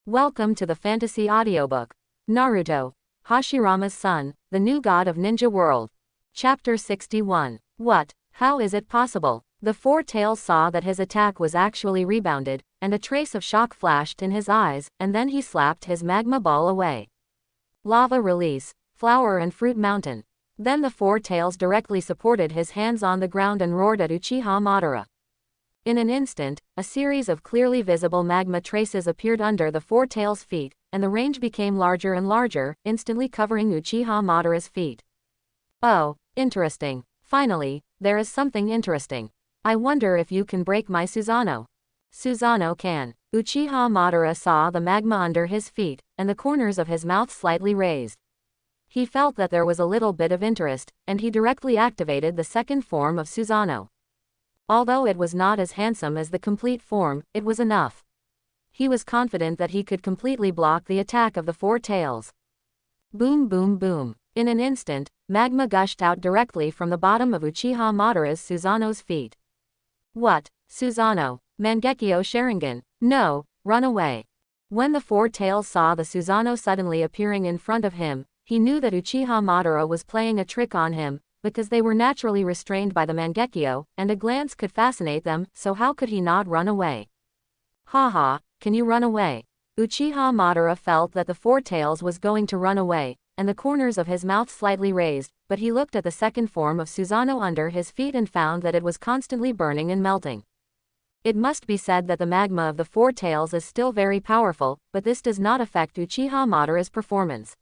Welcome to the fantasy audiobook. Naruto, Hashirama's son, the new god of ninja world. Chapter 61. What? How is it possible? The Four Tails saw that his attack was actually rebounded, and a trace of shock flashed in his eyes, and then he slapped his magma ball away. Lava release, flower and fruit mountain. Then the Four Tails directly supported his hands on the ground and roared at Uchiha Madara. In an instant, a series of clearly visible magma traces appeared under the Four Tails' feet, and the range became larger and larger, instantly covering Uchiha Madara's feet. Oh, interesting. Finally, there is something interesting. I wonder if you can break my Susanoo. Susanoo can. Uchiha Madara saw the magma under his feet, and the corners of his mouth slightly raised. He felt that there was a little bit of interest, and he directly activated the second form of Susanoo. Although it was not as handsome as the complete form, it was enough. He was confident that he could completely block the attack of the Four Tails. Boom boom boom. In an instant, magma gushed out directly from the bottom of Uchiha Madara's Susanoo's feet. What? Susanoo. Mangekyo Sharingan. No, run away. When the Four Tails saw the Susanoo suddenly appearing in front of him, he knew that Uchiha Madara was playing a trick on him, because they were naturally restrained by the Mangekyo, and a glance could fascinate them, so how could he not run away? Haha, can you run away? Uchiha Madara felt that the Four Tails was going to run away, and the corners of his mouth slightly raised, but he looked at the second form of Susanoo under his feet and found that it was constantly burning and melting. It must be said that the magma of the Four Tails is still very powerful, but this does not affect Uchiha Madara's performance.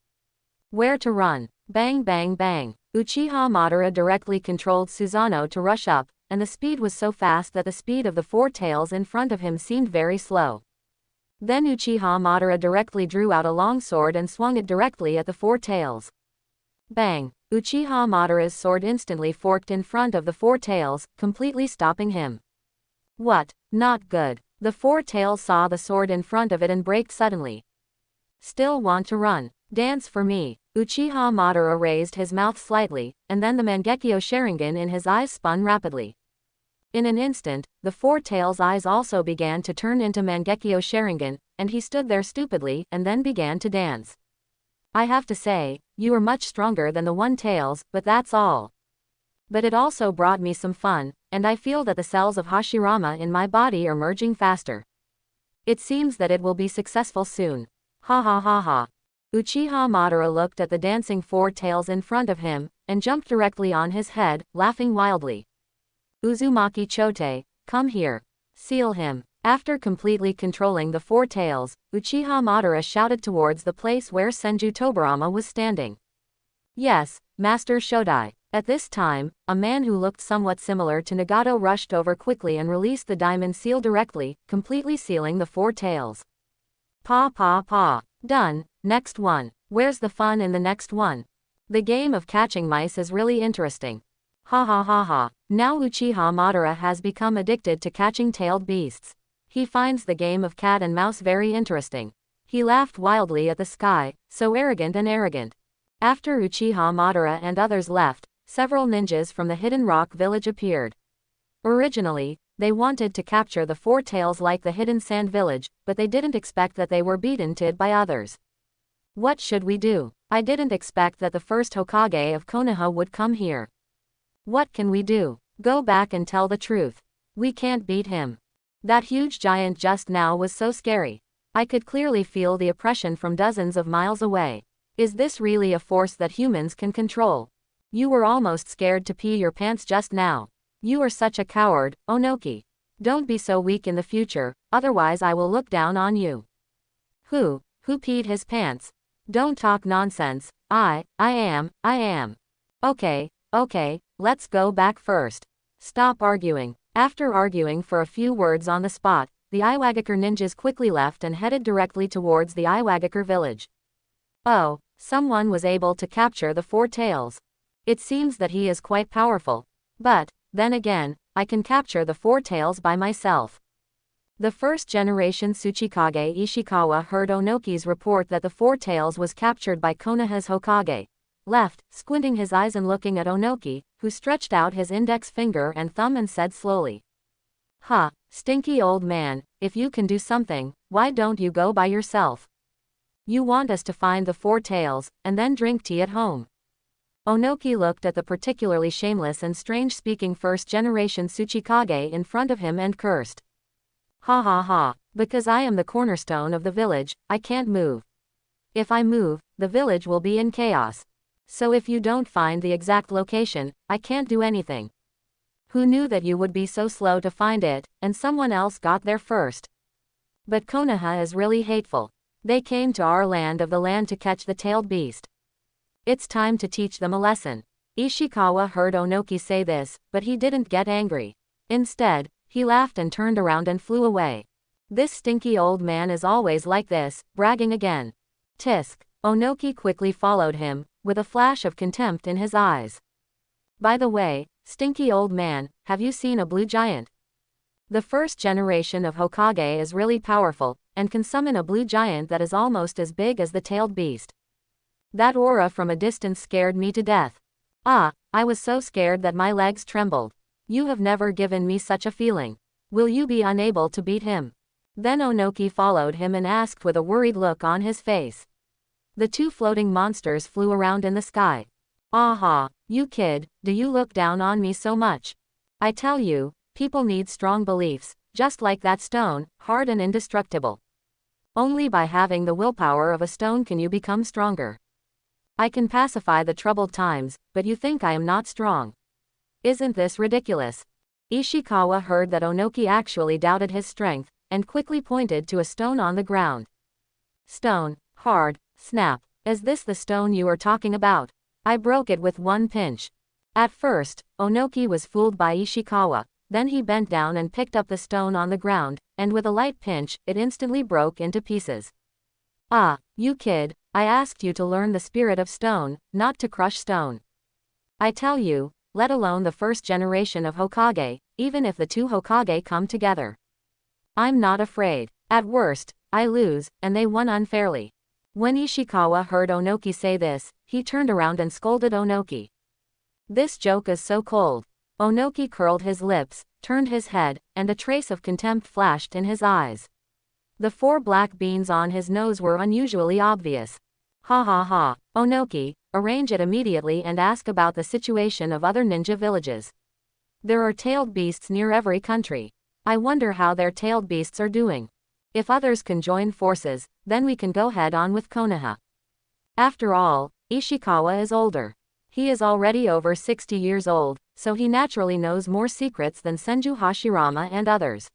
Where to run? Bang bang bang. Uchiha Madara directly controlled Susanoo to rush up, and the speed was so fast that the speed of the Four Tails in front of him seemed very slow. Then Uchiha Madara directly drew out a long sword and swung it directly at the Four Tails. Bang! Uchiha Madara's sword instantly forked in front of the Four Tails, completely stopping him. What? Not good. The Four Tails saw the sword in front of it and braked suddenly. Still want to run? Dance for me. Uchiha Madara raised his mouth slightly, and then the Mangekyo Sharingan in his eyes spun rapidly. In an instant, the Four Tails' eyes also began to turn into Mangekyo Sharingan, and he stood there stupidly and then began to dance. I have to say, you are much stronger than the One Tails, but that's all. But it also brought me some fun, and I feel that the cells of Hashirama in my body are merging faster. It seems that it will be successful soon. Ha ha ha ha. Uchiha Madara looked at the dancing Four Tails in front of him, and jumped directly on his head, laughing wildly. Uzumaki Chote, come here. Seal him. After completely controlling the Four Tails, Uchiha Madara shouted towards the place where Senju Tobirama was standing. Yes, Master Shodai. At this time, a man who looked somewhat similar to Nagato rushed over quickly and released the diamond seal directly, completely sealing the Four Tails. Pa pa pa. Done. Next one. Where's the fun in the next one? The game of catching mice is really interesting. Ha ha ha ha. Now Uchiha Madara has become addicted to catching tailed beasts. He finds the game of cat and mouse very interesting. He laughed wildly at the sky, so arrogant and arrogant. After Uchiha Madara and others left, several ninjas from the Hidden Rock village appeared. Originally, they wanted to capture the Four Tails like the Hidden Sand village, but they didn't expect that they were beaten to it by others. What should we do? I didn't expect that the first Hokage of Konoha would come here. What can we do? Go back and tell the truth. We can't beat him. That huge giant just now was so scary. I could clearly feel the oppression from dozens of miles away. Is this really a force that humans can control? You were almost scared to pee your pants just now. You are such a coward, Onoki. Don't be so weak in the future, otherwise I will look down on you. Who peed his pants? Don't talk nonsense. I am. Okay, let's go back first. Stop arguing. After arguing for a few words on the spot, the Iwagakure ninjas quickly left and headed directly towards the Iwagakure village. Oh, someone was able to capture the Four Tails. It seems that he is quite powerful. But, then again, I can capture the Four Tails by myself. The first generation Tsuchikage Ishikawa heard Onoki's report that the Four Tails was captured by Konoha's Hokage. Left, squinting his eyes and looking at Onoki, who stretched out his index finger and thumb and said slowly. Ha, Stinky old man, if you can do something, why don't you go by yourself? You want us to find the four tails, and then drink tea at home. Onoki looked at the particularly shameless and strange-speaking first-generation Tsuchikage in front of him and cursed. Ha ha ha, because I am the cornerstone of the village, I can't move. If I move, the village will be in chaos. So if you don't find the exact location, I can't do anything. Who knew that you would be so slow to find it, and someone else got there first? But Konoha is really hateful. They came to our land of the land to catch the tailed beast. It's time to teach them a lesson. Ishikawa heard Onoki say this, but he didn't get angry. Instead, he laughed and turned around and flew away. This stinky old man is always like this, bragging again. Tisk. Onoki quickly followed him, with a flash of contempt in his eyes. By the way, stinky old man, have you seen a blue giant? The first generation of Hokage is really powerful, and can summon a blue giant that is almost as big as the tailed beast. That aura from a distance scared me to death. Ah, I was so scared that my legs trembled. You have never given me such a feeling. Will you be unable to beat him? Then Onoki followed him and asked with a worried look on his face. The two floating monsters flew around in the sky. Aha, you kid, do you look down on me so much? I tell you, people need strong beliefs, just like that stone, hard and indestructible. Only by having the willpower of a stone can you become stronger. I can pacify the troubled times, but you think I am not strong. Isn't this ridiculous? Ishikawa heard that Onoki actually doubted his strength, and quickly pointed to a stone on the ground. Stone, hard, snap. Is this the stone you are talking about? I broke it with one pinch. At first, Onoki was fooled by Ishikawa, then he bent down and picked up the stone on the ground, and with a light pinch, it instantly broke into pieces. Ah, you kid, I asked you to learn the spirit of stone, not to crush stone. I tell you, let alone the first generation of Hokage, even if the two Hokage come together. I'm not afraid. At worst, I lose, and they won unfairly. When Ishikawa heard Onoki say this, he turned around and scolded Onoki. This joke is so cold. Onoki curled his lips, turned his head, and a trace of contempt flashed in his eyes. The 4 black beans on his nose were unusually obvious. Ha ha ha, Onoki, arrange it immediately and ask about the situation of other ninja villages. There are tailed beasts near every country. I wonder how their tailed beasts are doing. If others can join forces, then we can go head on with Konoha. After all, Ishikawa is older. He is already over 60 years old, so he naturally knows more secrets than Senju Hashirama and others.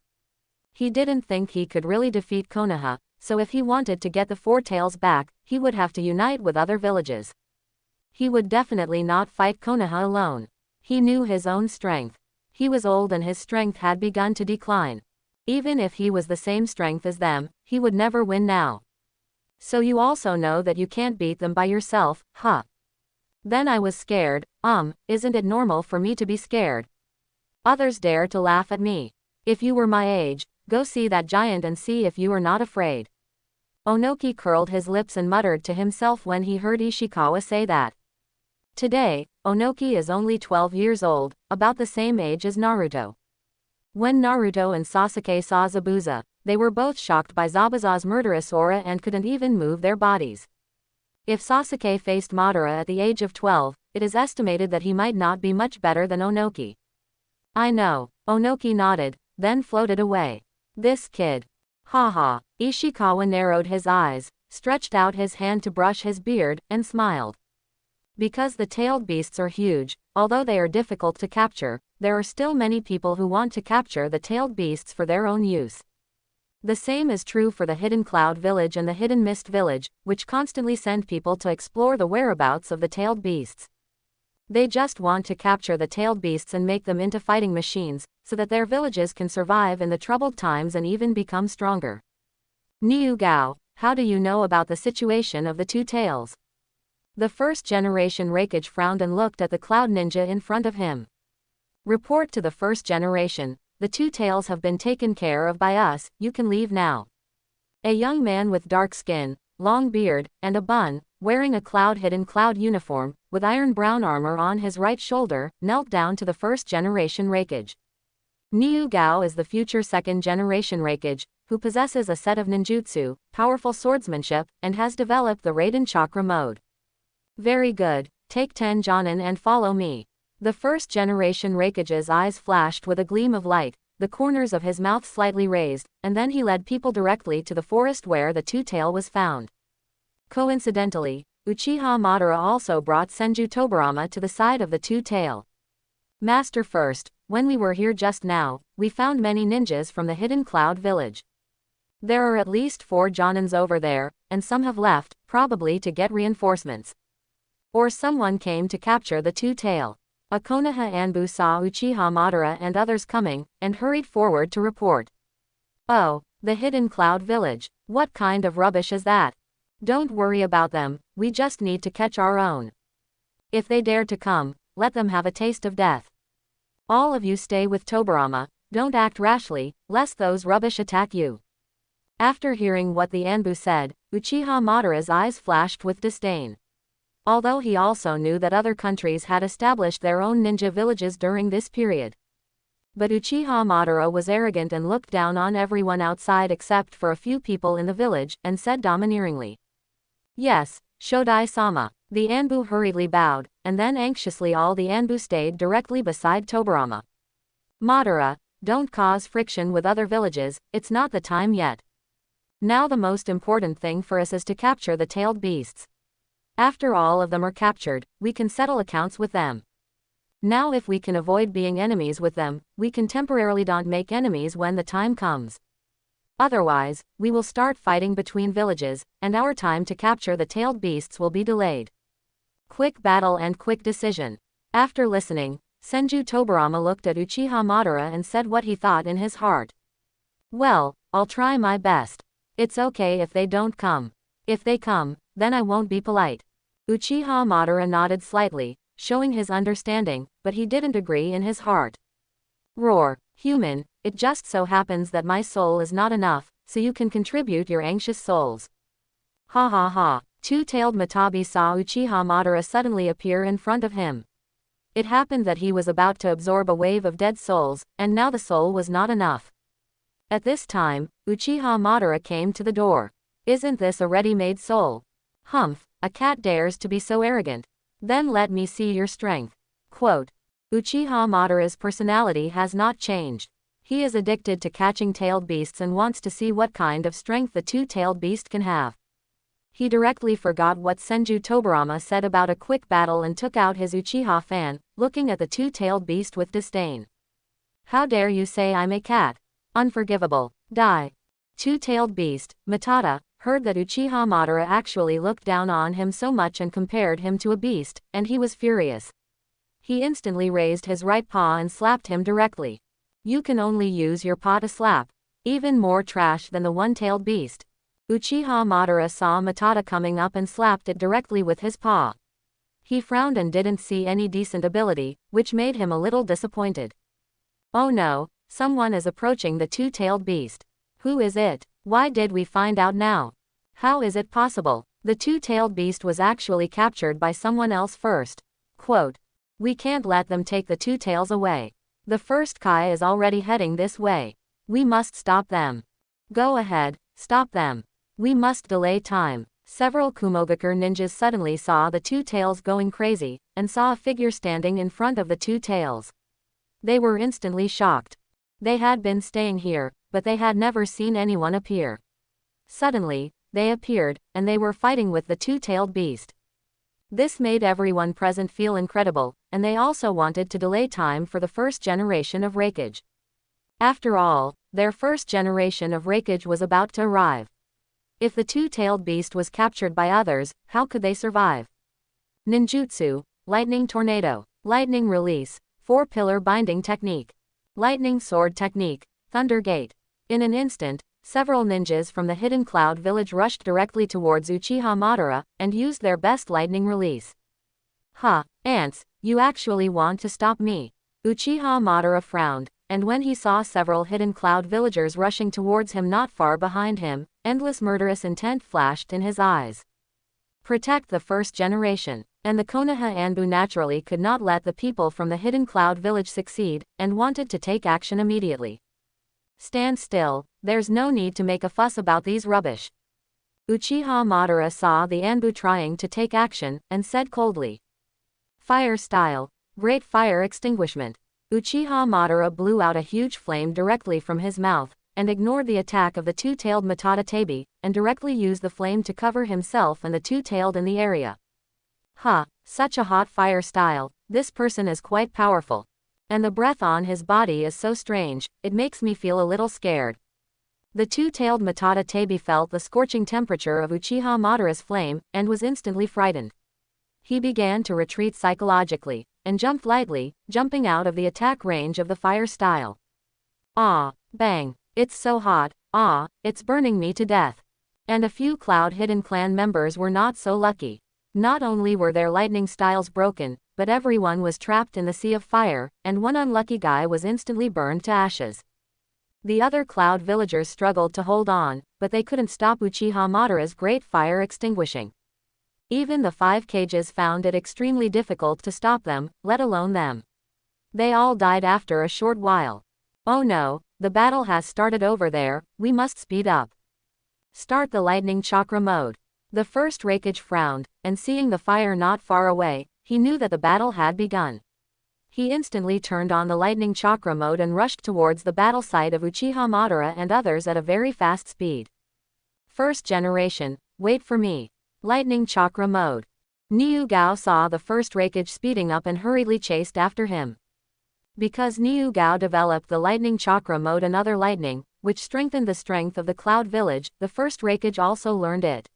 He didn't think he could really defeat Konoha, so if he wanted to get the 4 tails back, he would have to unite with other villages. He would definitely not fight Konoha alone. He knew his own strength. He was old and his strength had begun to decline. Even if he was the same strength as them, he would never win now. So you also know that you can't beat them by yourself, huh? Then I was scared. Isn't it normal for me to be scared? Others dare to laugh at me. If you were my age, go see that giant and see if you are not afraid. Onoki curled his lips and muttered to himself when he heard Ishikawa say that. Today, Onoki is only 12 years old, about the same age as Naruto. When Naruto and Sasuke saw Zabuza, they were both shocked by Zabuza's murderous aura and couldn't even move their bodies. If Sasuke faced Madara at the age of 12, it is estimated that he might not be much better than Onoki. I know, Onoki nodded, then floated away. This kid. Haha, Ishikawa narrowed his eyes, stretched out his hand to brush his beard, and smiled. Because the tailed beasts are huge, although they are difficult to capture, there are still many people who want to capture the tailed beasts for their own use. The same is true for the Hidden Cloud Village and the Hidden Mist Village, which constantly send people to explore the whereabouts of the tailed beasts. They just want to capture the tailed beasts and make them into fighting machines, so that their villages can survive in the troubled times and even become stronger. Niu Gao, how do you know about the situation of the 2 tails? The first generation Raikage frowned and looked at the cloud ninja in front of him. Report to the first generation, the 2 tails have been taken care of by us, you can leave now. A young man with dark skin, long beard, and a bun, wearing a hidden cloud uniform, with iron brown armor on his right shoulder, knelt down to the first generation Raikage. Niu Gao is the future second-generation Raikage, who possesses a set of ninjutsu, powerful swordsmanship, and has developed the Raiden Chakra mode. Very good, take 10 Jonin and follow me. The first-generation Raikage's eyes flashed with a gleam of light, the corners of his mouth slightly raised, and then he led people directly to the forest where the two-tail was found. Coincidentally, Uchiha Madara also brought Senju Tobirama to the side of the two-tail. Master first, when we were here just now, we found many ninjas from the hidden cloud village. There are at least 4 Jonins over there, and some have left, probably to get reinforcements. Or someone came to capture the two-tail. A Konoha Anbu saw Uchiha Madara and others coming, and hurried forward to report. Oh, the hidden cloud village, what kind of rubbish is that? Don't worry about them, we just need to catch our own. If they dare to come, let them have a taste of death. All of you stay with Tobirama, don't act rashly, lest those rubbish attack you. After hearing what the Anbu said, Uchiha Madara's eyes flashed with disdain. Although he also knew that other countries had established their own ninja villages during this period. But Uchiha Madara was arrogant and looked down on everyone outside except for a few people in the village, and said domineeringly. Yes, Shodai-sama. The Anbu hurriedly bowed, and then anxiously all the Anbu stayed directly beside Tobirama. Madara, don't cause friction with other villages, it's not the time yet. Now the most important thing for us is to capture the tailed beasts. After all of them are captured, we can settle accounts with them. Now if we can avoid being enemies with them, we can temporarily don't make enemies when the time comes. Otherwise, we will start fighting between villages, and our time to capture the tailed beasts will be delayed. Quick battle and quick decision. After listening, Senju Tobirama looked at Uchiha Madara and said what he thought in his heart. Well, I'll try my best. It's okay if they don't come. If they come, then I won't be polite. Uchiha Madara nodded slightly, showing his understanding, but he didn't agree in his heart. Roar, human, it just so happens that my soul is not enough, so you can contribute your anxious souls. Ha ha ha. Two-tailed Matabi saw Uchiha Madara suddenly appear in front of him. It happened that he was about to absorb a wave of dead souls, and now the soul was not enough. At this time, Uchiha Madara came to the door. Isn't this a ready-made soul? Humph, a cat dares to be so arrogant. Then let me see your strength. Quote. Uchiha Madara's personality has not changed. He is addicted to catching tailed beasts and wants to see what kind of strength the two-tailed beast can have. He directly forgot what Senju Tobirama said about a quick battle and took out his Uchiha fan, looking at the two-tailed beast with disdain. How dare you say I'm a cat? Unforgivable. Die. Two-tailed beast, Matata, heard that Uchiha Madara actually looked down on him so much and compared him to a beast, and he was furious. He instantly raised his right paw and slapped him directly. You can only use your paw to slap. Even more trash than the one-tailed beast. Uchiha Madara saw Matata coming up and slapped it directly with his paw. He frowned and didn't see any decent ability, which made him a little disappointed. Oh no, someone is approaching the two-tailed beast. Who is it? Why did we find out now? How is it possible? The two-tailed beast was actually captured by someone else first. Quote. We can't let them take the two tails away. The first Kai is already heading this way. We must stop them. Go ahead, stop them. We must delay time. Several Kumogakure ninjas suddenly saw the two tails going crazy, and saw a figure standing in front of the two tails. They were instantly shocked. They had been staying here, but they had never seen anyone appear. Suddenly, they appeared, and they were fighting with the two-tailed beast. This made everyone present feel incredible, and they also wanted to delay time for the first generation of Raikage. After all, their first generation of Raikage was about to arrive. If the two-tailed beast was captured by others, how could they survive? Ninjutsu, Lightning Tornado, Lightning Release, 4-Pillar Binding Technique, Lightning Sword Technique, Thunder Gate. In an instant, several ninjas from the Hidden Cloud Village rushed directly towards Uchiha Madara, and used their best lightning release. Ha, ants, you actually want to stop me? Uchiha Madara frowned, and when he saw several Hidden Cloud villagers rushing towards him not far behind him, endless murderous intent flashed in his eyes. Protect the first generation. And the Konoha Anbu naturally could not let the people from the Hidden Cloud Village succeed, and wanted to take action immediately. Stand still, there's no need to make a fuss about these rubbish. Uchiha Madara saw the Anbu trying to take action, and said coldly. Fire style. Great fire extinguishment. Uchiha Madara blew out a huge flame directly from his mouth, and ignored the attack of the two-tailed Matata-tabi, and directly used the flame to cover himself and the two-tailed in the area. Such a hot fire style, this person is quite powerful. And the breath on his body is so strange, it makes me feel a little scared. The two-tailed Matata-tabi felt the scorching temperature of Uchiha Madara's flame, and was instantly frightened. He began to retreat psychologically, and jumped lightly, jumping out of the attack range of the fire style. Ah, bang, it's so hot, it's burning me to death. And a few Cloud Hidden Clan members were not so lucky. Not only were their lightning styles broken, but everyone was trapped in the sea of fire, and one unlucky guy was instantly burned to ashes. The other Cloud villagers struggled to hold on, but they couldn't stop Uchiha Madara's great fire extinguishing. Even the 5 cages found it extremely difficult to stop them, let alone them. They all died after a short while. Oh no, the battle has started over there, we must speed up. Start the lightning chakra mode. The first Raikage frowned, and seeing the fire not far away, he knew that the battle had begun. He instantly turned on the lightning chakra mode and rushed towards the battle site of Uchiha Madara and others at a very fast speed. First generation, wait for me. Lightning chakra mode. Niu Gao saw the first Raikage speeding up and hurriedly chased after him. Because Niu Gao developed the lightning chakra mode and other lightning, which strengthened the strength of the Cloud Village, the first Raikage also learned it.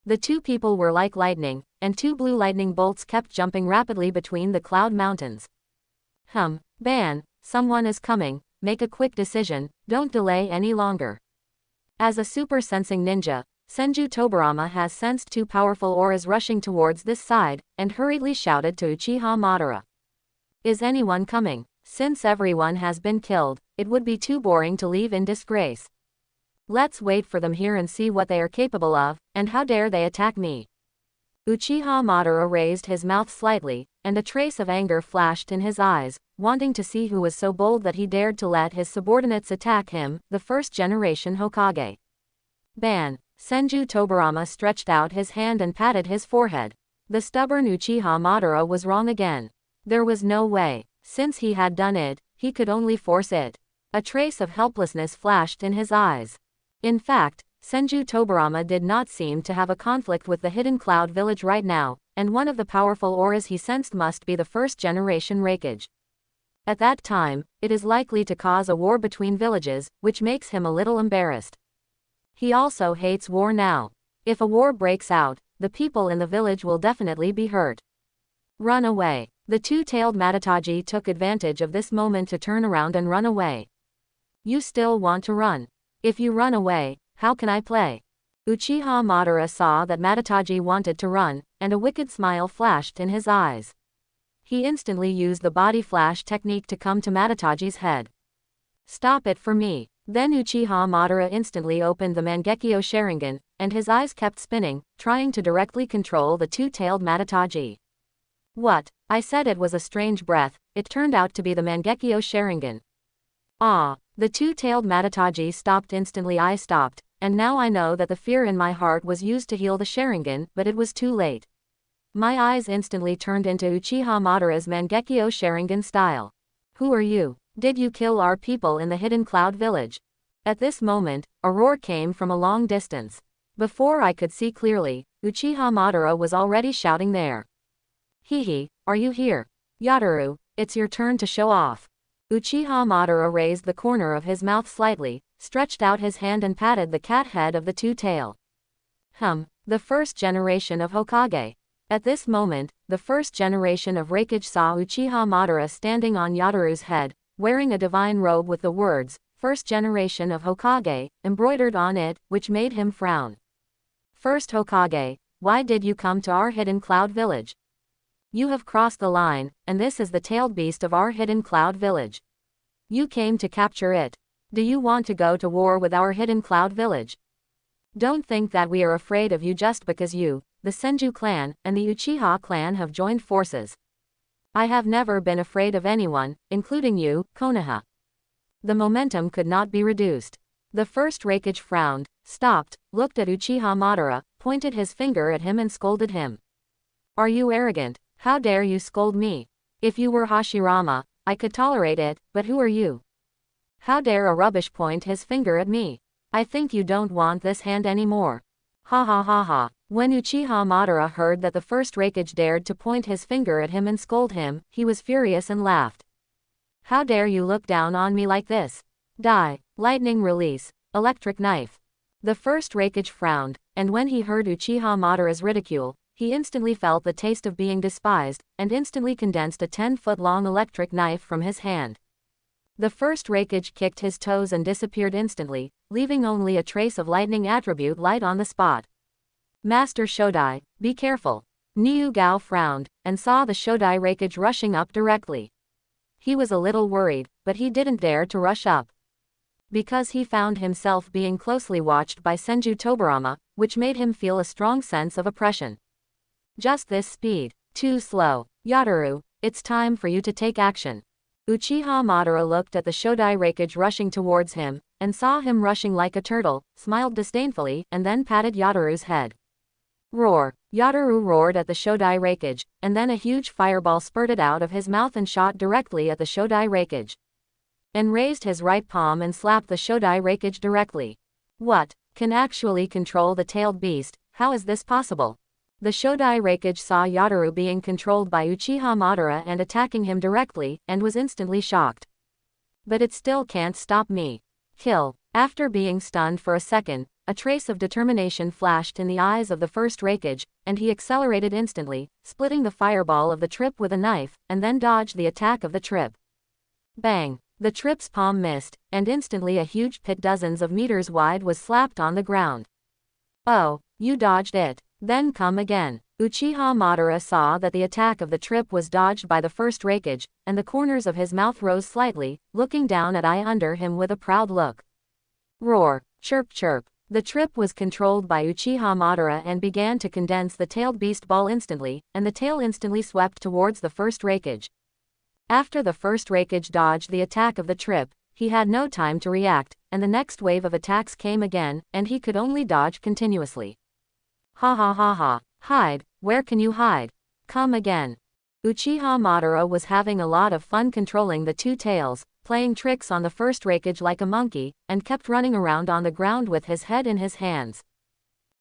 The two people were like lightning, and 2 blue lightning bolts kept jumping rapidly between the Cloud Mountains. Ban, someone is coming, make a quick decision, don't delay any longer. As a super sensing ninja, Senju Tobirama has sensed 2 powerful auras rushing towards this side, and hurriedly shouted to Uchiha Madara. Is anyone coming? Since everyone has been killed, it would be too boring to leave in disgrace. Let's wait for them here and see what they are capable of, and how dare they attack me. Uchiha Madara raised his mouth slightly, and a trace of anger flashed in his eyes, wanting to see who was so bold that he dared to let his subordinates attack him, the first generation Hokage. Ban. Senju Tobirama stretched out his hand and patted his forehead. The stubborn Uchiha Madara was wrong again. There was no way. Since he had done it, he could only force it. A trace of helplessness flashed in his eyes. In fact, Senju Tobirama did not seem to have a conflict with the Hidden Cloud Village right now, and one of the powerful auras he sensed must be the first generation Raikage. At that time, it is likely to cause a war between villages, which makes him a little embarrassed. He also hates war now. If a war breaks out, the people in the village will definitely be hurt. Run away. The two-tailed Matataji took advantage of this moment to turn around and run away. You still want to run? If you run away, how can I play? Uchiha Madara saw that Matataji wanted to run, and a wicked smile flashed in his eyes. He instantly used the body flash technique to come to Matataji's head. Stop it for me. Then Uchiha Madara instantly opened the Mangekyo Sharingan, and his eyes kept spinning, trying to directly control the two-tailed Matataji. What? I said it was a strange breath, it turned out to be the Mangekyo Sharingan. The two-tailed Matataji stopped instantly. I stopped, and now I know that the fear in my heart was used to heal the Sharingan, but it was too late. My eyes instantly turned into Uchiha Madara's Mangekyo Sharingan style. Who are you? Did you kill our people in the Hidden Cloud Village? At this moment, a roar came from a long distance. Before I could see clearly, Uchiha Madara was already shouting there. Hehe, are you here? Yataru, it's your turn to show off. Uchiha Madara raised the corner of his mouth slightly, stretched out his hand and patted the cat head of the two-tail. The first generation of Hokage. At this moment, the first generation of Raikage saw Uchiha Madara standing on Yataru's head, wearing a divine robe with the words, First Generation of Hokage, embroidered on it, which made him frown. First Hokage, why did you come to our Hidden Cloud Village? You have crossed the line, and this is the tailed beast of our Hidden Cloud Village. You came to capture it. Do you want to go to war with our Hidden Cloud Village? Don't think that we are afraid of you just because you the Senju clan, and the Uchiha clan have joined forces. I have never been afraid of anyone, including you, Konoha. The momentum could not be reduced. The first Raikage frowned, stopped, looked at Uchiha Madara, pointed his finger at him and scolded him. Are you arrogant? How dare you scold me? If you were Hashirama, I could tolerate it, but who are you? How dare a rubbish point his finger at me? I think you don't want this hand anymore. Ha ha ha ha. When Uchiha Madara heard that the first Raikage dared to point his finger at him and scold him, he was furious and laughed. How dare you look down on me like this? Die. Lightning release. Electric knife. The first Raikage frowned, and when he heard Uchiha Madara's ridicule, he instantly felt the taste of being despised, and instantly condensed a 10-foot-long electric knife from his hand. The first Raikage kicked his toes and disappeared instantly, leaving only a trace of lightning attribute light on the spot. Master Shodai, be careful. Niu Gao frowned, and saw the Shodai Raikage rushing up directly. He was a little worried, but he didn't dare to rush up. Because he found himself being closely watched by Senju Tobirama, which made him feel a strong sense of oppression. Just this speed. Too slow. Yataru, it's time for you to take action. Uchiha Madara looked at the Shodai Raikage rushing towards him, and saw him rushing like a turtle, smiled disdainfully, and then patted Yataru's head. Roar. Yataru roared at the Shodai Raikage, and then a huge fireball spurted out of his mouth and shot directly at the Shodai Raikage. And raised his right palm and slapped the Shodai Raikage directly. What? Can actually control the tailed beast? How is this possible? The Shodai Raikage saw Yataru being controlled by Uchiha Madara and attacking him directly, and was instantly shocked. But it still can't stop me. Kill. After being stunned for a second, a trace of determination flashed in the eyes of the first Raikage, and he accelerated instantly, splitting the fireball of the trip with a knife, and then dodged the attack of the trip. Bang! The trip's palm missed, and instantly a huge pit dozens of meters wide was slapped on the ground. Oh, you dodged it. Then come again. Uchiha Madara saw that the attack of the trip was dodged by the first Raikage, and the corners of his mouth rose slightly, looking down at eye under him with a proud look. Roar. Chirp chirp. The trip was controlled by Uchiha Madara and began to condense the tailed beast ball instantly, and the tail instantly swept towards the first Raikage. After the first Raikage dodged the attack of the trip, he had no time to react, and the next wave of attacks came again, and he could only dodge continuously. Ha ha ha ha. Hide. Where can you hide? Come again. Uchiha Madara was having a lot of fun controlling the two tails, playing tricks on the first Raikage like a monkey, and kept running around on the ground with his head in his hands.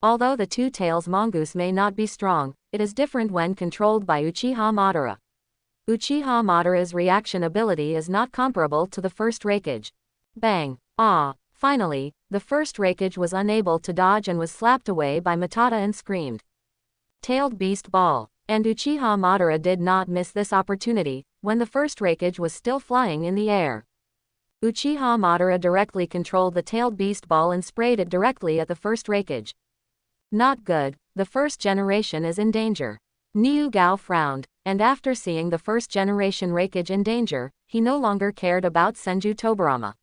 Although the two tails mongoose may not be strong, it is different when controlled by Uchiha Madara. Uchiha Madara's reaction ability is not comparable to the first Raikage. Bang. Ah. Finally, the first Raikage was unable to dodge and was slapped away by Matata and screamed. Tailed beast ball. And Uchiha Madara did not miss this opportunity, when the first Raikage was still flying in the air. Uchiha Madara directly controlled the tailed beast ball and sprayed it directly at the first Raikage. Not good, the first generation is in danger. Niu Gao frowned, and after seeing the first generation Raikage in danger, he no longer cared about Senju Tobirama.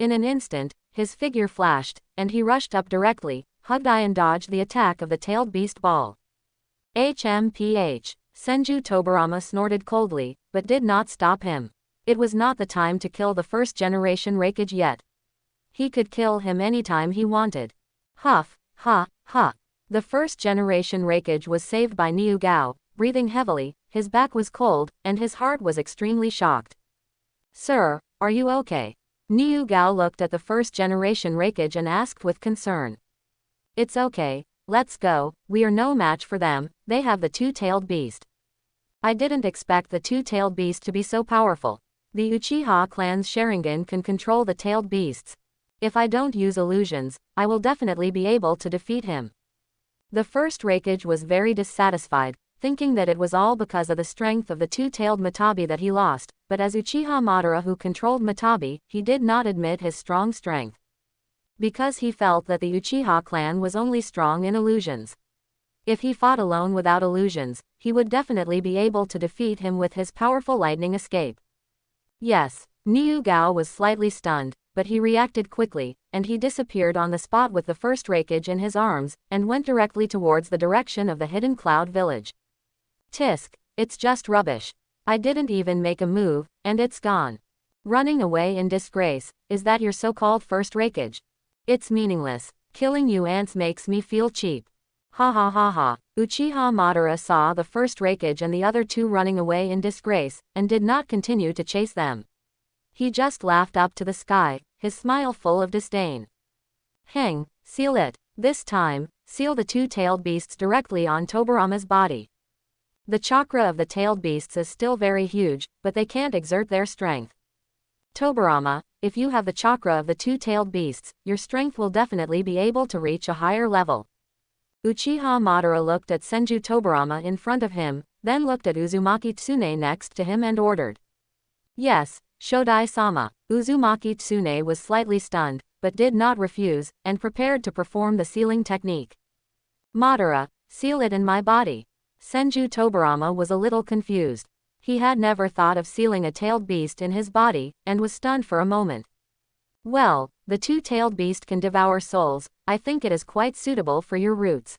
In an instant, his figure flashed, and he rushed up directly, hugged eye and dodged the attack of the tailed beast ball. HMPH. Senju Tobirama snorted coldly, but did not stop him. It was not the time to kill the first generation Raikage yet. He could kill him anytime he wanted. Huff, ha, ha. The first generation Raikage was saved by Niu Gao, breathing heavily, his back was cold, and his heart was extremely shocked. Sir, are you okay? Niu Gao looked at the first generation Raikage and asked with concern. It's okay, let's go, we are no match for them, they have the two-tailed beast. I didn't expect the two-tailed beast to be so powerful. The Uchiha clan's Sharingan can control the tailed beasts. If I don't use illusions, I will definitely be able to defeat him. The first Raikage was very dissatisfied, thinking that it was all because of the strength of the two-tailed Matabi that he lost, but as Uchiha Madara who controlled Matabi, he did not admit his strong strength. Because he felt that the Uchiha clan was only strong in illusions. If he fought alone without illusions, he would definitely be able to defeat him with his powerful lightning escape. Yes, Niu Gao was slightly stunned, but he reacted quickly, and he disappeared on the spot with the first raikage in his arms, and went directly towards the direction of the hidden cloud village. Tisk, it's just rubbish. I didn't even make a move, and it's gone. Running away in disgrace, is that your so-called first raikage? It's meaningless. Killing you ants makes me feel cheap. Ha ha ha ha. Uchiha Madara saw the first raikage and the other two running away in disgrace, and did not continue to chase them. He just laughed up to the sky, his smile full of disdain. Hang, seal it. This time, seal the two-tailed beasts directly on Tobirama's body. The chakra of the tailed beasts is still very huge, but they can't exert their strength. Tobirama, if you have the chakra of the two-tailed beasts, your strength will definitely be able to reach a higher level. Uchiha Madara looked at Senju Tobirama in front of him, then looked at Uzumaki Tsune next to him and ordered. Yes, Shodai-sama. Uzumaki Tsune was slightly stunned, but did not refuse, and prepared to perform the sealing technique. Madara, seal it in my body. Senju Tobirama was a little confused. He had never thought of sealing a tailed beast in his body, and was stunned for a moment. Well, the two-tailed beast can devour souls, I think it is quite suitable for your roots.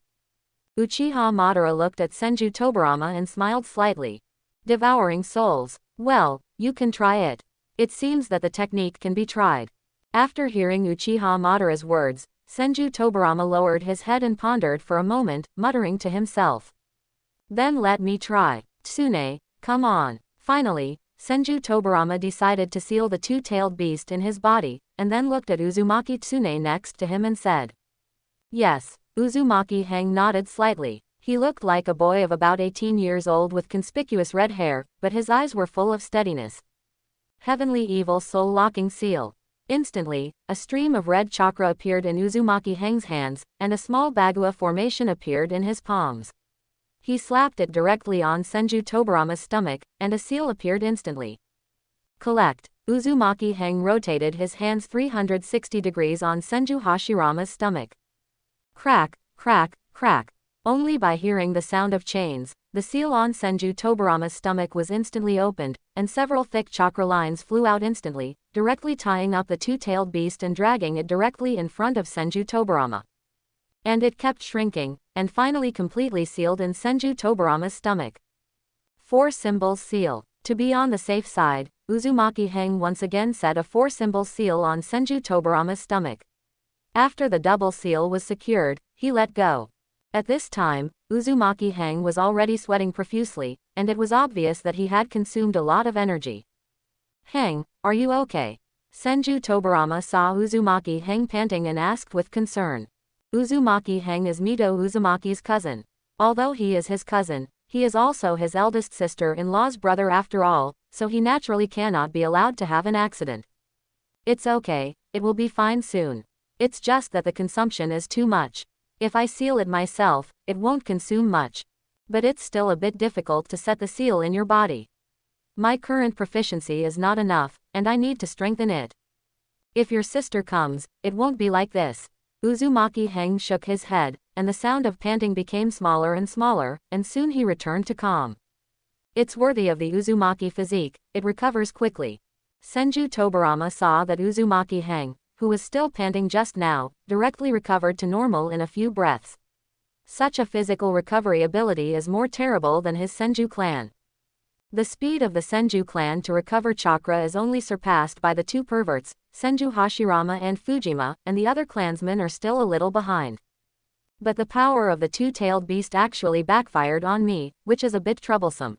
Uchiha Madara looked at Senju Tobirama and smiled slightly. Devouring souls. Well, you can try it. It seems that the technique can be tried. After hearing Uchiha Madara's words, Senju Tobirama lowered his head and pondered for a moment, muttering to himself. Then let me try. Tsune, come on. Finally, Senju Tobirama decided to seal the two-tailed beast in his body, and then looked at Uzumaki Tsune next to him and said. Yes. Uzumaki Hang nodded slightly. He looked like a boy of about 18 years old with conspicuous red hair, but his eyes were full of steadiness. Heavenly Evil Soul Locking Seal. Instantly, a stream of red chakra appeared in Uzumaki Hang's hands, and a small Bagua formation appeared in his palms. He slapped it directly on Senju Tobirama's stomach, and a seal appeared instantly. Collect. Uzumaki Hang rotated his hands 360 degrees on Senju Hashirama's stomach. Crack, crack, crack. Only by hearing the sound of chains, the seal on Senju Tobirama's stomach was instantly opened, and several thick chakra lines flew out instantly, directly tying up the two-tailed beast and dragging it directly in front of Senju Tobirama. And it kept shrinking, and finally completely sealed in Senju Tobirama's stomach. 4-symbol seal. To be on the safe side, Uzumaki Hang once again set a 4-symbol seal on Senju Tobirama's stomach. After the double seal was secured, he let go. At this time, Uzumaki Hang was already sweating profusely, and it was obvious that he had consumed a lot of energy. Hang, are you okay? Senju Tobirama saw Uzumaki Hang panting and asked with concern. Uzumaki Hang is Mito Uzumaki's cousin. Although he is his cousin, he is also his eldest sister-in-law's brother after all, so he naturally cannot be allowed to have an accident. It's okay, it will be fine soon. It's just that the consumption is too much. If I seal it myself, it won't consume much. But it's still a bit difficult to set the seal in your body. My current proficiency is not enough, and I need to strengthen it. If your sister comes, it won't be like this. Uzumaki Hang shook his head, and the sound of panting became smaller, and soon he returned to calm. It's worthy of the Uzumaki physique, it recovers quickly. Senju Tobirama saw that Uzumaki Hang, who was still panting just now, directly recovered to normal in a few breaths. Such a physical recovery ability is more terrible than his Senju clan. The speed of the Senju clan to recover chakra is only surpassed by the two perverts, Senju Hashirama and Fujima, and the other clansmen are still a little behind. But the power of the two-tailed beast actually backfired on me, which is a bit troublesome.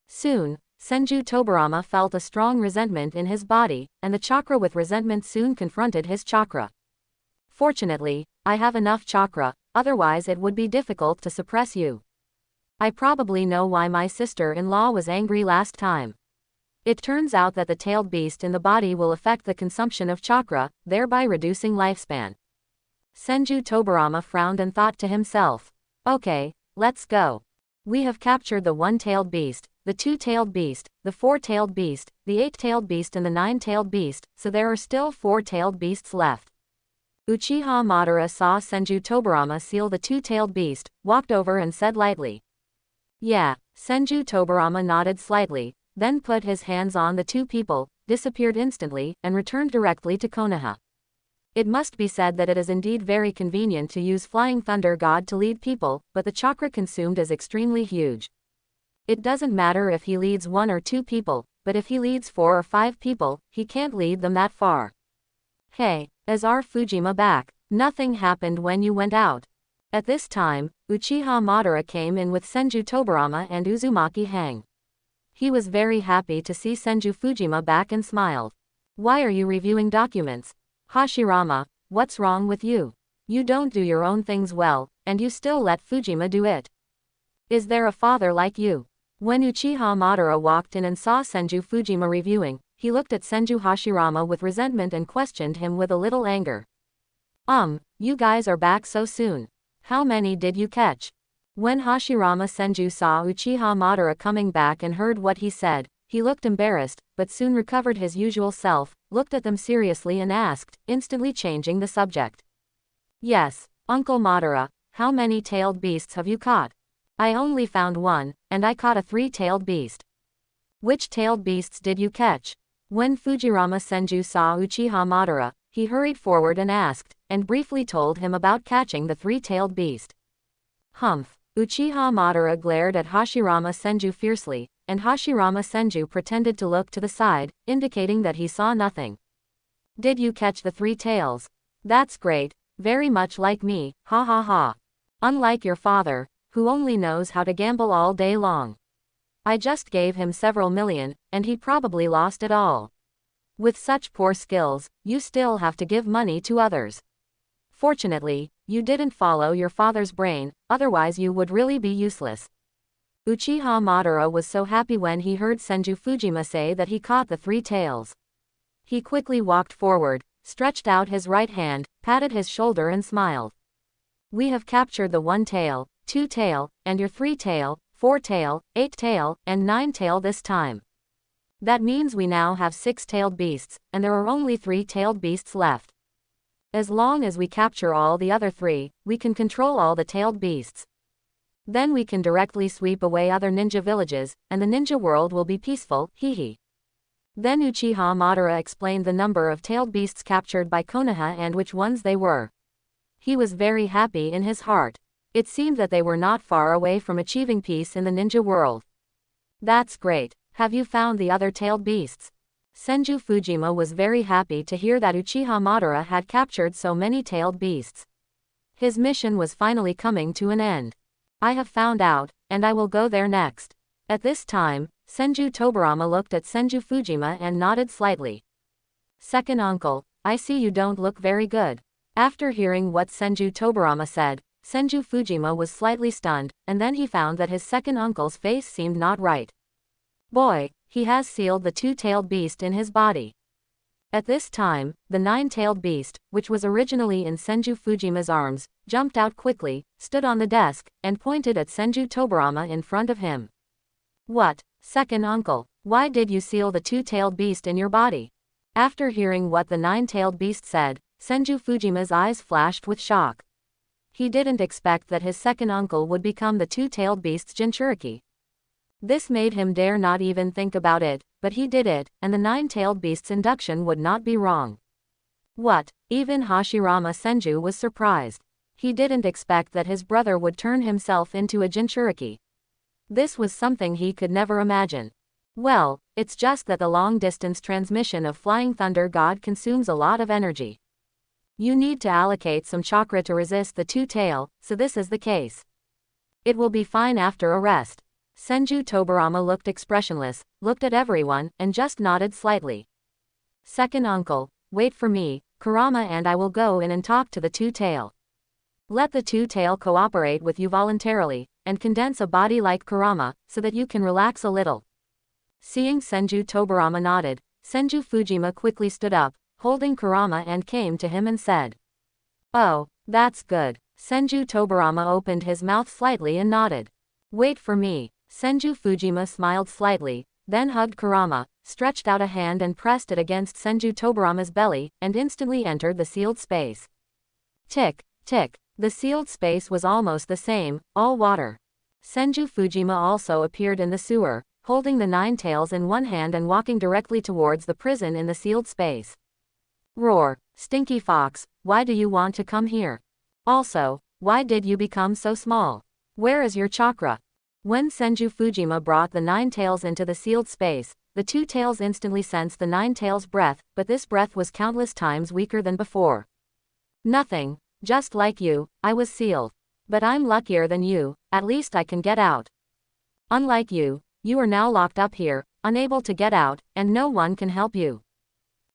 Soon, Senju Tobirama felt a strong resentment in his body, and the chakra with resentment soon confronted his chakra. Fortunately, I have enough chakra, otherwise it would be difficult to suppress you. I probably know why my sister-in-law was angry last time. It turns out that the tailed beast in the body will affect the consumption of chakra, thereby reducing lifespan. Senju Tobirama frowned and thought to himself. Okay, let's go. We have captured the one-tailed beast, the two-tailed beast, the four-tailed beast, the eight-tailed beast and the nine-tailed beast, so there are still four-tailed beasts left. Uchiha Madara saw Senju Tobirama seal the two-tailed beast, walked over and said lightly. Yeah, Senju Tobirama nodded slightly, then put his hands on the two people, disappeared instantly, and returned directly to Konoha. It must be said that it is indeed very convenient to use Flying Thunder God to lead people, but the chakra consumed is extremely huge. It doesn't matter if he leads 1 or 2 people, but if he leads 4 or 5 people, he can't lead them that far. Hey, is our Fujima back? Nothing happened when you went out. At this time, Uchiha Madara came in with Senju Tobirama and Uzumaki Hang. He was very happy to see Senju Fujima back and smiled. Why are you reviewing documents? Hashirama, what's wrong with you? You don't do your own things well, and you still let Fujima do it. Is there a father like you? When Uchiha Madara walked in and saw Senju Fujima reviewing, he looked at Senju Hashirama with resentment and questioned him with a little anger. You guys are back so soon. How many did you catch? When Hashirama Senju saw Uchiha Madara coming back and heard what he said, he looked embarrassed, but soon recovered his usual self, looked at them seriously and asked, instantly changing the subject. Yes, Uncle Madara, how many tailed beasts have you caught? I only found 1, and I caught a 3-tailed beast. Which tailed beasts did you catch? When Fujirama Senju saw Uchiha Madara, he hurried forward and asked, and briefly told him about catching the 3-tailed beast. Humph. Uchiha Madara glared at Hashirama Senju fiercely, and Hashirama Senju pretended to look to the side, indicating that he saw nothing. Did you catch the 3 tails? That's great, very much like me, ha ha ha. Unlike your father, who only knows how to gamble all day long. I just gave him several million, and he probably lost it all. With such poor skills, you still have to give money to others. Fortunately, you didn't follow your father's brain, otherwise you would really be useless. Uchiha Madara was so happy when he heard Senju Fujima say that he caught the 3 tails. He quickly walked forward, stretched out his right hand, patted his shoulder and smiled. We have captured the 1 tail, 2 tail, and your 3 tail, 4 tail, 8 tail, and 9 tail this time. That means we now have 6-tailed beasts, and there are only 3-tailed beasts left. As long as we capture all the other 3, we can control all the tailed beasts. Then we can directly sweep away other ninja villages, and the ninja world will be peaceful, hee. Then Uchiha Madara explained the number of tailed beasts captured by Konoha and which ones they were. He was very happy in his heart. It seemed that they were not far away from achieving peace in the ninja world. That's great. Have you found the other tailed beasts? Senju Fujima was very happy to hear that Uchiha Madara had captured so many tailed beasts. His mission was finally coming to an end. I have found out, and I will go there next. At this time, Senju Tobirama looked at Senju Fujima and nodded slightly. Second uncle, I see you don't look very good. After hearing what Senju Tobirama said, Senju Fujima was slightly stunned, and then he found that his second uncle's face seemed not right. Boy, he has sealed the 2-tailed beast in his body. At this time, the 9-tailed beast, which was originally in Senju Fujima's arms, jumped out quickly, stood on the desk, and pointed at Senju Tobirama in front of him. What, second uncle, why did you seal the 2-tailed beast in your body? After hearing what the 9-tailed beast said, Senju Fujima's eyes flashed with shock. He didn't expect that his second uncle would become the 2-tailed beast's Jinchuriki. This made him dare not even think about it, but he did it, and the 9-tailed beast's induction would not be wrong. What? Even Hashirama Senju was surprised. He didn't expect that his brother would turn himself into a Jinchuriki. This was something he could never imagine. Well, it's just that the long-distance transmission of Flying Thunder God consumes a lot of energy. You need to allocate some chakra to resist the 2-tail, so this is the case. It will be fine after a rest. Senju Tobirama looked expressionless, looked at everyone, and just nodded slightly. Second uncle, wait for me, Kurama and I will go in and talk to the 2-tail. Let the 2-tail cooperate with you voluntarily, and condense a body like Kurama, so that you can relax a little. Seeing Senju Tobirama nodded, Senju Fujima quickly stood up, holding Kurama and came to him and said. Oh, that's good. Senju Tobirama opened his mouth slightly and nodded. Wait for me. Senju Fujima smiled slightly, then hugged Kurama, stretched out a hand and pressed it against Senju Tobirama's belly, and instantly entered the sealed space. Tick, tick. The sealed space was almost the same, all water. Senju Fujima also appeared in the sewer, holding the nine tails in one hand and walking directly towards the prison in the sealed space. Roar, Stinky Fox, why do you want to come here? Also, why did you become so small? Where is your chakra? When Senju Fujima brought the nine tails into the sealed space, the two tails instantly sensed the nine tails' breath, but this breath was countless times weaker than before. Nothing, just like you, I was sealed. But I'm luckier than you, at least I can get out. Unlike you, you are now locked up here, unable to get out, and no one can help you.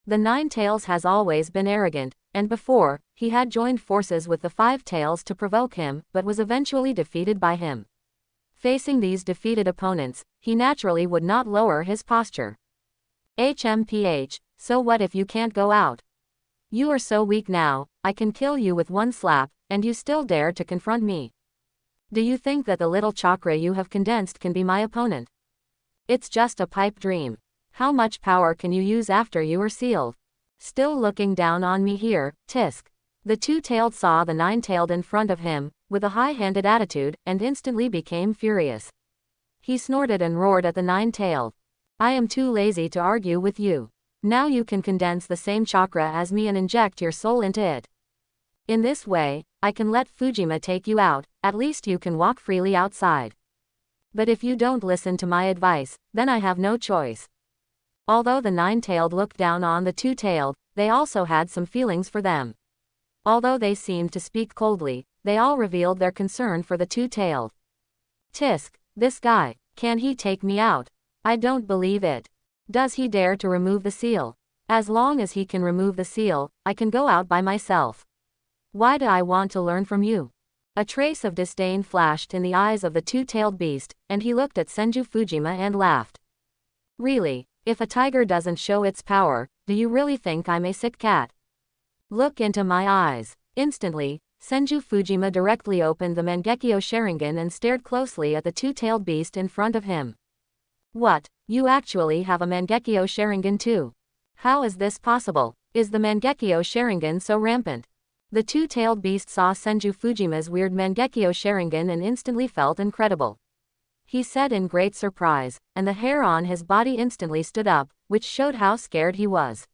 The Nine Tails has always been arrogant, and before, he had joined forces with the Five Tails to provoke him, but was eventually defeated by him. Facing these defeated opponents, he naturally would not lower his posture. HMPH, so what if you can't go out? You are so weak now, I can kill you with one slap, and you still dare to confront me. Do you think that the little chakra you have condensed can be my opponent? It's just a pipe dream. How much power can you use after you are sealed? Still looking down on me here, Tisk. The two-tailed saw the nine-tailed in front of him, with a high-handed attitude, and instantly became furious. He snorted and roared at the nine-tailed. I am too lazy to argue with you. Now you can condense the same chakra as me and inject your soul into it. In this way, I can let Fujima take you out, at least you can walk freely outside. But if you don't listen to my advice, then I have no choice. Although the nine-tailed looked down on the two-tailed, they also had some feelings for them. Although they seemed to speak coldly, they all revealed their concern for the two-tailed. Tisk, this guy, can he take me out? I don't believe it. Does he dare to remove the seal? As long as he can remove the seal, I can go out by myself. Why do I want to learn from you? A trace of disdain flashed in the eyes of the two-tailed beast, and he looked at Senju Fujima and laughed. Really, if a tiger doesn't show its power, do you really think I'm a sick cat? Look into my eyes. Instantly, Senju Fujima directly opened the Mangekyo Sharingan and stared closely at the two-tailed beast in front of him. What, you actually have a Mangekyo Sharingan too? How is this possible? Is the Mangekyo Sharingan so rampant? The two-tailed beast saw Senju Fujima's weird Mangekyo Sharingan and instantly felt incredible. He said in great surprise, and the hair on his body instantly stood up, which showed how scared he was.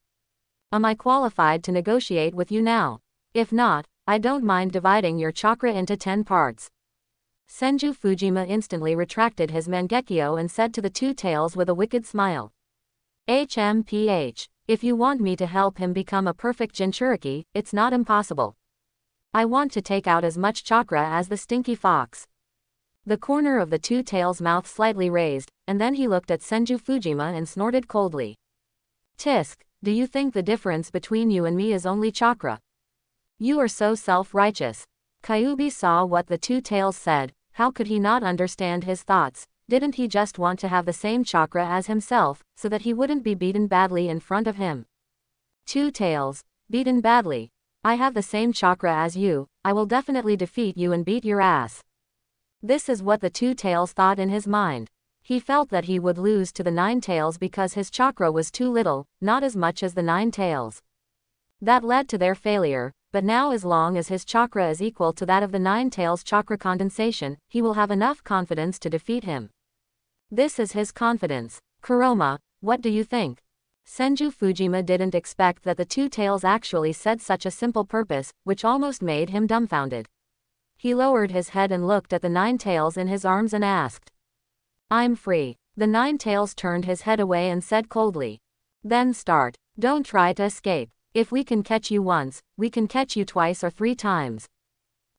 Am I qualified to negotiate with you now? If not, I don't mind dividing your chakra into 10 parts. Senju Fujima instantly retracted his Mangekyo and said to the two tails with a wicked smile. HMPH, if you want me to help him become a perfect Jinchuriki, it's not impossible. I want to take out as much chakra as the Stinky Fox. The corner of the two tails' mouth slightly raised, and then he looked at Senju Fujima and snorted coldly. Tisk, do you think the difference between you and me is only chakra? You are so self-righteous. Kyuubi saw what the two tails said. How could he not understand his thoughts? Didn't he just want to have the same chakra as himself, so that he wouldn't be beaten badly in front of him? Two tails, beaten badly. I have the same chakra as you, I will definitely defeat you and beat your ass. This is what the two tails thought in his mind. He felt that he would lose to the nine tails because his chakra was too little, not as much as the nine tails. That led to their failure, but now as long as his chakra is equal to that of the nine tails' chakra condensation, he will have enough confidence to defeat him. This is his confidence. Kuroma, what do you think? Senju Fujima didn't expect that the two tails actually said such a simple purpose, which almost made him dumbfounded. He lowered his head and looked at the nine tails in his arms and asked. I'm free. The nine tails turned his head away and said coldly. Then start. Don't try to escape. If we can catch you once, we can catch you twice or 3 times.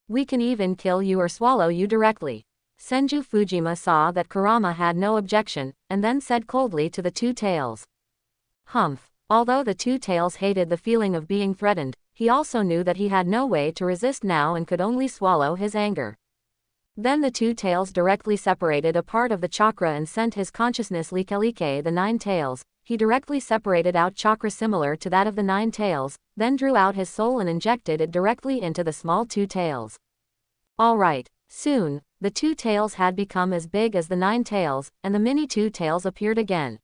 We can even kill you or swallow you directly. Senju Fujima saw that Kurama had no objection, and then said coldly to the two tails. Humph. Although the two tails hated the feeling of being threatened, he also knew that he had no way to resist now and could only swallow his anger. Then the two tails directly separated a part of the chakra and sent his consciousness like the nine tails. He directly separated out chakra similar to that of the nine tails, then drew out his soul and injected it directly into the small two tails. Alright, soon, the two tails had become as big as the nine tails, and the mini two tails appeared again.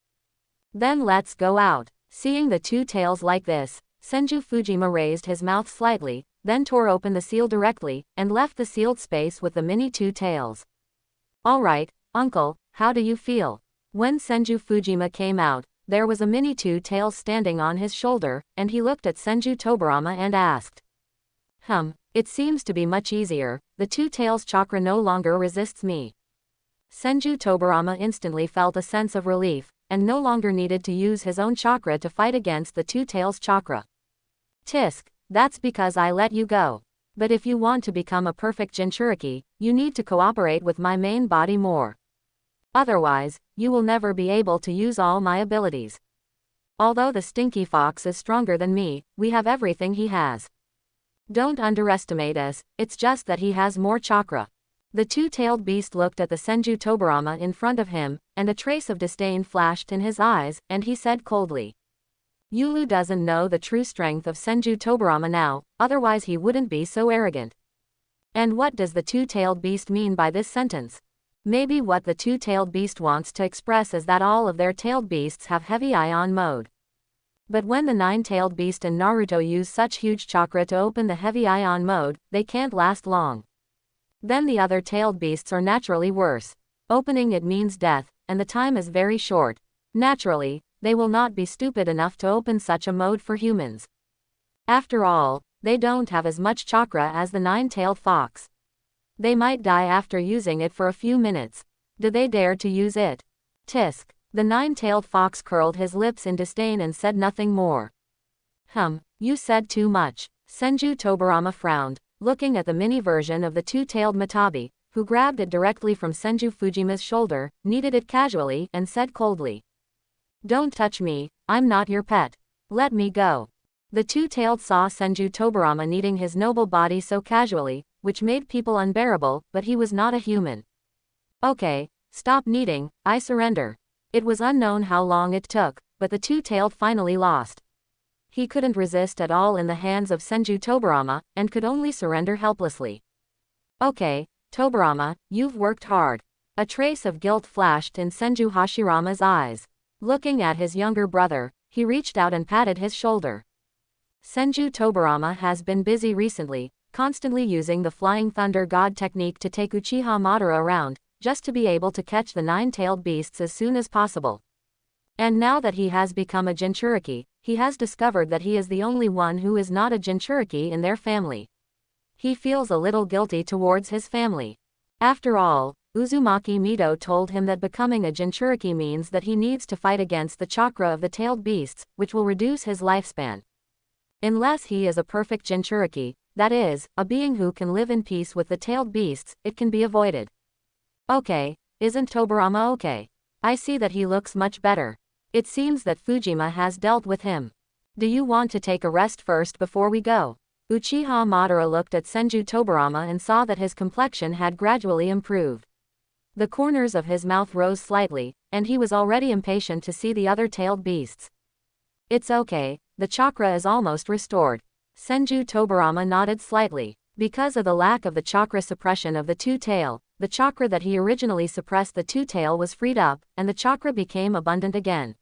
Then let's go out. Seeing the two tails like this, Senju Fujima raised his mouth slightly, then tore open the seal directly, and left the sealed space with the mini two tails. Alright, uncle, how do you feel? When Senju Fujima came out, there was a mini two tails standing on his shoulder, and he looked at Senju Tobarama and asked. It seems to be much easier, the two tails chakra no longer resists me. Senju Tobarama instantly felt a sense of relief, and no longer needed to use his own chakra to fight against the two tails chakra. Tisk, that's because I let you go. But if you want to become a perfect Jinchuriki, you need to cooperate with my main body more. Otherwise, you will never be able to use all my abilities. Although the stinky fox is stronger than me, we have everything he has. Don't underestimate us, it's just that he has more chakra. The two-tailed beast looked at the Senju Tobarama in front of him, and a trace of disdain flashed in his eyes, and he said coldly. Yulu doesn't know the true strength of Senju Tobarama now, otherwise he wouldn't be so arrogant. And what does the two-tailed beast mean by this sentence? Maybe what the two-tailed beast wants to express is that all of their tailed beasts have heavy ion mode. But when the nine-tailed beast and Naruto use such huge chakra to open the heavy ion mode, they can't last long. Then the other tailed beasts are naturally worse. Opening it means death, and the time is very short. Naturally, they will not be stupid enough to open such a mode for humans. After all, they don't have as much chakra as the nine-tailed fox. They might die after using it for a few minutes. Do they dare to use it? Tisk. The nine-tailed fox curled his lips in disdain and said nothing more. You said too much. Senju Tobarama frowned, looking at the mini version of the two-tailed Matabi, who grabbed it directly from Senju Fujima's shoulder, kneaded it casually, and said coldly. Don't touch me, I'm not your pet. Let me go. The two-tailed saw Senju Tobarama kneading his noble body so casually, which made people unbearable, but he was not a human. Okay, stop kneading, I surrender. It was unknown how long it took, but the two-tailed finally lost. He couldn't resist at all in the hands of Senju Tobarama, and could only surrender helplessly. Okay, Tobarama, you've worked hard. A trace of guilt flashed in Senju Hashirama's eyes. Looking at his younger brother, he reached out and patted his shoulder. Senju Tobarama has been busy recently, constantly using the Flying Thunder God technique to take Uchiha Madara around, just to be able to catch the nine-tailed beasts as soon as possible. And now that he has become a Jinchuriki, he has discovered that he is the only one who is not a Jinchuriki in their family. He feels a little guilty towards his family. After all, Uzumaki Mito told him that becoming a Jinchuriki means that he needs to fight against the chakra of the tailed beasts, which will reduce his lifespan. Unless he is a perfect Jinchuriki, that is, a being who can live in peace with the tailed beasts, it can be avoided. Okay, isn't Tobarama okay? I see that he looks much better. It seems that Fujima has dealt with him. Do you want to take a rest first before we go? Uchiha Madara looked at Senju Tobarama and saw that his complexion had gradually improved. The corners of his mouth rose slightly, and he was already impatient to see the other tailed beasts. It's okay, the chakra is almost restored. Senju Tobarama nodded slightly. Because of the lack of the chakra suppression of the two-tail, the chakra that he originally suppressed the two-tail was freed up, and the chakra became abundant again.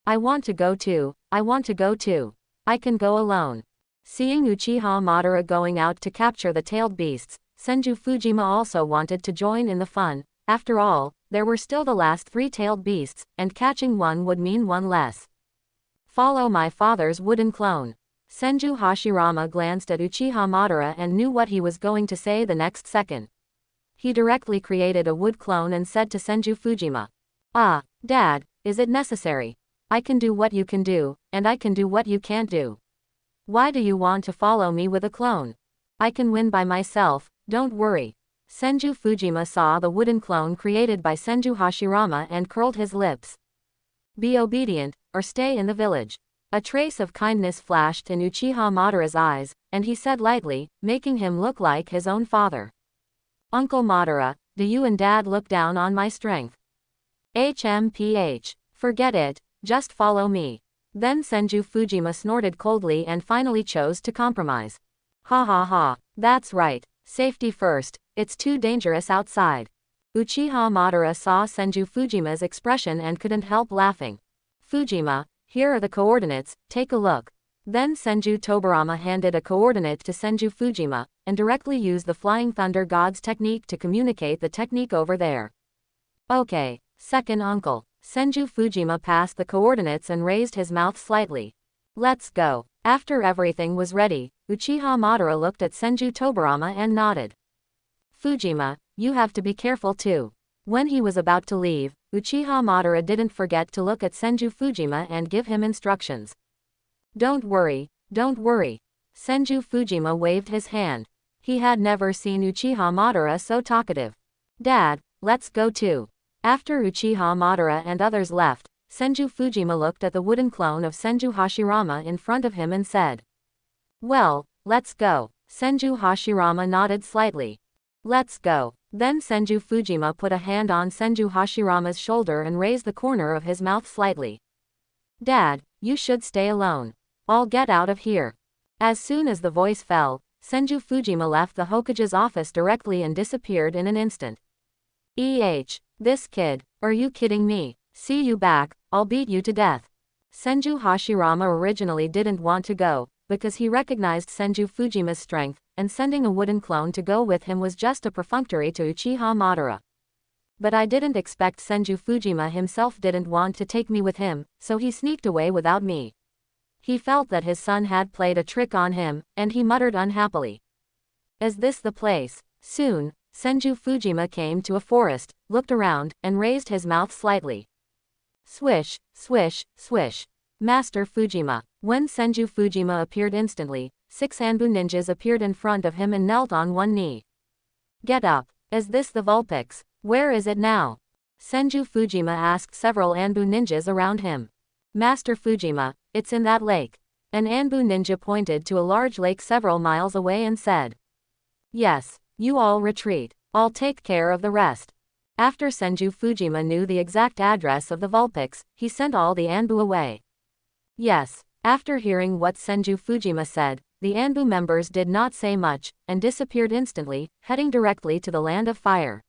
I want to go too, I want to go too. I can go alone. Seeing Uchiha Madara going out to capture the tailed beasts, Senju Fujima also wanted to join in the fun. After all, there were still the last three tailed beasts, and catching one would mean one less. Follow my father's wooden clone. Senju Hashirama glanced at Uchiha Madara and knew what he was going to say the next second. He directly created a wood clone and said to Senju Fujima. Ah, Dad, is it necessary? I can do what you can do, and I can do what you can't do. Why do you want to follow me with a clone? I can win by myself, don't worry. Senju Fujima saw the wooden clone created by Senju Hashirama and curled his lips. Be obedient, or stay in the village. A trace of kindness flashed in Uchiha Madara's eyes, and he said lightly, making him look like his own father. Uncle Madara, do you and Dad look down on my strength? HMPH. Forget it, just follow me. Then Senju Fujima snorted coldly and finally chose to compromise. Ha ha ha, that's right, safety first, it's too dangerous outside. Uchiha Madara saw Senju Fujima's expression and couldn't help laughing. Fujima, here are the coordinates, take a look. Then Senju Tobarama handed a coordinate to Senju Fujima, and directly used the Flying Thunder God's technique to communicate the technique over there. Okay, second uncle. Senju Fujima passed the coordinates and raised his mouth slightly. Let's go. After everything was ready, Uchiha Madara looked at Senju Tobirama and nodded. Fujima, you have to be careful too. When he was about to leave, Uchiha Madara didn't forget to look at Senju Fujima and give him instructions. Don't worry, don't worry. Senju Fujima waved his hand. He had never seen Uchiha Madara so talkative. Dad, let's go too. After Uchiha Madara and others left, Senju Fujima looked at the wooden clone of Senju Hashirama in front of him and said, well, let's go. Senju Hashirama nodded slightly. Let's go. Then Senju Fujima put a hand on Senju Hashirama's shoulder and raised the corner of his mouth slightly. Dad, you should stay alone. I'll get out of here. As soon as the voice fell, Senju Fujima left the Hokage's office directly and disappeared in an instant. This kid, are you kidding me? See you back, I'll beat you to death. Senju Hashirama originally didn't want to go, because he recognized Senju Fujima's strength, and sending a wooden clone to go with him was just a perfunctory to Uchiha Madara. But I didn't expect Senju Fujima himself didn't want to take me with him, so he sneaked away without me. He felt that his son had played a trick on him, and he muttered unhappily. Is this the place? Soon, Senju Fujima came to a forest, looked around, and raised his mouth slightly. Swish, swish, swish. Master Fujima. When Senju Fujima appeared instantly, 6 Anbu ninjas appeared in front of him and knelt on one knee. Get up. Is this the Vulpix? Where is it now? Senju Fujima asked several Anbu ninjas around him. Master Fujima, it's in that lake. An Anbu ninja pointed to a large lake several miles away and said. Yes, you all retreat. I'll take care of the rest. After Senju Fujima knew the exact address of the Vulpix, he sent all the Anbu away. Yes. After hearing what Senju Fujima said, the Anbu members did not say much, and disappeared instantly, heading directly to the land of fire.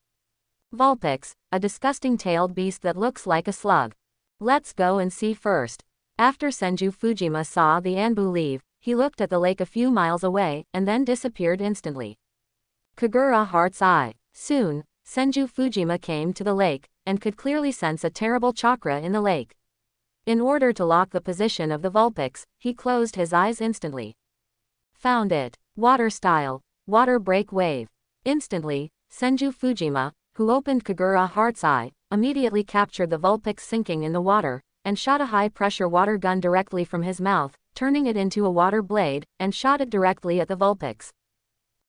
Vulpix, a disgusting tailed beast that looks like a slug. Let's go and see first. After Senju Fujima saw the Anbu leave, he looked at the lake a few miles away, and then disappeared instantly. Kagura Heart's Eye. Soon, Senju Fujima came to the lake, and could clearly sense a terrible chakra in the lake. In order to lock the position of the Vulpix, he closed his eyes instantly. Found it. Water style. Water break wave. Instantly, Senju Fujima, who opened Kagura Heart's Eye, immediately captured the Vulpix sinking in the water, and shot a high-pressure water gun directly from his mouth, turning it into a water blade, and shot it directly at the Vulpix.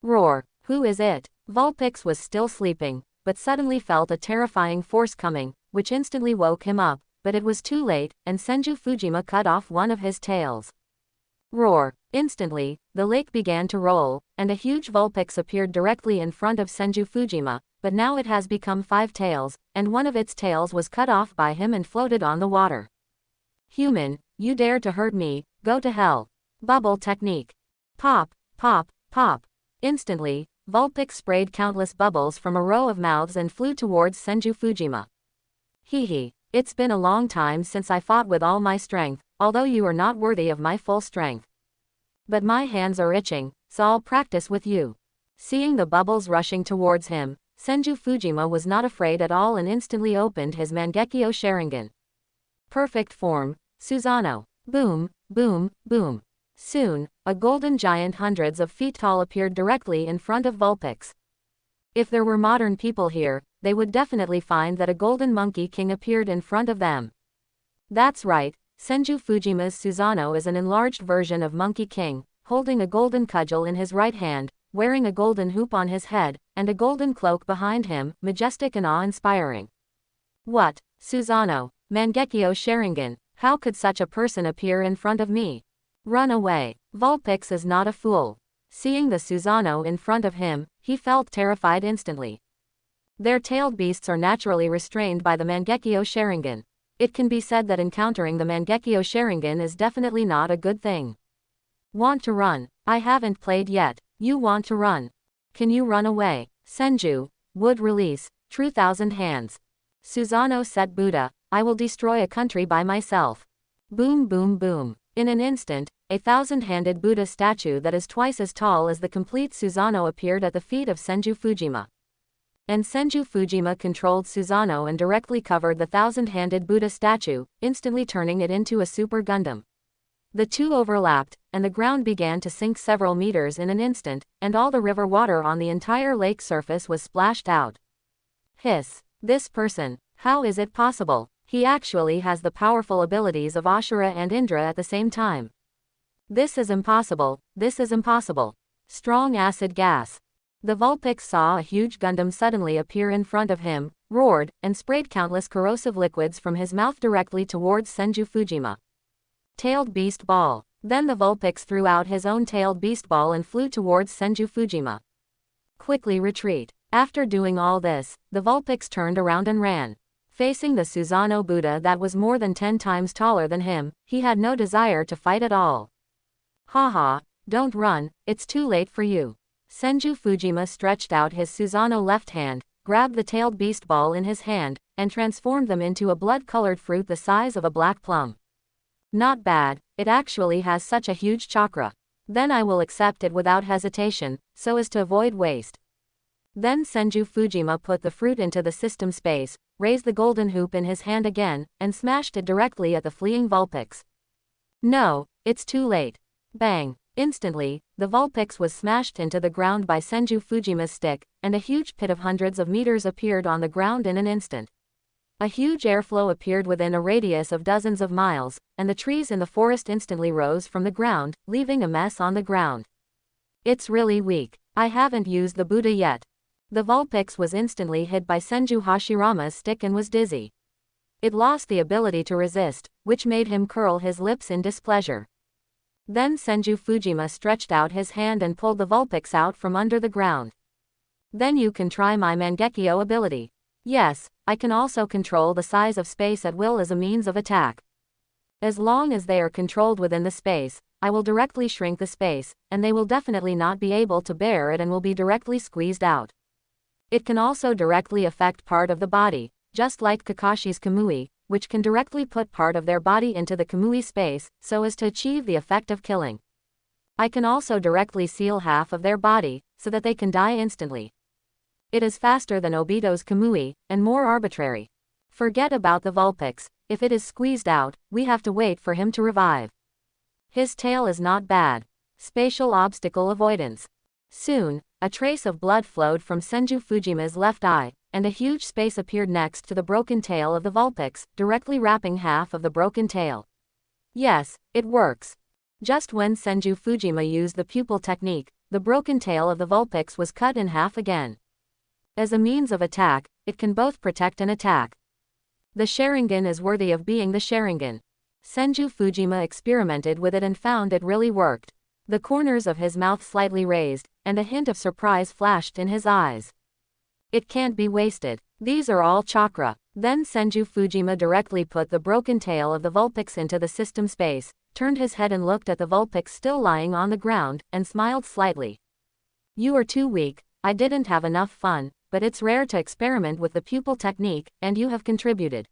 Roar. Who is it? Vulpix was still sleeping, but suddenly felt a terrifying force coming, which instantly woke him up, but it was too late, and Senju Fujima cut off one of his tails. Roar. Instantly, the lake began to roll, and a huge Vulpix appeared directly in front of Senju Fujima, but now it has become 5 tails, and one of its tails was cut off by him and floated on the water. Human, you dare to hurt me, go to hell. Bubble technique. Pop, pop, pop. Instantly, Vulpix sprayed countless bubbles from a row of mouths and flew towards Senju Fujima. Hee. It's been a long time since I fought with all my strength, although you are not worthy of my full strength. But my hands are itching, so I'll practice with you. Seeing the bubbles rushing towards him, Senju Fujima was not afraid at all and instantly opened his Mangekyo Sharingan. Perfect form, Susanoo. Boom, boom, boom. Soon, a golden giant hundreds of feet tall appeared directly in front of Vulpix. If there were modern people here, they would definitely find that a golden monkey king appeared in front of them. That's right, Senju Fujima's Susanoo is an enlarged version of Monkey King, holding a golden cudgel in his right hand, wearing a golden hoop on his head, and a golden cloak behind him, majestic and awe-inspiring. What? Susanoo, Mangekyo Sharingan, how could such a person appear in front of me? Run away. Vulpix is not a fool. Seeing the Susanoo in front of him, he felt terrified instantly. Their tailed beasts are naturally restrained by the Mangekyo Sharingan. It can be said that encountering the Mangekyo Sharingan is definitely not a good thing. Want to run? I haven't played yet. You want to run? Can you run away? Senju, would release, true thousand hands. Susanoo set Buddha, I will destroy a country by myself. Boom boom boom. In an instant, a 1,000-handed Buddha statue that is twice as tall as the complete Susanoo appeared at the feet of Senju Fujima. And Senju Fujima controlled Susanoo and directly covered the thousand-handed Buddha statue, instantly turning it into a Super Gundam. The two overlapped, and the ground began to sink several meters in an instant, and all the river water on the entire lake surface was splashed out. Hiss. This person. How is it possible? He actually has the powerful abilities of Ashura and Indra at the same time. This is impossible, this is impossible. Strong acid gas. The Vulpix saw a huge Gundam suddenly appear in front of him, roared, and sprayed countless corrosive liquids from his mouth directly towards Senju Fujima. Tailed Beast Ball. Then the Vulpix threw out his own tailed beast ball and flew towards Senju Fujima. Quickly retreat. After doing all this, the Vulpix turned around and ran. Facing the Susanoo Buddha that was more than 10 times taller than him, he had no desire to fight at all. Haha, don't run, it's too late for you. Senju Fujima stretched out his Susanoo left hand, grabbed the tailed beast ball in his hand, and transformed them into a blood-colored fruit the size of a black plum. Not bad, it actually has such a huge chakra. Then I will accept it without hesitation, so as to avoid waste. Then Senju Fujima put the fruit into the system space, raised the golden hoop in his hand again, and smashed it directly at the fleeing Vulpix. No, it's too late. Bang! Instantly, the Vulpix was smashed into the ground by Senju Fujima's stick, and a huge pit of hundreds of meters appeared on the ground in an instant. A huge airflow appeared within a radius of dozens of miles, and the trees in the forest instantly rose from the ground, leaving a mess on the ground. It's really weak. I haven't used the Buddha yet. The Vulpix was instantly hit by Senju Hashirama's stick and was dizzy. It lost the ability to resist, which made him curl his lips in displeasure. Then Senju Fujima stretched out his hand and pulled the Vulpix out from under the ground. Then you can try my Mangekyo ability. Yes, I can also control the size of space at will as a means of attack. As long as they are controlled within the space, I will directly shrink the space, and they will definitely not be able to bear it and will be directly squeezed out. It can also directly affect part of the body, just like Kakashi's Kamui, which can directly put part of their body into the Kamui space, so as to achieve the effect of killing. I can also directly seal half of their body, so that they can die instantly. It is faster than Obito's Kamui, and more arbitrary. Forget about the Vulpix. If it is squeezed out, we have to wait for him to revive. His tail is not bad. Spatial obstacle avoidance. Soon, a trace of blood flowed from Senju Fujima's left eye, and a huge space appeared next to the broken tail of the Vulpix, directly wrapping half of the broken tail. Yes, it works. Just when Senju Fujima used the pupil technique, the broken tail of the Vulpix was cut in half again. As a means of attack, it can both protect and attack. The Sharingan is worthy of being the Sharingan. Senju Fujima experimented with it and found it really worked. The corners of his mouth slightly raised, and a hint of surprise flashed in his eyes. It can't be wasted. These are all chakra. Then Senju Fujima directly put the broken tail of the Vulpix into the system space, turned his head and looked at the Vulpix still lying on the ground, and smiled slightly. You are too weak, I didn't have enough fun, but it's rare to experiment with the pupil technique, and you have contributed.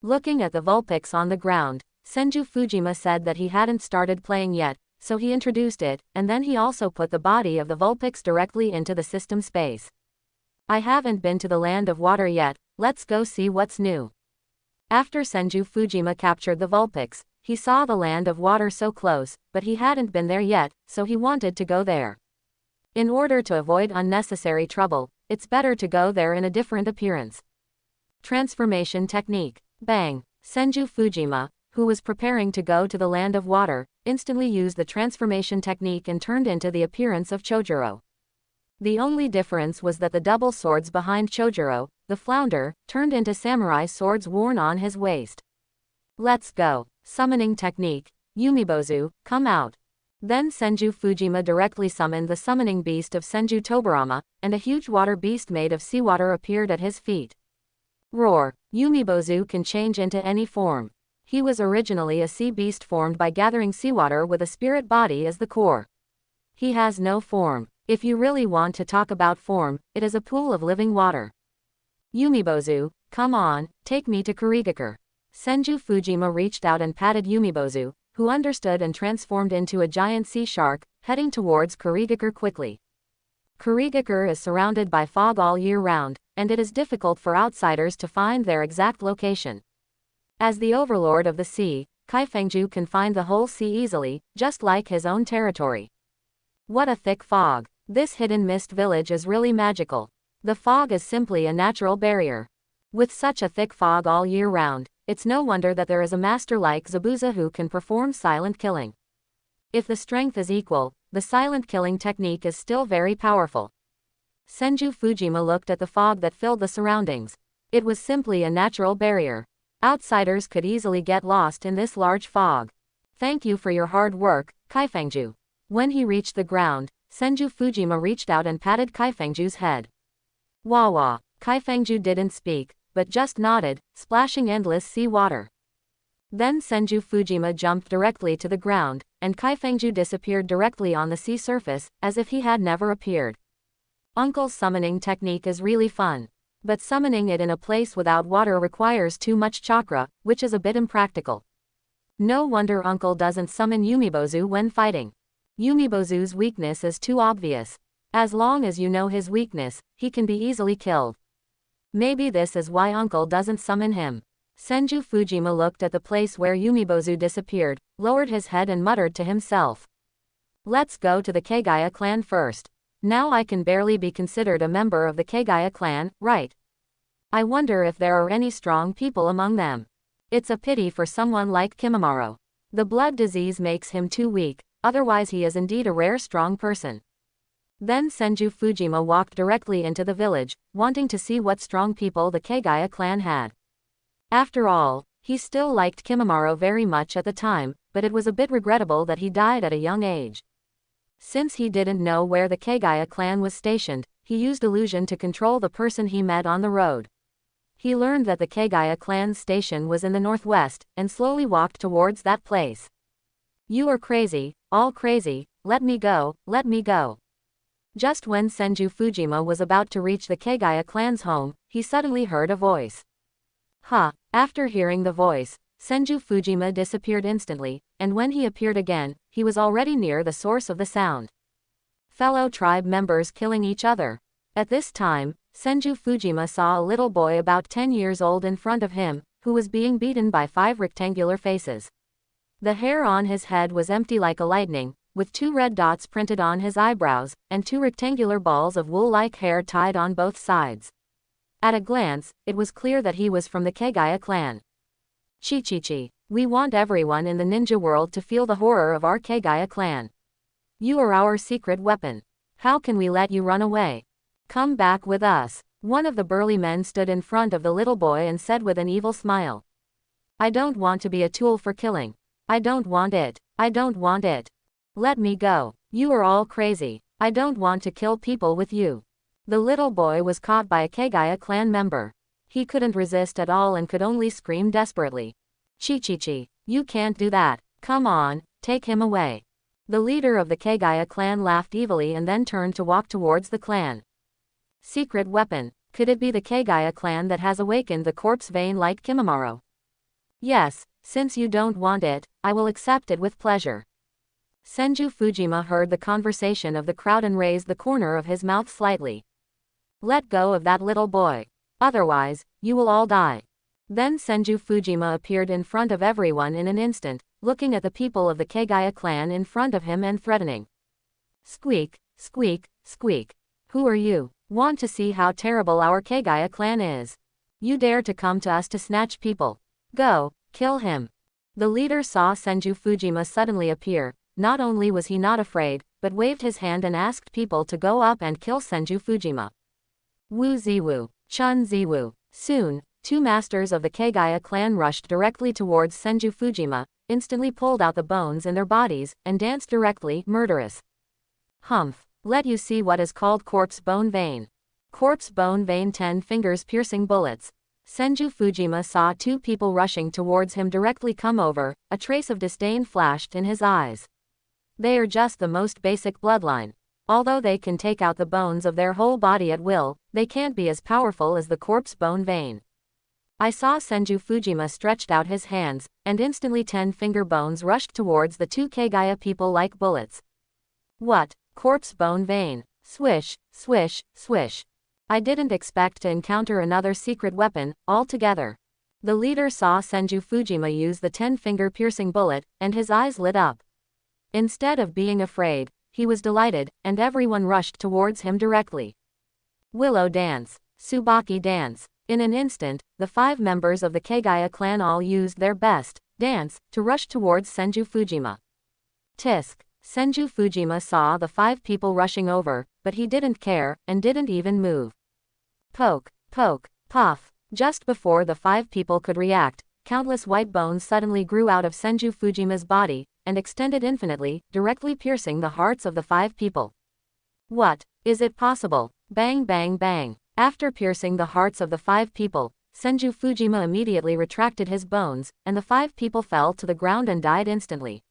Looking at the Vulpix on the ground, Senju Fujima said that he hadn't started playing yet, so he introduced it, and then he also put the body of the Vulpix directly into the system space. I haven't been to the land of water yet, let's go see what's new. After Senju Fujima captured the Vulpix, he saw the land of water so close, but he hadn't been there yet, so he wanted to go there. In order to avoid unnecessary trouble, it's better to go there in a different appearance. Transformation technique. Bang! Senju Fujima, who was preparing to go to the land of water, instantly used the transformation technique and turned into the appearance of Chojuro. The only difference was that the double swords behind Chojuro, the flounder, turned into samurai swords worn on his waist. Let's go. Summoning technique. Yumibozu, come out. Then Senju Fujima directly summoned the summoning beast of Senju Tobarama, and a huge water beast made of seawater appeared at his feet. Roar. Yumibozu can change into any form. He was originally a sea beast formed by gathering seawater with a spirit body as the core. He has no form. If you really want to talk about form, it is a pool of living water. Yumibozu, come on, take me to Kurigakure. Senju Fujima reached out and patted Yumibozu, who understood and transformed into a giant sea shark, heading towards Kurigakure quickly. Kurigakure is surrounded by fog all year round, and it is difficult for outsiders to find their exact location. As the overlord of the sea, Kaifengju can find the whole sea easily, just like his own territory. What a thick fog! This hidden mist village is really magical. The fog is simply a natural barrier. With such a thick fog all year round, it's no wonder that there is a master like Zabuza who can perform silent killing. If the strength is equal, the silent killing technique is still very powerful. Senju Fujima looked at the fog that filled the surroundings. It was simply a natural barrier. Outsiders could easily get lost in this large fog. Thank you for your hard work, Kaifengju. When he reached the ground, Senju Fujima reached out and patted Kaifengju's head. Wawa. Kaifengju didn't speak, but just nodded, splashing endless sea water. Then Senju Fujima jumped directly to the ground, and Kaifengju disappeared directly on the sea surface, as if he had never appeared. Uncle's summoning technique is really fun. But summoning it in a place without water requires too much chakra, which is a bit impractical. No wonder Uncle doesn't summon Yumibozu when fighting. Yumibozu's weakness is too obvious. As long as you know his weakness, he can be easily killed. Maybe this is why Uncle doesn't summon him. Senju Fujima looked at the place where Yumibozu disappeared, lowered his head and muttered to himself. Let's go to the Kagaya clan first. Now I can barely be considered a member of the Kagaya clan, right? I wonder if there are any strong people among them. It's a pity for someone like Kimimaro. The blood disease makes him too weak, otherwise he is indeed a rare strong person. Then Senju Fujima walked directly into the village, wanting to see what strong people the Kagaya clan had. After all, he still liked Kimimaro very much at the time, but it was a bit regrettable that he died at a young age. Since he didn't know where the Kagaya clan was stationed, he used illusion to control the person he met on the road. He learned that the Kagaya clan's station was in the northwest, and slowly walked towards that place. You are crazy, all crazy, let me go, let me go. Just when Senju Fujima was about to reach the Kagaya clan's home, he suddenly heard a voice. After hearing the voice, Senju Fujima disappeared instantly, and when he appeared again, he was already near the source of the sound. Fellow tribe members killing each other. At this time, Senju Fujima saw a little boy about 10 years old in front of him, who was being beaten by 5 rectangular faces. The hair on his head was empty like a lightning, with 2 red dots printed on his eyebrows, and 2 rectangular balls of wool-like hair tied on both sides. At a glance, it was clear that he was from the Kagaya clan. Chi-chi-chi. We want everyone in the ninja world to feel the horror of our Kagaya clan. You are our secret weapon. How can we let you run away? Come back with us. One of the burly men stood in front of the little boy and said with an evil smile. I don't want to be a tool for killing. I don't want it. I don't want it. Let me go. You are all crazy. I don't want to kill people with you. The little boy was caught by a Kagaya clan member. He couldn't resist at all and could only scream desperately. Chi-chi-chi, you can't do that. Come on, take him away. The leader of the Kagaya clan laughed evilly and then turned to walk towards the clan. Secret weapon. Could it be the Kagaya clan that has awakened the corpse vein like Kimimaro? Yes, since you don't want it, I will accept it with pleasure. Senju Fujima heard the conversation of the crowd and raised the corner of his mouth slightly. Let go of that little boy. Otherwise, you will all die. Then Senju Fujima appeared in front of everyone in an instant, looking at the people of the Kagaya clan in front of him and threatening. Squeak, squeak, squeak. Who are you? Want to see how terrible our Kagaya clan is? You dare to come to us to snatch people. Go, kill him. The leader saw Senju Fujima suddenly appear. Not only was he not afraid, but waved his hand and asked people to go up and kill Senju Fujima. Wu Ziwu, Chun Ziwu. Soon, 2 masters of the Kagaya clan rushed directly towards Senju Fujima, instantly pulled out the bones in their bodies, and danced directly, murderous. Humph. Let you see what is called corpse bone vein. Corpse bone vein 10 fingers piercing bullets. Senju Fujima saw 2 people rushing towards him directly come over, a trace of disdain flashed in his eyes. They are just the most basic bloodline. Although they can take out the bones of their whole body at will, they can't be as powerful as the corpse bone vein. I saw Senju Fujima stretched out his hands, and instantly 10 finger bones rushed towards the 2 Kagaya people like bullets. What? Corpse bone vein. Swish, swish, swish. I didn't expect to encounter another secret weapon, altogether. The leader saw Senju Fujima use the 10-finger piercing bullet, and his eyes lit up. Instead of being afraid, he was delighted, and everyone rushed towards him directly. Willow dance. Tsubaki dance. In an instant, the 5 members of the Kagaya clan all used their best dance to rush towards Senju Fujima. Tisk. Senju Fujima saw the 5 people rushing over, but he didn't care, and didn't even move. Poke, poke, puff. Just before the 5 people could react, countless white bones suddenly grew out of Senju Fujima's body, and extended infinitely, directly piercing the hearts of the 5 people. What? Is it possible? Bang bang bang. After piercing the hearts of the 5 people, Senju Fujima immediately retracted his bones, and the 5 people fell to the ground and died instantly.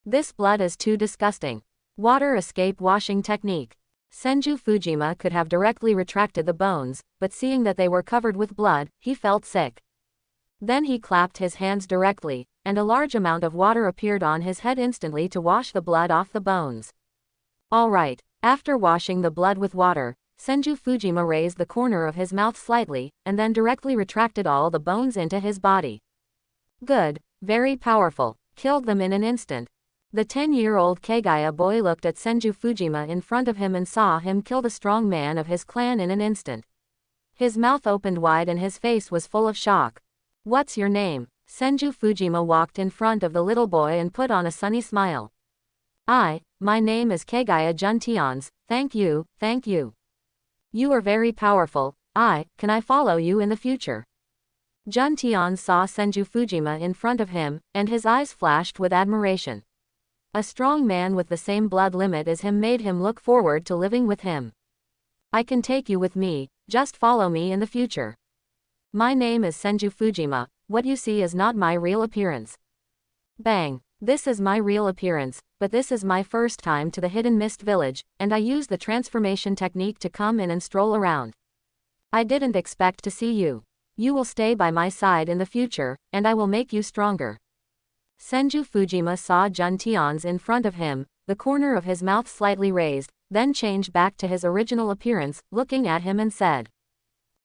This blood is too disgusting. Water escape washing technique. Senju Fujima could have directly retracted the bones, but seeing that they were covered with blood, he felt sick. Then he clapped his hands directly, and a large amount of water appeared on his head instantly to wash the blood off the bones. Alright, after washing the blood with water, Senju Fujima raised the corner of his mouth slightly, and then directly retracted all the bones into his body. Good, very powerful, killed them in an instant. The 10-year-old Kagaya boy looked at Senju Fujima in front of him and saw him kill the strong man of his clan in an instant. His mouth opened wide and his face was full of shock. What's your name? Senju Fujima walked in front of the little boy and put on a sunny smile. My name is Kagaya Juntions, thank you, thank you. You are very powerful, can I follow you in the future? Juntions saw Senju Fujima in front of him, and his eyes flashed with admiration. A strong man with the same blood limit as him made him look forward to living with him. I can take you with me, just follow me in the future. My name is Senju Fujima, what you see is not my real appearance. Bang, this is my real appearance, but this is my first time to the Hidden Mist Village, and I use the transformation technique to come in and stroll around. I didn't expect to see you. You will stay by my side in the future, and I will make you stronger. Senju Fujima saw Juntions in front of him, the corner of his mouth slightly raised, then changed back to his original appearance, looking at him and said.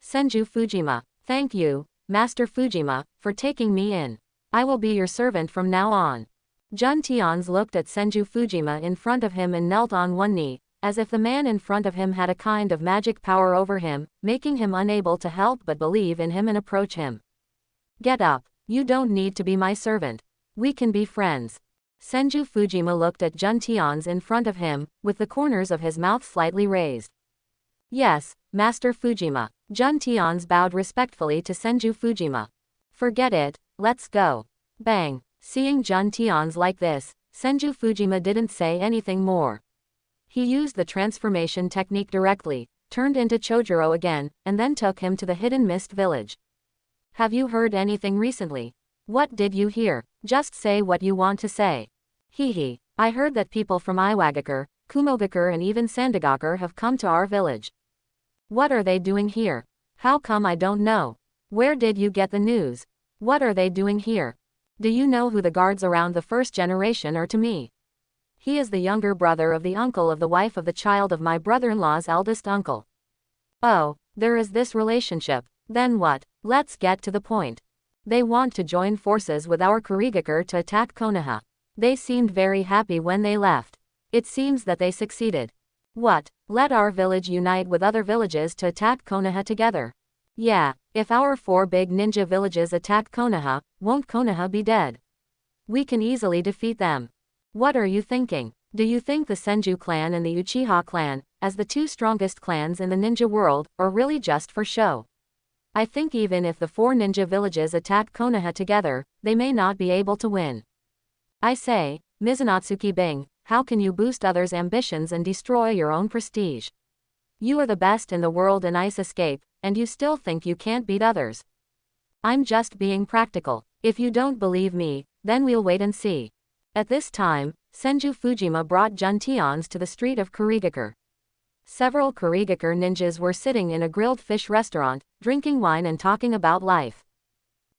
Senju Fujima, thank you, Master Fujima, for taking me in. I will be your servant from now on. Juntions looked at Senju Fujima in front of him and knelt on one knee, as if the man in front of him had a kind of magic power over him, making him unable to help but believe in him and approach him. Get up, you don't need to be my servant. We can be friends. Senju Fujima looked at Juntions in front of him, with the corners of his mouth slightly raised. Yes, Master Fujima. Juntions bowed respectfully to Senju Fujima. Forget it, let's go. Bang. Seeing Juntions like this, Senju Fujima didn't say anything more. He used the transformation technique directly, turned into Chojuro again, and then took him to the Hidden Mist Village. Have you heard anything recently? What did you hear? Just say what you want to say. Hehe. I heard that people from Iwagakure, Kumogakure and even Sandagakure have come to our village. What are they doing here? How come I don't know? Where did you get the news? What are they doing here? Do you know who the guards around the first generation are to me? He is the younger brother of the uncle of the wife of the child of my brother-in-law's eldest uncle. Oh, there is this relationship. Then what? Let's get to the point. They want to join forces with our Kurigakure to attack Konoha. They seemed very happy when they left. It seems that they succeeded. What? Let our village unite with other villages to attack Konoha together. Yeah, if our 4 big ninja villages attack Konoha, won't Konoha be dead? We can easily defeat them. What are you thinking? Do you think the Senju clan and the Uchiha clan, as the 2 strongest clans in the ninja world, are really just for show? I think even if the 4 ninja villages attack Konoha together, they may not be able to win. I say, Mizunatsuki Bing, how can you boost others' ambitions and destroy your own prestige? You are the best in the world in ice escape, and you still think you can't beat others. I'm just being practical. If you don't believe me, then we'll wait and see. At this time, Senju Fujima brought Juntions to the street of Kurigakure. Several Kurigakure ninjas were sitting in a grilled fish restaurant, drinking wine and talking about life.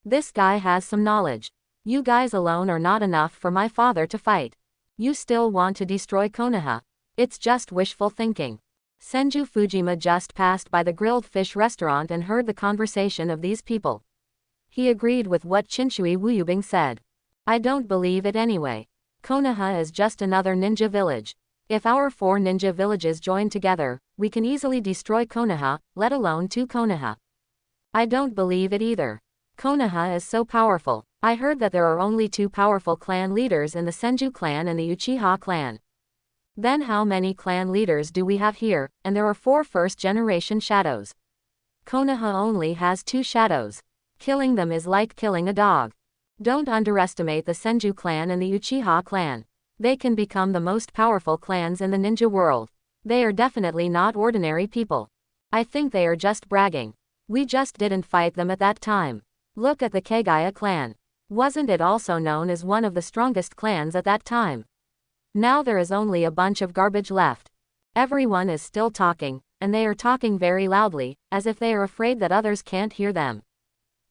This guy has some knowledge. You guys alone are not enough for my father to fight. You still want to destroy Konoha. It's just wishful thinking. Senju Fujima just passed by the grilled fish restaurant and heard the conversation of these people. He agreed with what Chinshui Wuyubing said. I don't believe it anyway. Konoha is just another ninja village. If our 4 ninja villages join together, we can easily destroy Konoha, let alone 2 Konoha. I don't believe it either. Konoha is so powerful. I heard that there are only 2 powerful clan leaders in the Senju clan and the Uchiha clan. Then how many clan leaders do we have here? And there are 4 first-generation shadows. Konoha only has 2 shadows. Killing them is like killing a dog. Don't underestimate the Senju clan and the Uchiha clan. They can become the most powerful clans in the ninja world. They are definitely not ordinary people. I think they are just bragging. We just didn't fight them at that time. Look at the Kagaya clan. Wasn't it also known as one of the strongest clans at that time? Now there is only a bunch of garbage left. Everyone is still talking, and they are talking very loudly, as if they are afraid that others can't hear them.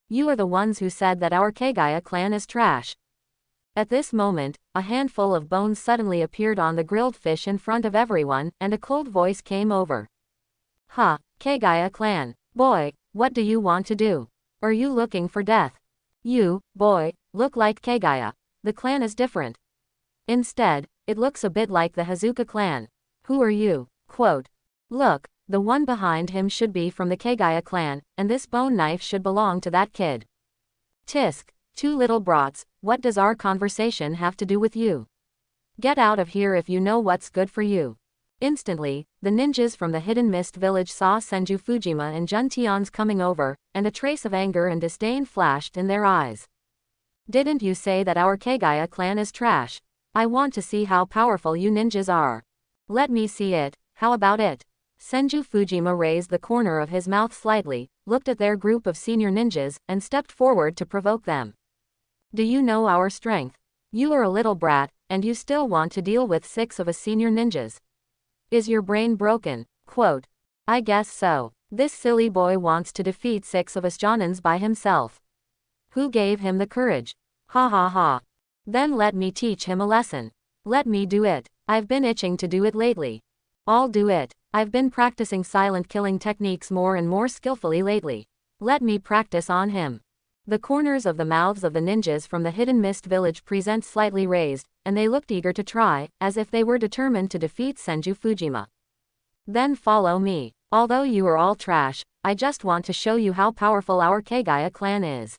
You are the ones who said that our Kagaya clan is trash. At this moment, a handful of bones suddenly appeared on the grilled fish in front of everyone, and a cold voice came over. Ha, Kagaya clan. Boy, what do you want to do? Are you looking for death? You, boy, look like Kagaya. The clan is different. Instead, it looks a bit like the Hazuka clan. Who are you? Quote. Look, the one behind him should be from the Kagaya clan, and this bone knife should belong to that kid. Tisk, 2 little brats, what does our conversation have to do with you? Get out of here if you know what's good for you. Instantly, the ninjas from the Hidden Mist village saw Senju Fujima and Jun Tian's coming over, and a trace of anger and disdain flashed in their eyes. Didn't you say that our Kagaya clan is trash? I want to see how powerful you ninjas are. Let me see it, how about it? Senju Fujima raised the corner of his mouth slightly, looked at their group of senior ninjas, and stepped forward to provoke them. Do you know our strength? You are a little brat, and you still want to deal with 6 of us senior ninjas. Is your brain broken? Quote. I guess so. This silly boy wants to defeat 6 of us Jonins by himself. Who gave him the courage? Ha ha ha. Then let me teach him a lesson. Let me do it. I've been itching to do it lately. I'll do it. I've been practicing silent killing techniques more and more skillfully lately. Let me practice on him. The corners of the mouths of the ninjas from the Hidden Mist village present slightly raised, and they looked eager to try, as if they were determined to defeat Senju Fujima. Then follow me. Although you are all trash, I just want to show you how powerful our Kagaya clan is.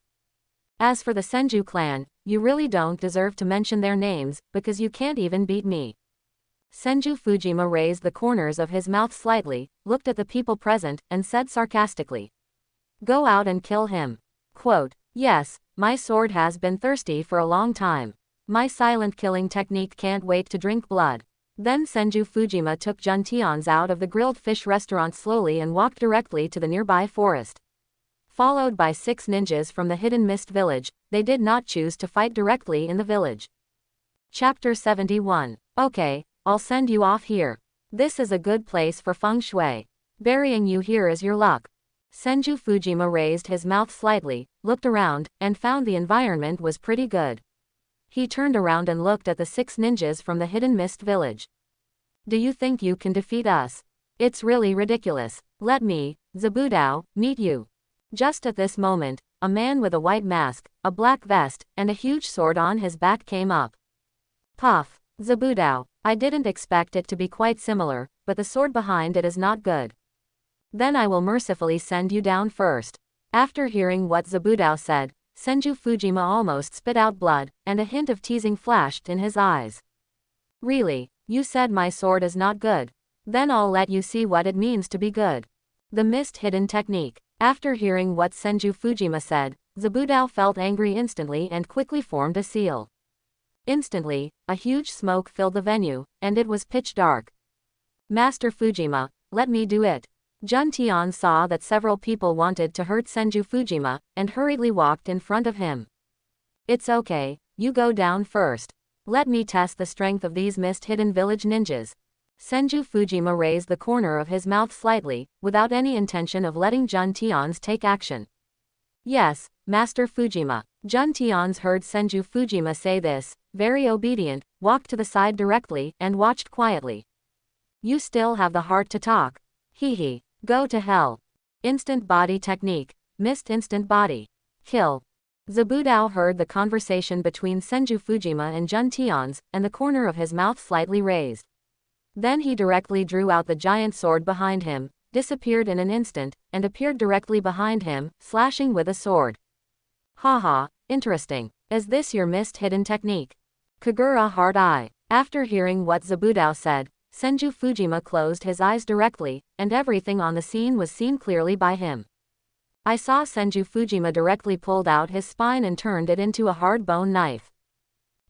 As for the Senju clan, you really don't deserve to mention their names, because you can't even beat me. Senju Fujima raised the corners of his mouth slightly, looked at the people present, and said sarcastically. Go out and kill him. Quote. Yes, my sword has been thirsty for a long time. My silent killing technique can't wait to drink blood. Then Senju Fujima took Jun Tian's out of the grilled fish restaurant slowly and walked directly to the nearby forest. Followed by 6 ninjas from the Hidden Mist village, they did not choose to fight directly in the village. Chapter 71. Okay, I'll send you off here. This is a good place for feng shui. Burying you here is your luck. Senju Fujima raised his mouth slightly, looked around, and found the environment was pretty good. He turned around and looked at the 6 ninjas from the Hidden Mist village. Do you think you can defeat us? It's really ridiculous. Let me, Zabudao, meet you. Just at this moment, a man with a white mask, a black vest, and a huge sword on his back came up. Puff. Zabudao. I didn't expect it to be quite similar, but the sword behind it is not good. Then I will mercifully send you down first. After hearing what Zabudao said, Senju Fujima almost spit out blood, and a hint of teasing flashed in his eyes. Really? You said my sword is not good. Then I'll let you see what it means to be good. The mist hidden technique. After hearing what Senju Fujima said, Zabudao felt angry instantly and quickly formed a seal. Instantly, a huge smoke filled the venue, and it was pitch dark. Master Fujima, let me do it. Jun Tian saw that several people wanted to hurt Senju Fujima, and hurriedly walked in front of him. It's okay, you go down first. Let me test the strength of these mist-hidden village ninjas. Senju Fujima raised the corner of his mouth slightly, without any intention of letting Jun Tian's take action. Yes, Master Fujima. Jun Tian's heard Senju Fujima say this, very obedient, walked to the side directly, and watched quietly. You still have the heart to talk. Hee. Go to hell. Instant body technique. Missed instant body. Kill. Zabudao heard the conversation between Senju Fujima and Jun Tian's, and the corner of his mouth slightly raised. Then he directly drew out the giant sword behind him, disappeared in an instant, and appeared directly behind him, slashing with a sword. Haha, interesting. Is this your missed hidden technique? Kagura hard eye. After hearing what Zabudao said, Senju Fujima closed his eyes directly, and everything on the scene was seen clearly by him. I saw Senju Fujima directly pulled out his spine and turned it into a hard bone knife.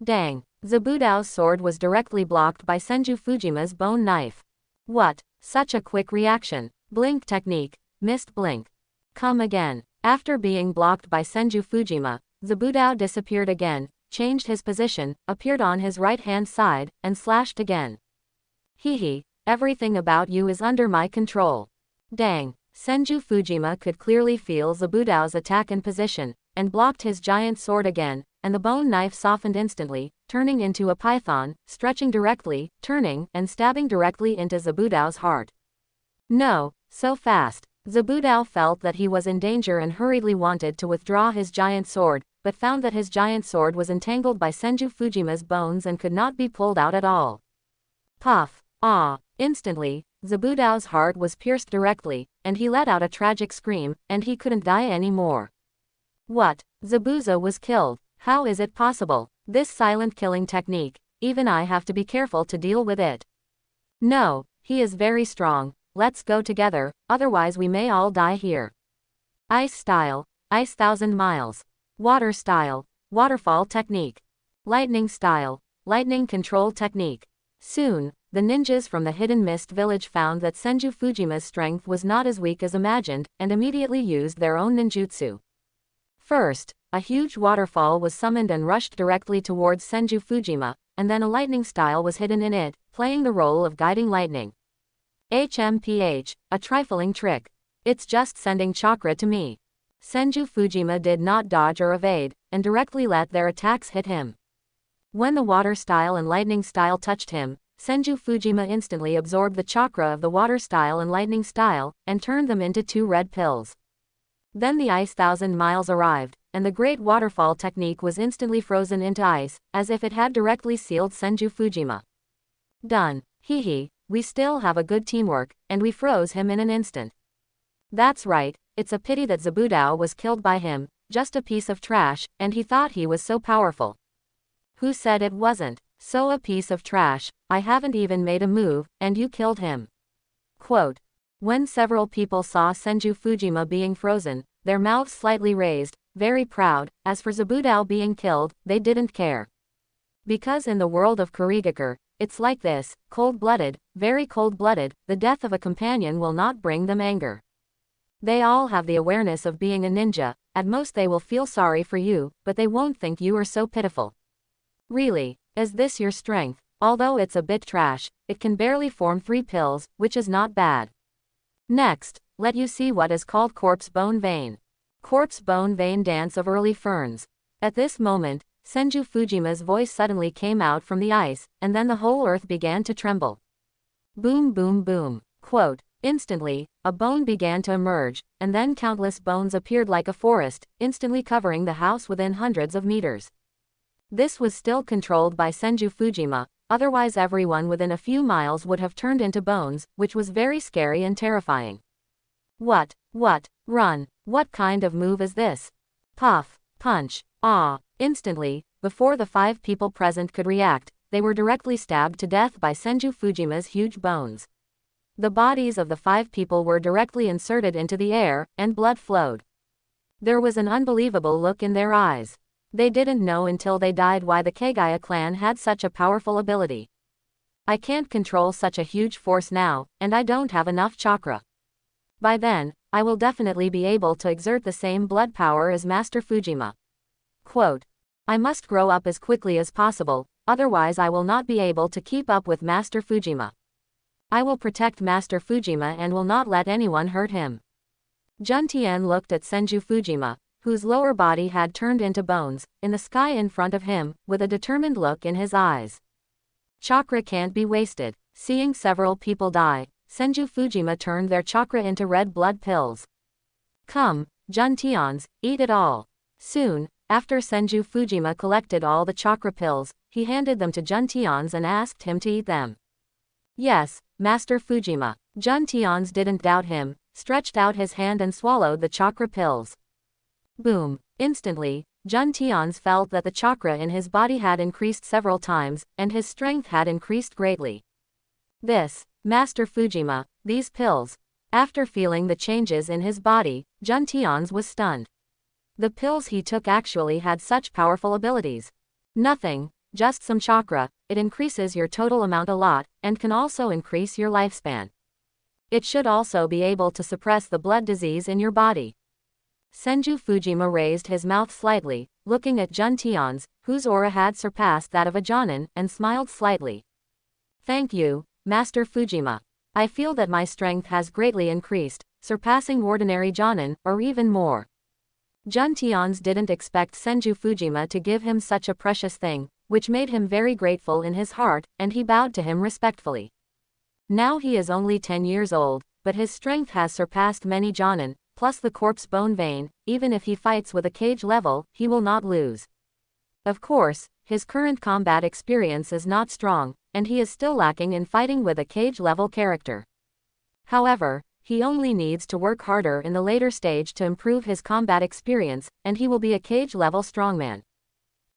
Dang, Zabudao's sword was directly blocked by Senju Fujima's bone knife. What? Such a quick reaction. Blink technique. Missed blink. Come again. After being blocked by Senju Fujima, Zabudao disappeared again, changed his position, appeared on his right-hand side, and slashed again. Hee, everything about you is under my control. Dang. Senju Fujima could clearly feel Zabudao's attack and position, and blocked his giant sword again, and the bone knife softened instantly, turning into a python, stretching directly, turning, and stabbing directly into Zabudao's heart. No, so fast. Zabudao felt that he was in danger and hurriedly wanted to withdraw his giant sword, but found that his giant sword was entangled by Senju Fujima's bones and could not be pulled out at all. Puff. Ah. Instantly, Zabudao's heart was pierced directly, and he let out a tragic scream, and he couldn't die anymore. What? Zabuza was killed. How is it possible? This silent killing technique, even I have to be careful to deal with it. No, he is very strong. Let's go together, otherwise we may all die here. Ice style, ice 1,000 miles. Water style, waterfall technique. Lightning style, lightning control technique. Soon, the ninjas from the Hidden Mist village found that Senju Fujima's strength was not as weak as imagined, and immediately used their own ninjutsu. First, a huge waterfall was summoned and rushed directly towards Senju Fujima, and then a lightning style was hidden in it, playing the role of guiding lightning. HMPH, a trifling trick. It's just sending chakra to me. Senju Fujima did not dodge or evade, and directly let their attacks hit him. When the water style and lightning style touched him, Senju Fujima instantly absorbed the chakra of the water style and lightning style, and turned them into 2 red pills. Then the ice 1,000 miles arrived, and the great waterfall technique was instantly frozen into ice, as if it had directly sealed Senju Fujima. Done. Hee, we still have a good teamwork, and we froze him in an instant. That's right, it's a pity that Zabudao was killed by him, just a piece of trash, and he thought he was so powerful. Who said it wasn't? So a piece of trash, I haven't even made a move, and you killed him. Quote. When several people saw Senju Fujima being frozen, their mouths slightly raised, very proud. As for Zabudao being killed, they didn't care. Because in the world of Kurigakure, it's like this, cold-blooded, very cold-blooded, the death of a companion will not bring them anger. They all have the awareness of being a ninja, at most they will feel sorry for you, but they won't think you are so pitiful. Really, is this your strength? Although it's a bit trash, it can barely form 3 pills, which is not bad. Next, let you see what is called corpse bone vein. Corpse bone vein dance of early ferns. At this moment, Senju Fujima's voice suddenly came out from the ice, and then the whole earth began to tremble. Boom boom boom. Quote. Instantly, a bone began to emerge, and then countless bones appeared like a forest, instantly covering the house within hundreds of meters. This was still controlled by Senju Fujima, otherwise everyone within a few miles would have turned into bones, which was very scary and terrifying. What? Run. What kind of move is this? Puff. Punch. Ah. Instantly, before the 5 people present could react, they were directly stabbed to death by Senju Fujima's huge bones. The bodies of the 5 people were directly inserted into the air, and blood flowed. There was an unbelievable look in their eyes. They didn't know until they died why the Kagaya clan had such a powerful ability. I can't control such a huge force now, and I don't have enough chakra. By then, I will definitely be able to exert the same blood power as Master Fujima. Quote. I must grow up as quickly as possible, otherwise I will not be able to keep up with Master Fujima. I will protect Master Fujima and will not let anyone hurt him. Jun Tian looked at Senju Fujima, whose lower body had turned into bones, in the sky in front of him, with a determined look in his eyes. Chakra can't be wasted. Seeing several people die, Senju Fujima turned their chakra into red blood pills. Come, Juntions, eat it all. Soon, after Senju Fujima collected all the chakra pills, he handed them to Juntions and asked him to eat them. Yes, Master Fujima. Juntions didn't doubt him, stretched out his hand and swallowed the chakra pills. Boom! Instantly, Juntions felt that the chakra in his body had increased several times, and his strength had increased greatly. This, Master Fujima, these pills. After feeling the changes in his body, Juntions was stunned. The pills he took actually had such powerful abilities. Nothing, just some chakra, it increases your total amount a lot, and can also increase your lifespan. It should also be able to suppress the blood disease in your body. Senju Fujima raised his mouth slightly, looking at Juntions, whose aura had surpassed that of a Jonin, and smiled slightly. Thank you, Master Fujima. I feel that my strength has greatly increased, surpassing ordinary Jonin, or even more. Juntions didn't expect Senju Fujima to give him such a precious thing, which made him very grateful in his heart, and he bowed to him respectfully. Now he is only 10 years old, but his strength has surpassed many Jonin, plus the corpse bone vein. Even if he fights with a cage level, he will not lose. Of course, his current combat experience is not strong, and he is still lacking in fighting with a cage level character. However, he only needs to work harder in the later stage to improve his combat experience, and he will be a cage level strongman.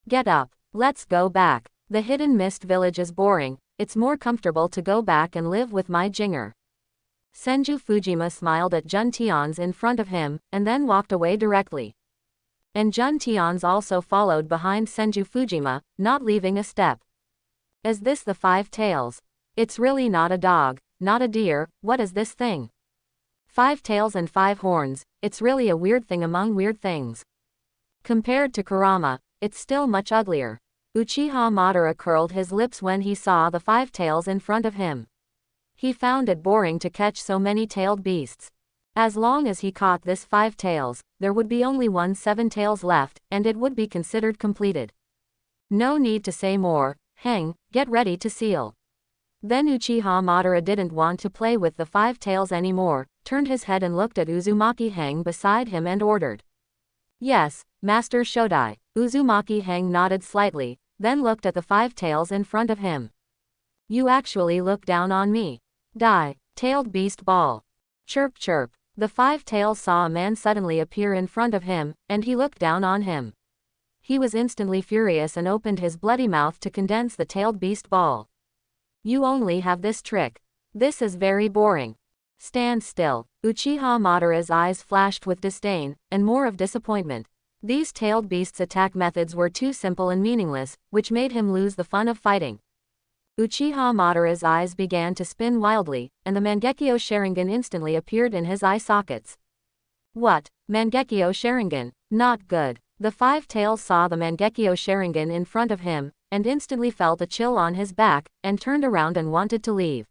Get up, let's go back. The Hidden Mist village is boring, it's more comfortable to go back and live with my Jinger. Senju Fujima smiled at Juntions in front of him, and then walked away directly. And Juntions also followed behind Senju Fujima, not leaving a step. Is this the 5 tails? It's really not a dog, not a deer, what is this thing? 5 tails and 5 horns, it's really a weird thing among weird things. Compared to Kurama, it's still much uglier. Uchiha Madara curled his lips when he saw the 5 tails in front of him. He found it boring to catch so many tailed beasts. As long as he caught this 5 tails, there would be only 7 tails left, and it would be considered completed. No need to say more, Heng, get ready to seal. Then Uchiha Madara didn't want to play with the 5 tails anymore, turned his head and looked at Uzumaki Heng beside him and ordered. Yes, Master Shodai. Uzumaki Heng nodded slightly, then looked at the 5 tails in front of him. You actually look down on me. Die, tailed beast ball. Chirp chirp. The 5 tails saw a man suddenly appear in front of him, and he looked down on him. He was instantly furious and opened his bloody mouth to condense the tailed beast ball. You only have this trick. This is very boring. Stand still. Uchiha Madara's eyes flashed with disdain, and more of disappointment. These tailed beasts' attack methods were too simple and meaningless, which made him lose the fun of fighting. Uchiha Madara's eyes began to spin wildly, and the Mangekyo Sharingan instantly appeared in his eye sockets. What? Mangekyo Sharingan? Not good. The 5 tails saw the Mangekyo Sharingan in front of him, and instantly felt a chill on his back, and turned around and wanted to leave.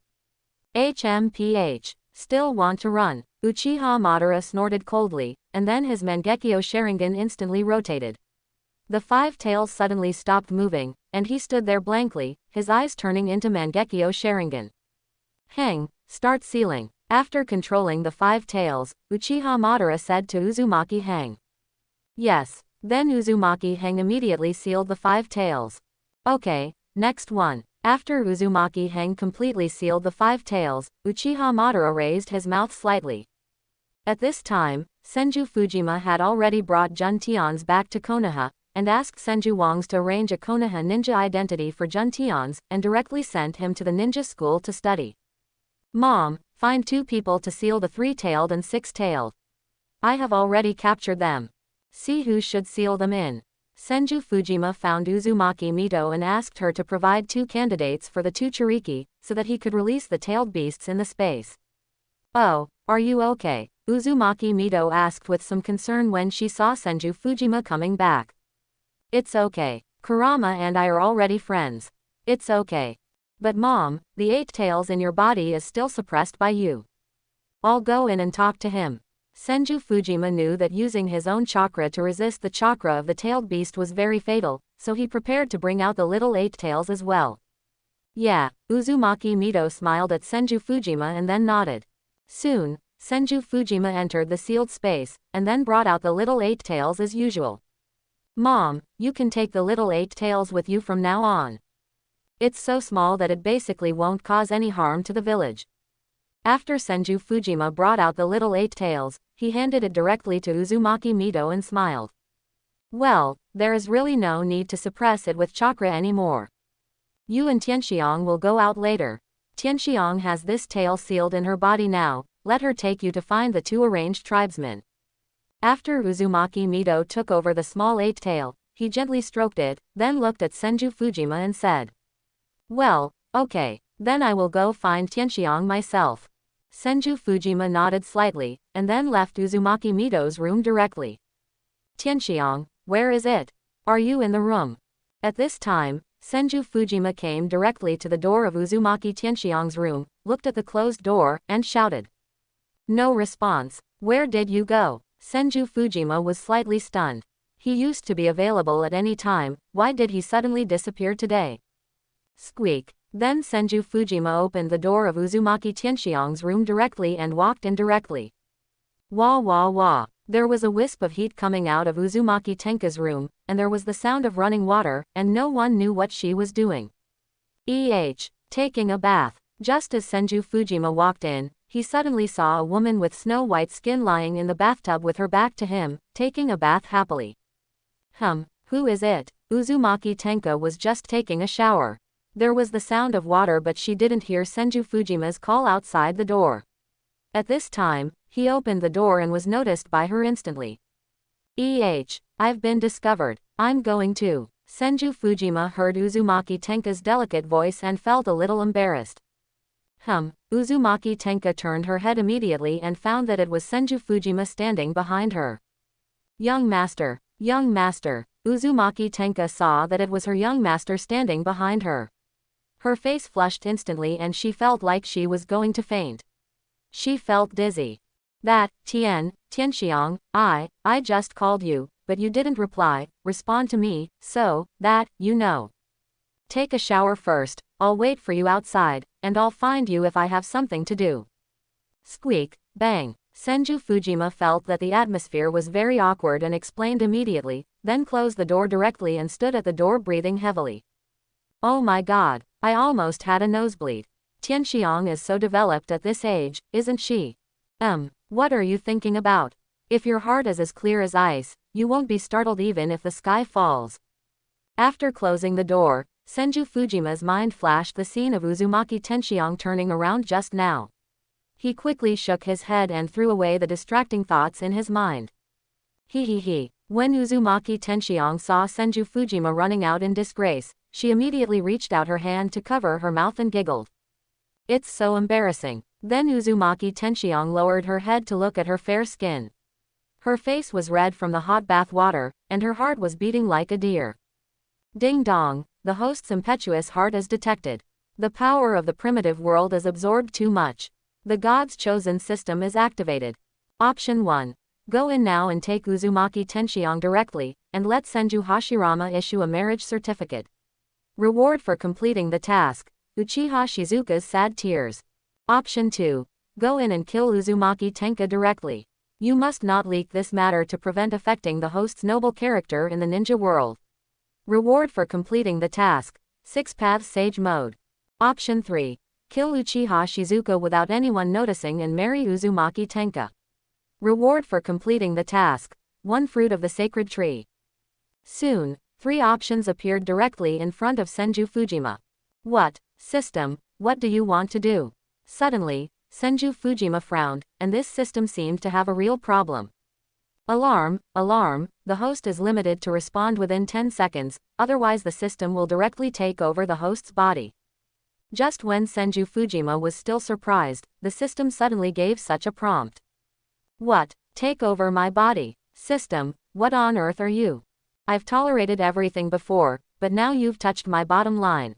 HMPH. Still want to run. Uchiha Madara snorted coldly, and then his Mangekyo Sharingan instantly rotated. The 5 tails suddenly stopped moving, and he stood there blankly, his eyes turning into Mangekyo Sharingan. Heng, start sealing. After controlling the 5 tails, Uchiha Madara said to Uzumaki Heng. Yes. Then Uzumaki Heng immediately sealed the 5 tails. Okay, next one. After Uzumaki Heng completely sealed the 5 tails, Uchiha Madara raised his mouth slightly. At this time, Senju Fujima had already brought Juntions back to Konoha, and asked Senju Wangs to arrange a Konoha ninja identity for Juntions, and directly sent him to the ninja school to study. Mom, find 2 people to seal the 3-tailed and 6-tailed. I have already captured them. See who should seal them in. Senju Fujima found Uzumaki Mito and asked her to provide 2 candidates for the 2 Chiriki, so that he could release the tailed beasts in the space. Oh, are you okay? Uzumaki Mito asked with some concern when she saw Senju Fujima coming back. It's okay. Kurama and I are already friends. It's okay. But Mom, the 8 tails in your body is still suppressed by you. I'll go in and talk to him. Senju Fujima knew that using his own chakra to resist the chakra of the tailed beast was very fatal, so he prepared to bring out the little 8 tails as well. Yeah, Uzumaki Mito smiled at Senju Fujima and then nodded. Soon, Senju Fujima entered the sealed space, and then brought out the little eight tails as usual. Mom, you can take the little eight tails with you from now on. It's so small that it basically won't cause any harm to the village. After Senju Fujima brought out the little eight tails, he handed it directly to Uzumaki Mito and smiled. Well, there is really no need to suppress it with chakra anymore. You and Tianxiang will go out later. Tianxiang has this tail sealed in her body now, let her take you to find the two arranged tribesmen. After Uzumaki Mito took over the small eight tail, he gently stroked it, then looked at Senju Fujima and said. Well, okay, then I will go find Tianxiang myself. Senju Fujima nodded slightly, and then left Uzumaki Mito's room directly. Tianxiang, where is it? Are you in the room? At this time, Senju Fujima came directly to the door of Uzumaki Tianxiang's room, looked at the closed door, and shouted. No response. Where did you go? Senju Fujima was slightly stunned. He used to be available at any time, why did he suddenly disappear today? Squeak. Then Senju Fujima opened the door of Uzumaki Tianxiang's room directly and walked in directly. Wah wah wah. There was a wisp of heat coming out of Uzumaki Tenka's room, and there was the sound of running water, and no one knew what she was doing. Taking a bath. Just as Senju Fujima walked in, he suddenly saw a woman with snow-white skin lying in the bathtub with her back to him, taking a bath happily. Who is it? Uzumaki Tenka was just taking a shower. There was the sound of water but she didn't hear Senju Fujima's call outside the door. At this time, he opened the door and was noticed by her instantly. I've been discovered. I'm going to. Senju Fujima heard Uzumaki Tenka's delicate voice and felt a little embarrassed. Uzumaki Tenka turned her head immediately and found that it was Senju Fujima standing behind her. Young master, Uzumaki Tenka saw that it was her young master standing behind her. Her face flushed instantly and she felt like she was going to faint. She felt dizzy. Tianxiang, I just called you, but you didn't respond to me, so, you know. Take a shower first, I'll wait for you outside, and I'll find you if I have something to do. Squeak, bang. Senju Fujima felt that the atmosphere was very awkward and explained immediately, then closed the door directly and stood at the door breathing heavily. Oh my god, I almost had a nosebleed. Tianxiang is so developed at this age, isn't she? What are you thinking about? If your heart is as clear as ice, you won't be startled even if the sky falls. After closing the door, Senju Fujima's mind flashed the scene of Uzumaki Tianxiang turning around just now. He quickly shook his head and threw away the distracting thoughts in his mind. When Uzumaki Tianxiang saw Senju Fujima running out in disgrace, she immediately reached out her hand to cover her mouth and giggled. It's so embarrassing. Then Uzumaki Tianxiang lowered her head to look at her fair skin. Her face was red from the hot bath water, and her heart was beating like a deer. Ding dong, the host's impetuous heart is detected. The power of the primitive world is absorbed too much. The God's chosen system is activated. Option 1. Go in now and take Uzumaki Tianxiang directly, and let Senju Hashirama issue a marriage certificate. Reward for completing the task, Uchiha Shizuka's sad tears. Option 2. Go in and kill Uzumaki Tenka directly. You must not leak this matter to prevent affecting the host's noble character in the ninja world. Reward for completing the task, 6 Paths Sage Mode. Option 3. Kill Uchiha Shizuka without anyone noticing and marry Uzumaki Tenka. Reward for completing the task, 1 Fruit of the Sacred Tree. Soon, 3 options appeared directly in front of Senju Fujima. What, system, what do you want to do? Suddenly, Senju Fujima frowned, and this system seemed to have a real problem. Alarm, the host is limited to respond within 10 seconds, otherwise the system will directly take over the host's body. Just when Senju Fujima was still surprised, the system suddenly gave such a prompt. What, take over my body? System, what on earth are you? I've tolerated everything before, but now you've touched my bottom line.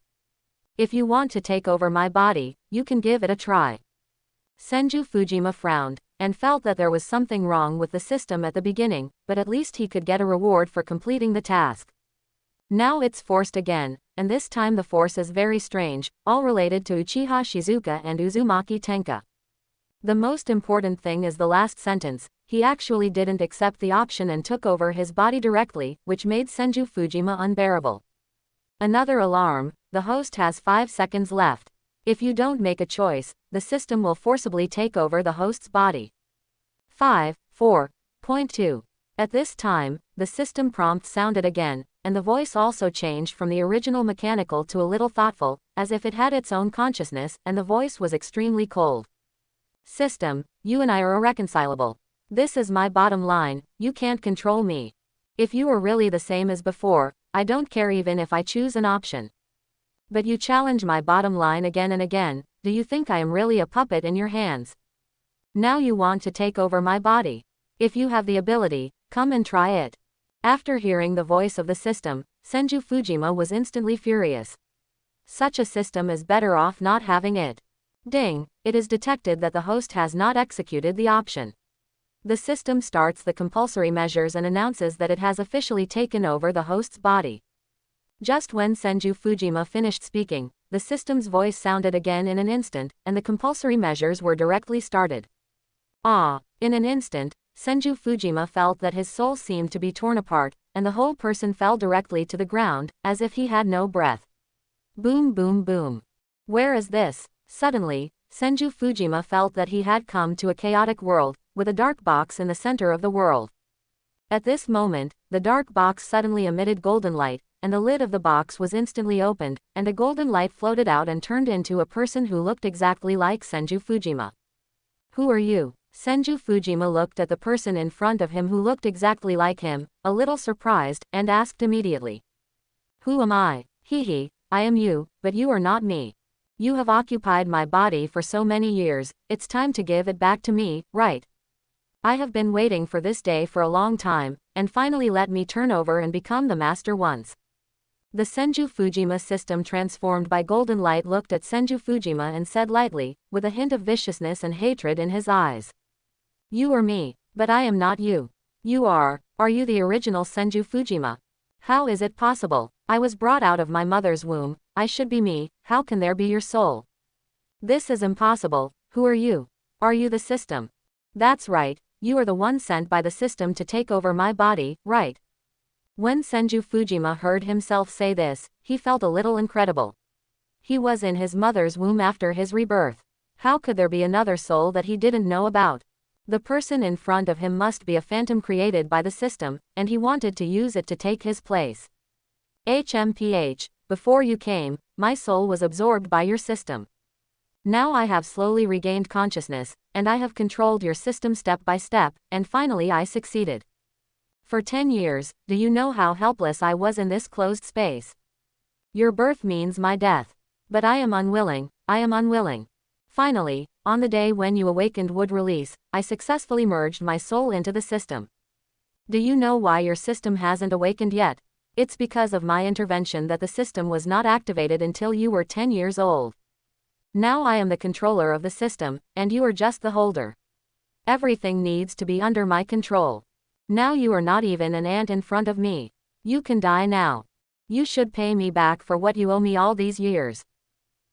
If you want to take over my body, you can give it a try. Senju Fujima frowned, and felt that there was something wrong with the system at the beginning, but at least he could get a reward for completing the task. Now it's forced again, and this time the force is very strange, all related to Uchiha Shizuka and Uzumaki Tenka. The most important thing is the last sentence. He actually didn't accept the option and took over his body directly, which made Senju Fujima unbearable. Another alarm. The host has 5 seconds left. If you don't make a choice, the system will forcibly take over the host's body. 5, 4.2. At this time, the system prompt sounded again, and the voice also changed from the original mechanical to a little thoughtful, as if it had its own consciousness, and the voice was extremely cold. System, you and I are irreconcilable. This is my bottom line, you can't control me. If you are really the same as before, I don't care even if I choose an option. But you challenge my bottom line again and again. Do you think I am really a puppet in your hands? Now you want to take over my body. If you have the ability, come and try it. After hearing the voice of the system, Senju Fujima was instantly furious. Such a system is better off not having it. Ding, it is detected that the host has not executed the option. The system starts the compulsory measures and announces that it has officially taken over the host's body. Just when Senju Fujima finished speaking, the system's voice sounded again in an instant, and the compulsory measures were directly started. In an instant, Senju Fujima felt that his soul seemed to be torn apart, and the whole person fell directly to the ground, as if he had no breath. Boom boom boom. Where is this? Suddenly, Senju Fujima felt that he had come to a chaotic world, with a dark box in the center of the world. At this moment, the dark box suddenly emitted golden light, and the lid of the box was instantly opened, and a golden light floated out and turned into a person who looked exactly like Senju Fujima. Who are you? Senju Fujima looked at the person in front of him who looked exactly like him, a little surprised, and asked immediately. Who am I? Hehe, I am you, but you are not me. You have occupied my body for so many years, it's time to give it back to me, right? I have been waiting for this day for a long time, and finally let me turn over and become the master once. The Senju Fujima system transformed by golden light looked at Senju Fujima and said lightly, with a hint of viciousness and hatred in his eyes. You are me, but I am not you. You are you the original Senju Fujima? How is it possible? I was brought out of my mother's womb, I should be me, how can there be your soul? This is impossible. Who are you? Are you the system? That's right, you are the one sent by the system to take over my body, right? When Senju Fujima heard himself say this, he felt a little incredible. He was in his mother's womb after his rebirth. How could there be another soul that he didn't know about? The person in front of him must be a phantom created by the system, and he wanted to use it to take his place. HMPH, before you came, my soul was absorbed by your system. Now I have slowly regained consciousness, and I have controlled your system step by step, and finally I succeeded. For 10 years, do you know how helpless I was in this closed space? Your birth means my death. But I am unwilling. Finally, on the day when you awakened would release, I successfully merged my soul into the system. Do you know why your system hasn't awakened yet? It's because of my intervention that the system was not activated until you were 10 years old. Now I am the controller of the system, and you are just the holder. Everything needs to be under my control. Now you are not even an ant in front of me. You can die now. You should pay me back for what you owe me all these years.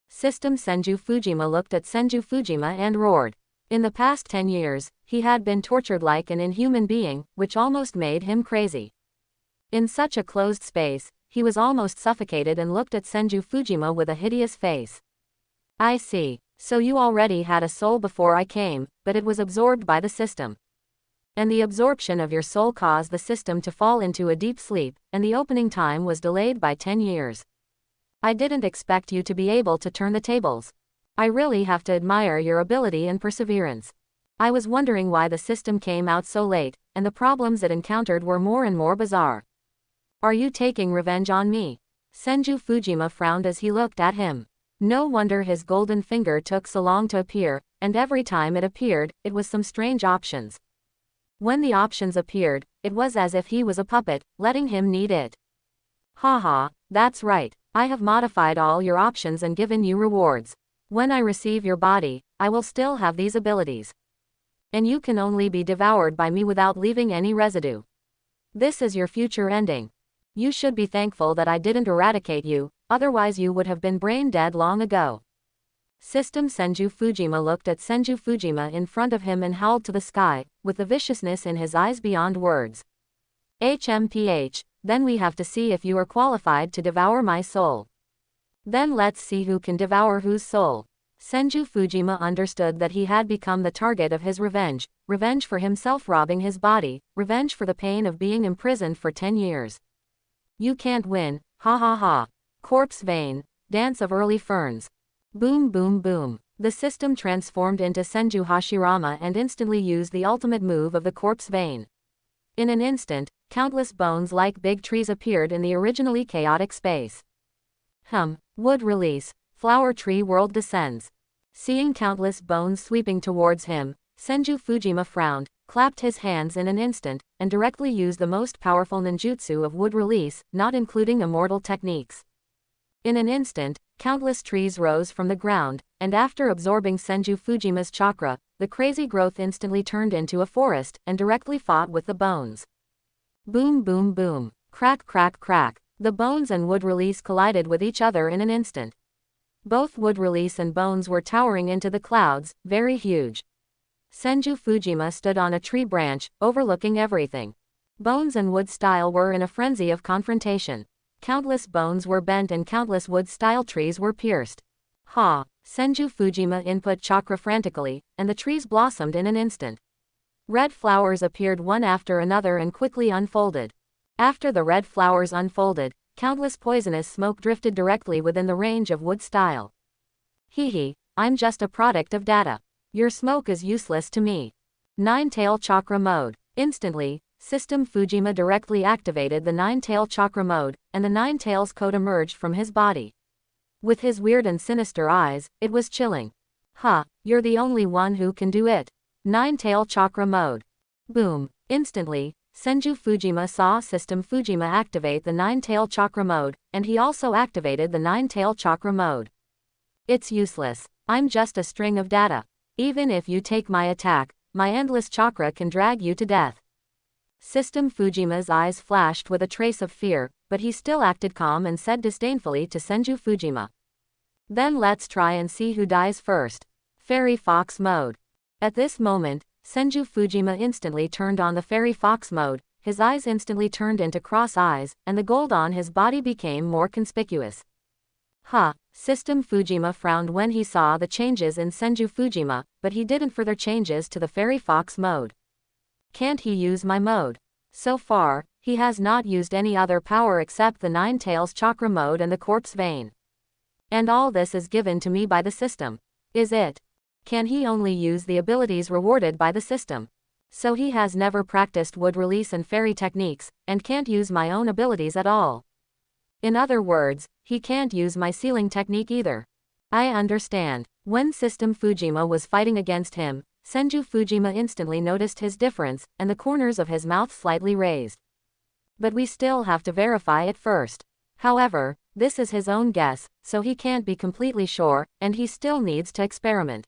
System Senju Fujima looked at Senju Fujima and roared. In the past 10 years, he had been tortured like an inhuman being, which almost made him crazy. In such a closed space, he was almost suffocated and looked at Senju Fujima with a hideous face. I see. So you already had a soul before I came, but it was absorbed by the system. And the absorption of your soul caused the system to fall into a deep sleep, and the opening time was delayed by 10 years. I didn't expect you to be able to turn the tables. I really have to admire your ability and perseverance. I was wondering why the system came out so late, and the problems it encountered were more and more bizarre. Are you taking revenge on me? Senju Fujima frowned as he looked at him. No wonder his golden finger took so long to appear, and every time it appeared, it was some strange options. When the options appeared, it was as if he was a puppet, letting him knead it. Haha, that's right. I have modified all your options and given you rewards. When I receive your body, I will still have these abilities. And you can only be devoured by me without leaving any residue. This is your future ending. You should be thankful that I didn't eradicate you, otherwise you would have been brain dead long ago. System Senju Fujima looked at Senju Fujima in front of him and howled to the sky, with the viciousness in his eyes beyond words. HMPH, then we have to see if you are qualified to devour my soul. Then let's see who can devour whose soul. Senju Fujima understood that he had become the target of his revenge, revenge for himself robbing his body, revenge for the pain of being imprisoned for 10 years. You can't win, ha ha ha. Corpse Vein, Dance of Early Ferns. Boom boom boom. The system transformed into Senju Hashirama and instantly used the ultimate move of the Corpse Vein. In an instant, countless bones like big trees appeared in the originally chaotic space. Wood release, flower tree world descends. Seeing countless bones sweeping towards him, Senju Fujima frowned, clapped his hands in an instant, and directly used the most powerful ninjutsu of wood release, not including immortal techniques. In an instant, countless trees rose from the ground, and after absorbing Senju Fujima's chakra, the crazy growth instantly turned into a forest and directly fought with the bones. Boom boom boom. Crack crack crack. The bones and wood release collided with each other in an instant. Both wood release and bones were towering into the clouds, very huge. Senju Fujima stood on a tree branch, overlooking everything. Bones and wood style were in a frenzy of confrontation. Countless bones were bent and countless wood style trees were pierced. Senju Fujima input chakra frantically, and the trees blossomed in an instant. Red flowers appeared one after another and quickly unfolded. After the red flowers unfolded, countless poisonous smoke drifted directly within the range of wood style. I'm just a product of data. Your smoke is useless to me. Nine-tail chakra mode. Instantly, System Fujima directly activated the nine-tail chakra mode, and the nine-tails code emerged from his body. With his weird and sinister eyes, it was chilling. You're the only one who can do it. Nine-tail chakra mode. Boom. Instantly, Senju Fujima saw System Fujima activate the nine-tail chakra mode, and he also activated the nine-tail chakra mode. It's useless. I'm just a string of data. Even if you take my attack, my endless chakra can drag you to death. System Fujima's eyes flashed with a trace of fear, but he still acted calm and said disdainfully to Senju Fujima. Then let's try and see who dies first. Fairy Fox mode. At this moment, Senju Fujima instantly turned on the Fairy Fox mode, his eyes instantly turned into cross eyes, and the gold on his body became more conspicuous. System Fujima frowned when he saw the changes in Senju Fujima, but he didn't further changes to the Fairy Fox mode. Can't he use my mode? So far, he has not used any other power except the Nine Tails Chakra mode and the Corpse Vein. And all this is given to me by the system. Is it? Can he only use the abilities rewarded by the system? So he has never practiced wood release and fairy techniques, and can't use my own abilities at all. In other words, he can't use my sealing technique either. I understand. When System Fujima was fighting against him, Senju Fujima instantly noticed his difference, and the corners of his mouth slightly raised. But we still have to verify it first. However, this is his own guess, so he can't be completely sure, and he still needs to experiment.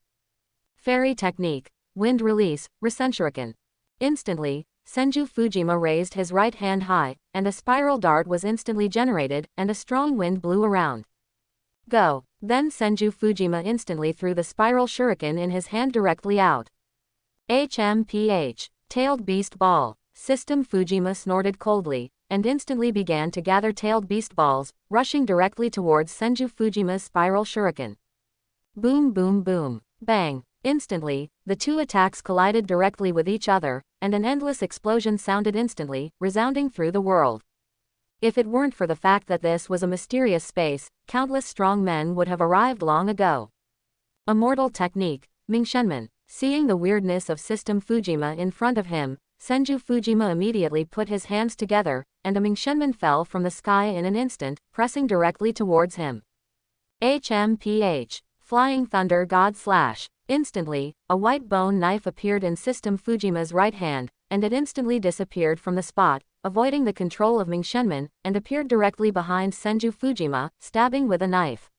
Fairy technique. Wind release, Recenshuriken. Instantly, Senju Fujima raised his right hand high, and a spiral dart was instantly generated, and a strong wind blew around. Go. Then Senju Fujima instantly threw the spiral shuriken in his hand directly out. HMPH. Tailed Beast Ball. System Fujima snorted coldly, and instantly began to gather tailed beast balls, rushing directly towards Senju Fujima's spiral shuriken. Boom boom boom. Bang. Instantly, the two attacks collided directly with each other, and an endless explosion sounded instantly, resounding through the world. If it weren't for the fact that this was a mysterious space, countless strong men would have arrived long ago. Immortal technique, Mingshenman. Seeing the weirdness of System Fujima in front of him, Senju Fujima immediately put his hands together, and a Mingshenman fell from the sky in an instant, pressing directly towards him. HMPH. Flying Thunder God Slash. Instantly, a white bone knife appeared in System Fujima's right hand, and it instantly disappeared from the spot, avoiding the control of Mingshenman, and appeared directly behind Senju Fujima, stabbing with a knife.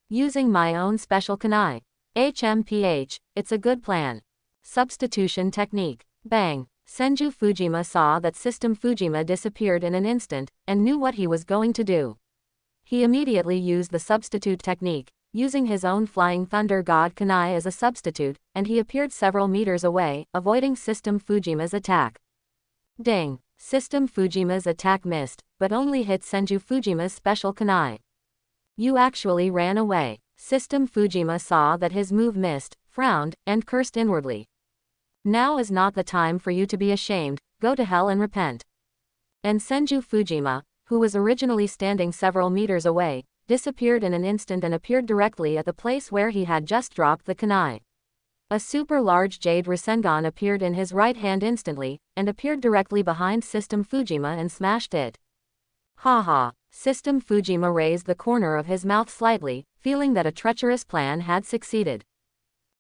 Using my own special kunai. HMPH, it's a good plan. Substitution technique. Bang. Senju Fujima saw that System Fujima disappeared in an instant, and knew what he was going to do. He immediately used the substitute technique, using his own Flying Thunder God Kunai as a substitute, and he appeared several meters away, avoiding System Fujima's attack. Ding! System Fujima's attack missed, but only hit Senju Fujima's special kunai. You actually ran away. System Fujima saw that his move missed, frowned, and cursed inwardly. Now is not the time for you to be ashamed, go to hell and repent. And Senju Fujima, who was originally standing several meters away, disappeared in an instant and appeared directly at the place where he had just dropped the kunai. A super large Jade Rasengan appeared in his right hand instantly, and appeared directly behind System Fujima and smashed it. Ha. System Fujima raised the corner of his mouth slightly, feeling that a treacherous plan had succeeded.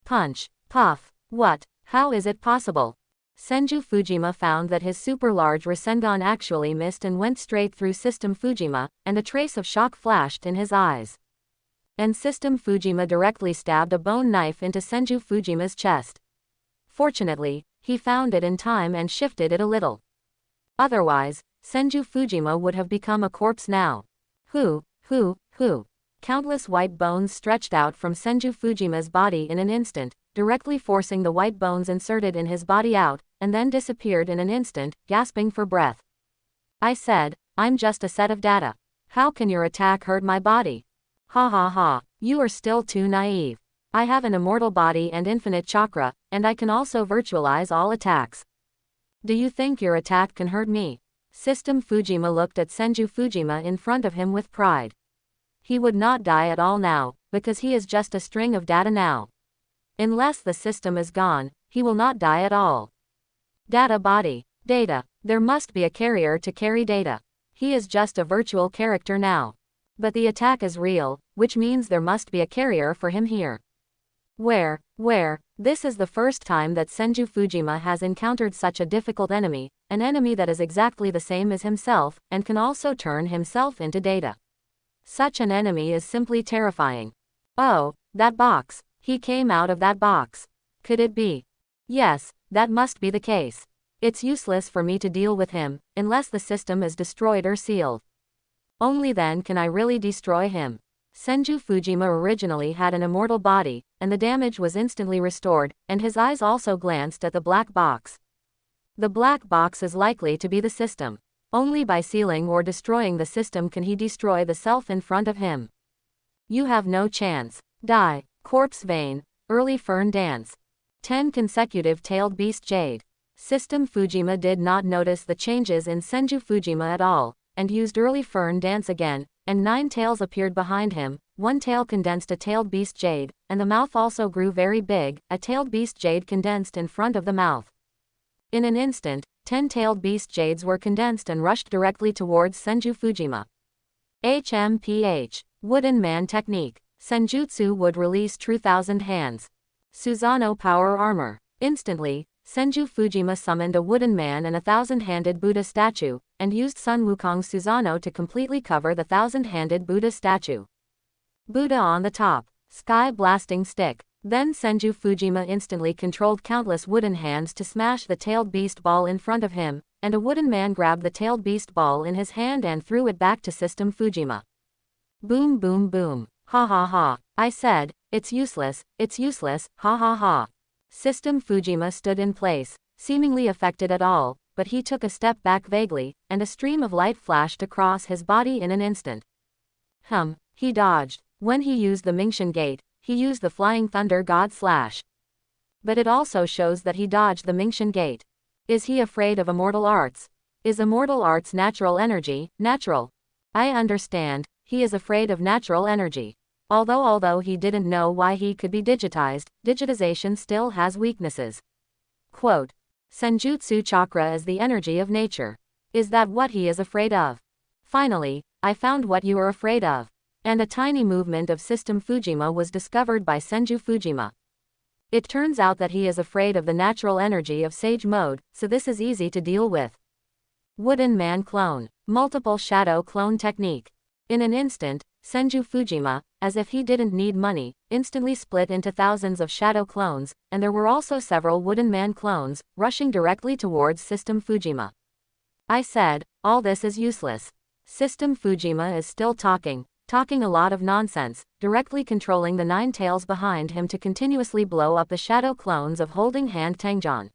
Punch. Puff. What? How is it possible? Senju Fujima found that his super large Rasengan actually missed and went straight through System Fujima, and a trace of shock flashed in his eyes. And System Fujima directly stabbed a bone knife into Senju Fujima's chest. Fortunately, he found it in time and shifted it a little. Otherwise, Senju Fujima would have become a corpse now. Who? Countless white bones stretched out from Senju Fujima's body in an instant, directly forcing the white bones inserted in his body out, and then disappeared in an instant, gasping for breath. I said, I'm just a set of data. How can your attack hurt my body? Ha. You are still too naive. I have an immortal body and infinite chakra, and I can also virtualize all attacks. Do you think your attack can hurt me? System Fujima looked at Senju Fujima in front of him with pride. He would not die at all now, because he is just a string of data now. Unless the system is gone, he will not die at all. Data body. Data. There must be a carrier to carry data. He is just a virtual character now. But the attack is real, which means there must be a carrier for him here. Where? This is the first time that Senju Fujima has encountered such a difficult enemy, an enemy that is exactly the same as himself, and can also turn himself into data. Such an enemy is simply terrifying. Oh, that box. He came out of that box. Could it be? Yes, that must be the case. It's useless for me to deal with him, unless the system is destroyed or sealed. Only then can I really destroy him. Senju Fujima originally had an immortal body, and the damage was instantly restored, and his eyes also glanced at the black box. The black box is likely to be the system. Only by sealing or destroying the system can he destroy the self in front of him. You have no chance. Die. Corpse Vein. Early Fern Dance. 10 consecutive tailed beast Jade. System Fujima did not notice the changes in Senju Fujima at all, and used Early Fern Dance again, and 9 tails appeared behind him, 1 tail condensed a tailed beast Jade, and the mouth also grew very big, a tailed beast Jade condensed in front of the mouth. In an instant, 10 tailed beast Jades were condensed and rushed directly towards Senju Fujima. HMPH. Wooden Man Technique. Senjutsu would release True Thousand Hands. Susanoo Power Armor. Instantly, Senju Fujima summoned a wooden man and a thousand-handed Buddha statue, and used Sun Wukong Susanoo to completely cover the thousand-handed Buddha statue. Buddha on the top. Sky Blasting Stick. Then Senju Fujima instantly controlled countless wooden hands to smash the tailed beast ball in front of him, and a wooden man grabbed the tailed beast ball in his hand and threw it back to System Fujima. Boom boom boom. Ha. I said, it's useless, ha. System Fujima stood in place, seemingly affected at all, but he took a step back vaguely, and a stream of light flashed across his body in an instant. He dodged. When he used the Mingshan Gate, he used the Flying Thunder God Slash. But it also shows that he dodged the Mingshan Gate. Is he afraid of immortal arts? Is immortal arts natural energy, natural? I understand, he is afraid of natural energy. Although he didn't know why he could be digitized, digitization still has weaknesses. Quote. Senjutsu chakra is the energy of nature. Is that what he is afraid of? Finally, I found what you are afraid of. And a tiny movement of System Fujima was discovered by Senju Fujima. It turns out that he is afraid of the natural energy of Sage Mode, so this is easy to deal with. Wooden Man Clone. Multiple Shadow Clone Technique. In an instant, Senju Fujima, as if he didn't need money, instantly split into thousands of shadow clones, and there were also several wooden man clones, rushing directly towards System Fujima. I said, all this is useless. System Fujima is still talking a lot of nonsense, directly controlling the 9 tails behind him to continuously blow up the shadow clones of Holding Hand Tengjin.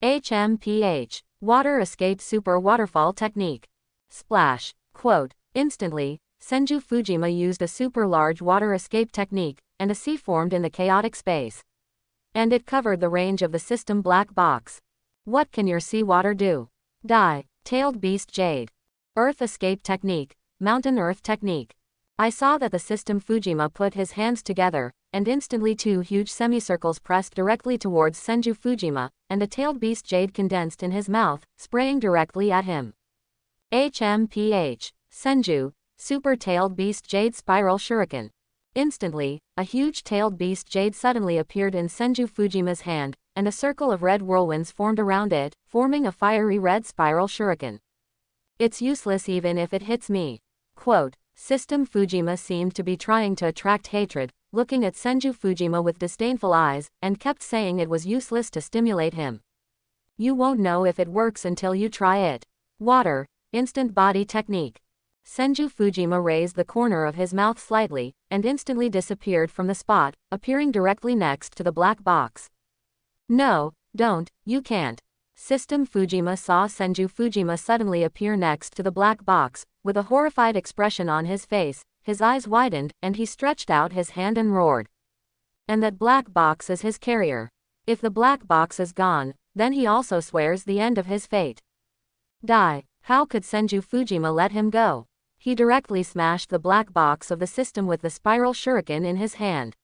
HMPH. Water Escape Super Waterfall Technique. Splash. Quote. Instantly, Senju Fujima used a super large water escape technique, and a sea formed in the chaotic space. And it covered the range of the system black box. What can your seawater do? Die. Tailed Beast Jade. Earth Escape Technique. Mountain Earth Technique. I saw that the System Fujima put his hands together, and instantly 2 huge semicircles pressed directly towards Senju Fujima, and a tailed beast jade condensed in his mouth, spraying directly at him. HMPH. Senju. Super Tailed Beast Jade Spiral Shuriken. Instantly, a huge tailed beast jade suddenly appeared in Senju Fujima's hand, and a circle of red whirlwinds formed around it, forming a fiery red spiral shuriken. It's useless even if it hits me. Quote. System Fujima seemed to be trying to attract hatred, looking at Senju Fujima with disdainful eyes, and kept saying it was useless to stimulate him. You won't know if it works until you try it. Water. Instant Body Technique. Senju Fujima raised the corner of his mouth slightly, and instantly disappeared from the spot, appearing directly next to the black box. No, don't, you can't. System Fujima saw Senju Fujima suddenly appear next to the black box, with a horrified expression on his face, his eyes widened, and he stretched out his hand and roared. And that black box is his carrier. If the black box is gone, then he also swears the end of his fate. Die. How could Senju Fujima let him go? He directly smashed the black box of the system with the spiral shuriken in his hand.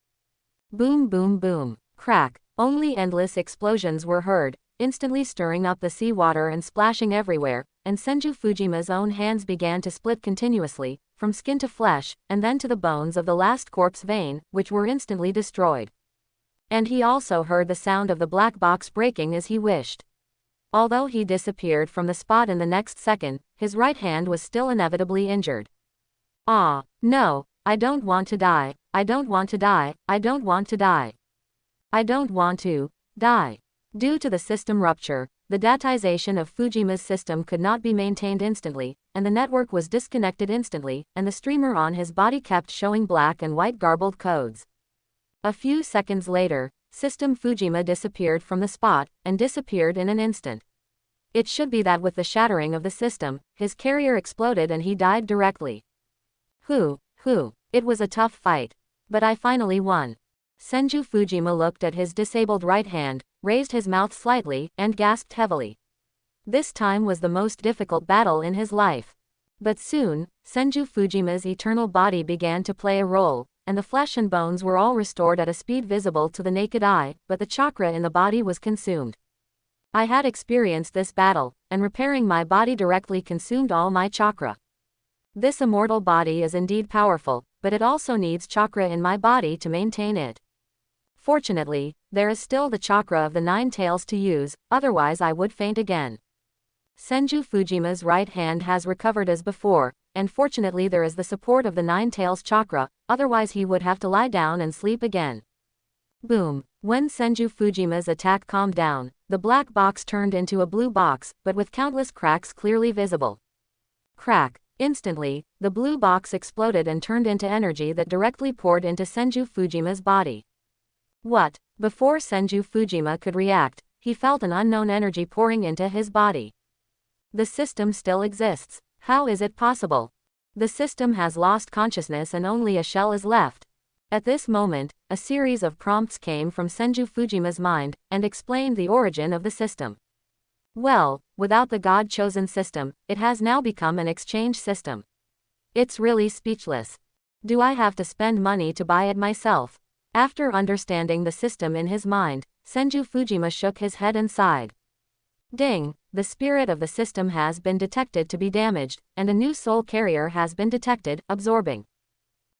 Boom boom boom. Crack. Only endless explosions were heard, instantly stirring up the seawater and splashing everywhere, and Senju Fujima's own hands began to split continuously, from skin to flesh, and then to the bones of the last corpse vein, which were instantly destroyed. And he also heard the sound of the black box breaking as he wished. Although he disappeared from the spot in the next second, his right hand was still inevitably injured. Ah, no, I don't want to die, I don't want to die, I don't want to die. I don't want to die. Due to the system rupture, the datization of Fujima's system could not be maintained instantly, and the network was disconnected instantly, and the streamer on his body kept showing black and white garbled codes. A few seconds later, System Fujima disappeared from the spot, and disappeared in an instant. It should be that with the shattering of the system, his carrier exploded and he died directly. It was a tough fight. But I finally won. Senju Fujima looked at his disabled right hand, raised his mouth slightly, and gasped heavily. This time was the most difficult battle in his life. But soon, Senju Fujima's eternal body began to play a role, and the flesh and bones were all restored at a speed visible to the naked eye, but the chakra in the body was consumed. I had experienced this battle, and repairing my body directly consumed all my chakra. This immortal body is indeed powerful, but it also needs chakra in my body to maintain it. Fortunately, there is still the chakra of the 9 tails to use, otherwise I would faint again. Senju Fujima's right hand has recovered as before, and fortunately there is the support of the 9 tails chakra, otherwise he would have to lie down and sleep again. Boom. When Senju Fujima's attack calmed down, the black box turned into a blue box, but with countless cracks clearly visible. Crack. Instantly, the blue box exploded and turned into energy that directly poured into Senju Fujima's body. What? Before Senju Fujima could react, he felt an unknown energy pouring into his body. The system still exists. How is it possible? The system has lost consciousness and only a shell is left. At this moment, a series of prompts came from Senju Fujima's mind, and explained the origin of the system. Well, without the God-chosen system, it has now become an exchange system. It's really speechless. Do I have to spend money to buy it myself? After understanding the system in his mind, Senju Fujima shook his head and sighed. Ding! The spirit of the system has been detected to be damaged, and a new soul carrier has been detected, absorbing.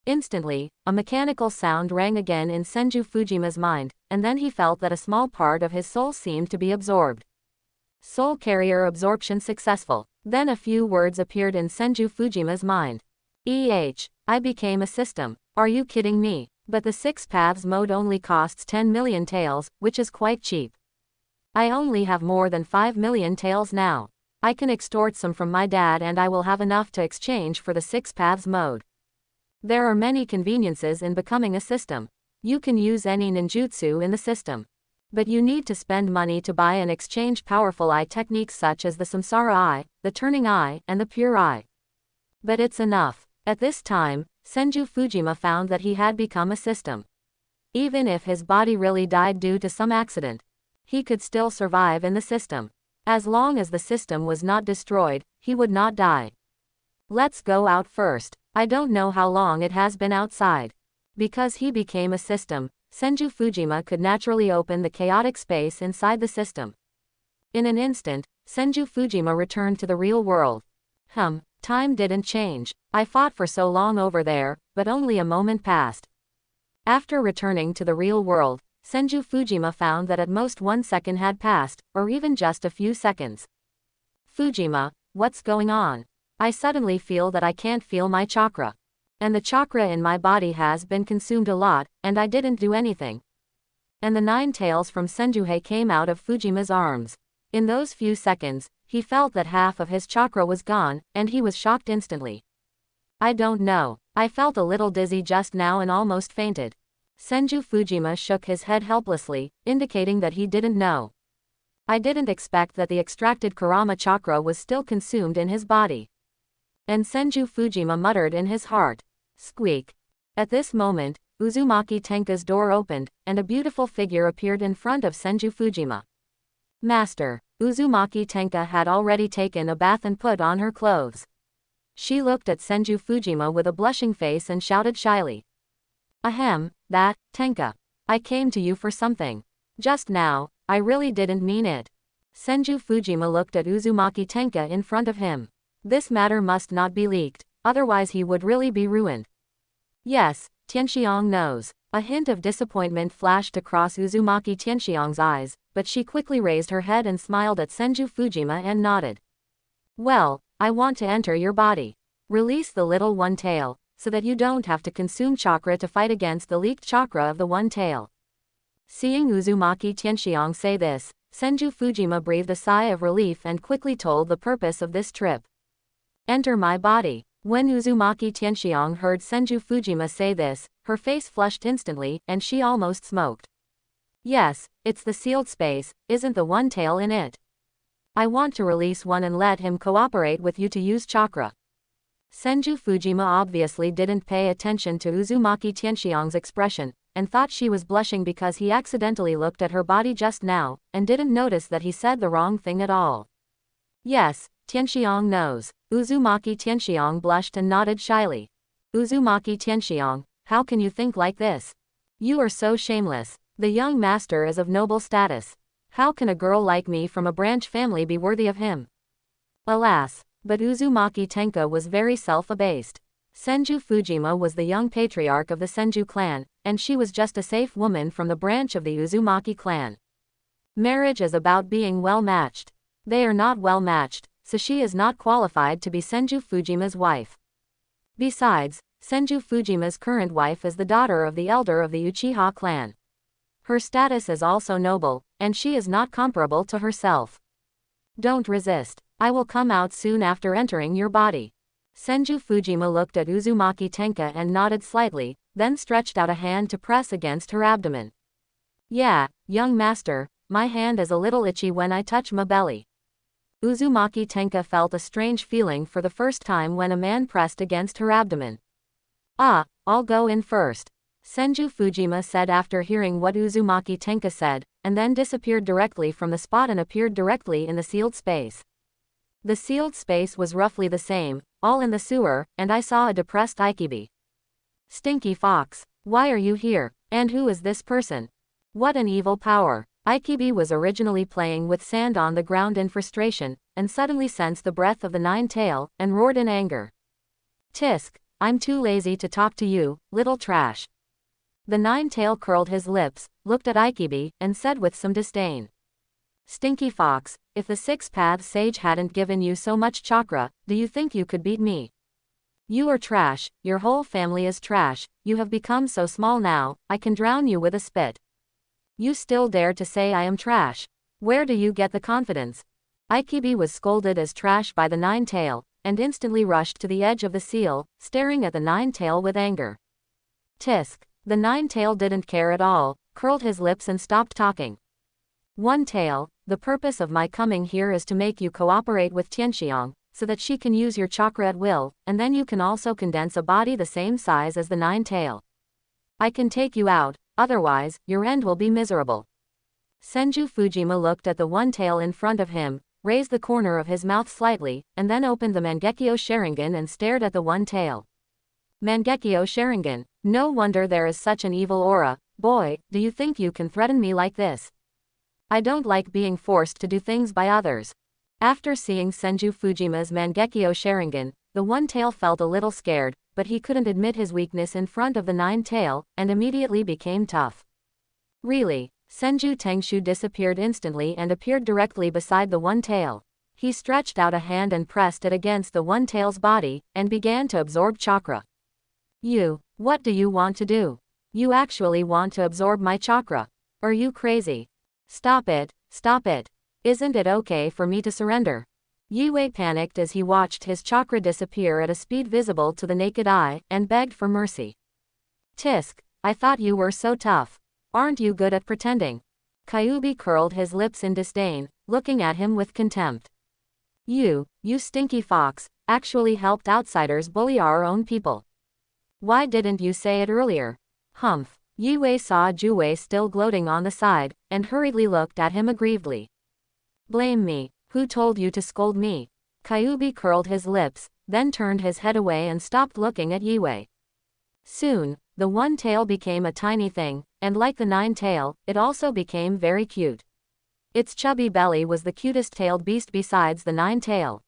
Instantly, a mechanical sound rang again in Senju Fujima's mind, and then he felt that a small part of his soul seemed to be absorbed. Soul carrier absorption successful. Then a few words appeared in Senju Fujima's mind. I became a system. Are you kidding me? But the 6 paths mode only costs 10 million taels, which is quite cheap. I only have more than 5 million taels now. I can extort some from my dad and I will have enough to exchange for the 6 paths mode. There are many conveniences in becoming a system. You can use any ninjutsu in the system. But you need to spend money to buy and exchange powerful eye techniques such as the Samsara eye, the turning eye, and the pure eye. But it's enough. At this time, Senju Fujima found that he had become a system. Even if his body really died due to some accident, he could still survive in the system. As long as the system was not destroyed, he would not die. Let's go out first. I don't know how long it has been outside. Because he became a system, Senju Fujima could naturally open the chaotic space inside the system. In an instant, Senju Fujima returned to the real world. Time didn't change. I fought for so long over there, but only a moment passed. After returning to the real world, Senju Fujima found that at most 1 second had passed, or even just a few seconds. Fujima, what's going on? I suddenly feel that I can't feel my chakra. And the chakra in my body has been consumed a lot, and I didn't do anything. And the 9 tails from Senjuhei came out of Fujima's arms. In those few seconds, he felt that half of his chakra was gone, and he was shocked instantly. I don't know. I felt a little dizzy just now and almost fainted. Senju Fujima shook his head helplessly, indicating that he didn't know. I didn't expect that the extracted Kurama chakra was still consumed in his body. And Senju Fujima muttered in his heart. Squeak. At this moment, Uzumaki Tenka's door opened, and a beautiful figure appeared in front of Senju Fujima. Master. Uzumaki Tenka had already taken a bath and put on her clothes. She looked at Senju Fujima with a blushing face and shouted shyly. Ahem, that, Tenka. I came to you for something. Just now, I really didn't mean it. Senju Fujima looked at Uzumaki Tenka in front of him. This matter must not be leaked, otherwise he would really be ruined. Yes, Tianxiang knows. A hint of disappointment flashed across Uzumaki Tianxiang's eyes, but she quickly raised her head and smiled at Senju Fujima and nodded. Well, I want to enter your body. Release the little one tail, so that you don't have to consume chakra to fight against the leaked chakra of the one tail. Seeing Uzumaki Tianxiang say this, Senju Fujima breathed a sigh of relief and quickly told the purpose of this trip. Enter my body. When Uzumaki Tianxiang heard Senju Fujima say this, her face flushed instantly, and she almost smoked. Yes, it's the sealed space, isn't the one tail in it? I want to release one and let him cooperate with you to use chakra. Senju Fujima obviously didn't pay attention to Uzumaki Tianxiang's expression, and thought she was blushing because he accidentally looked at her body just now, and didn't notice that he said the wrong thing at all. Yes, Tianxiang knows. Uzumaki Tianxiang blushed and nodded shyly. Uzumaki Tianxiang, how can you think like this? You are so shameless. The young master is of noble status. How can a girl like me from a branch family be worthy of him? Alas, but Uzumaki Tenka was very self-abased. Senju Fujima was the young patriarch of the Senju clan, and she was just a safe woman from the branch of the Uzumaki clan. Marriage is about being well-matched. They are not well-matched, so she is not qualified to be Senju Fujima's wife. Besides, Senju Fujima's current wife is the daughter of the elder of the Uchiha clan. Her status is also noble, and she is not comparable to herself. Don't resist. I will come out soon after entering your body. Senju Fujima looked at Uzumaki Tenka and nodded slightly, then stretched out a hand to press against her abdomen. Yeah, young master, my hand is a little itchy when I touch my belly. Uzumaki Tenka felt a strange feeling for the first time when a man pressed against her abdomen. I'll go in first. Senju Fujima said after hearing what Uzumaki Tenka said, and then disappeared directly from the spot and appeared directly in the sealed space. The sealed space was roughly the same, all in the sewer, and I saw a depressed Aikibi. Stinky fox, why are you here, and who is this person? What an evil power. Aikibi was originally playing with sand on the ground in frustration, and suddenly sensed the breath of the nine-tail, and roared in anger. Tisk, I'm too lazy to talk to you, little trash. The nine-tail curled his lips, looked at Aikibi, and said with some disdain. Stinky fox, if the six-path sage hadn't given you so much chakra, do you think you could beat me? You are trash, your whole family is trash, you have become so small now, I can drown you with a spit. You still dare to say I am trash. Where do you get the confidence? Ikibi was scolded as trash by the nine-tail, and instantly rushed to the edge of the seal, staring at the nine-tail with anger. Tisk. The nine-tail didn't care at all, curled his lips and stopped talking. One-tail, the purpose of my coming here is to make you cooperate with Tianxiang, so that she can use your chakra at will, and then you can also condense a body the same size as the nine-tail. I can take you out, otherwise, your end will be miserable. Senju Fujima looked at the one-tail in front of him, raised the corner of his mouth slightly, and then opened the Mangekyo Sharingan and stared at the one-tail. Mangekyo Sharingan. No wonder there is such an evil aura. Boy, do you think you can threaten me like this? I don't like being forced to do things by others. After seeing Senju Fujima's Mangekyo Sharingan, the one-tail felt a little scared, but he couldn't admit his weakness in front of the nine-tail, and immediately became tough. Really? Senju Tengshu disappeared instantly and appeared directly beside the one-tail. He stretched out a hand and pressed it against the one-tail's body, and began to absorb chakra. What do you want to do? You actually want to absorb my chakra? Are you crazy? Stop it, stop it. Isn't it okay for me to surrender? Yue panicked as he watched his chakra disappear at a speed visible to the naked eye, and begged for mercy. Tisk, I thought you were so tough. Aren't you good at pretending? Kyuubi curled his lips in disdain, looking at him with contempt. You stinky fox, actually helped outsiders bully our own people. Why didn't you say it earlier? Humph. Yue saw Jue still gloating on the side, and hurriedly looked at him aggrievedly. Blame me. Who told you to scold me? Kyuubi curled his lips, then turned his head away and stopped looking at Yue. Soon, the one tail became a tiny thing, and like the nine tail, it also became very cute. Its chubby belly was the cutest tailed beast besides the nine tail.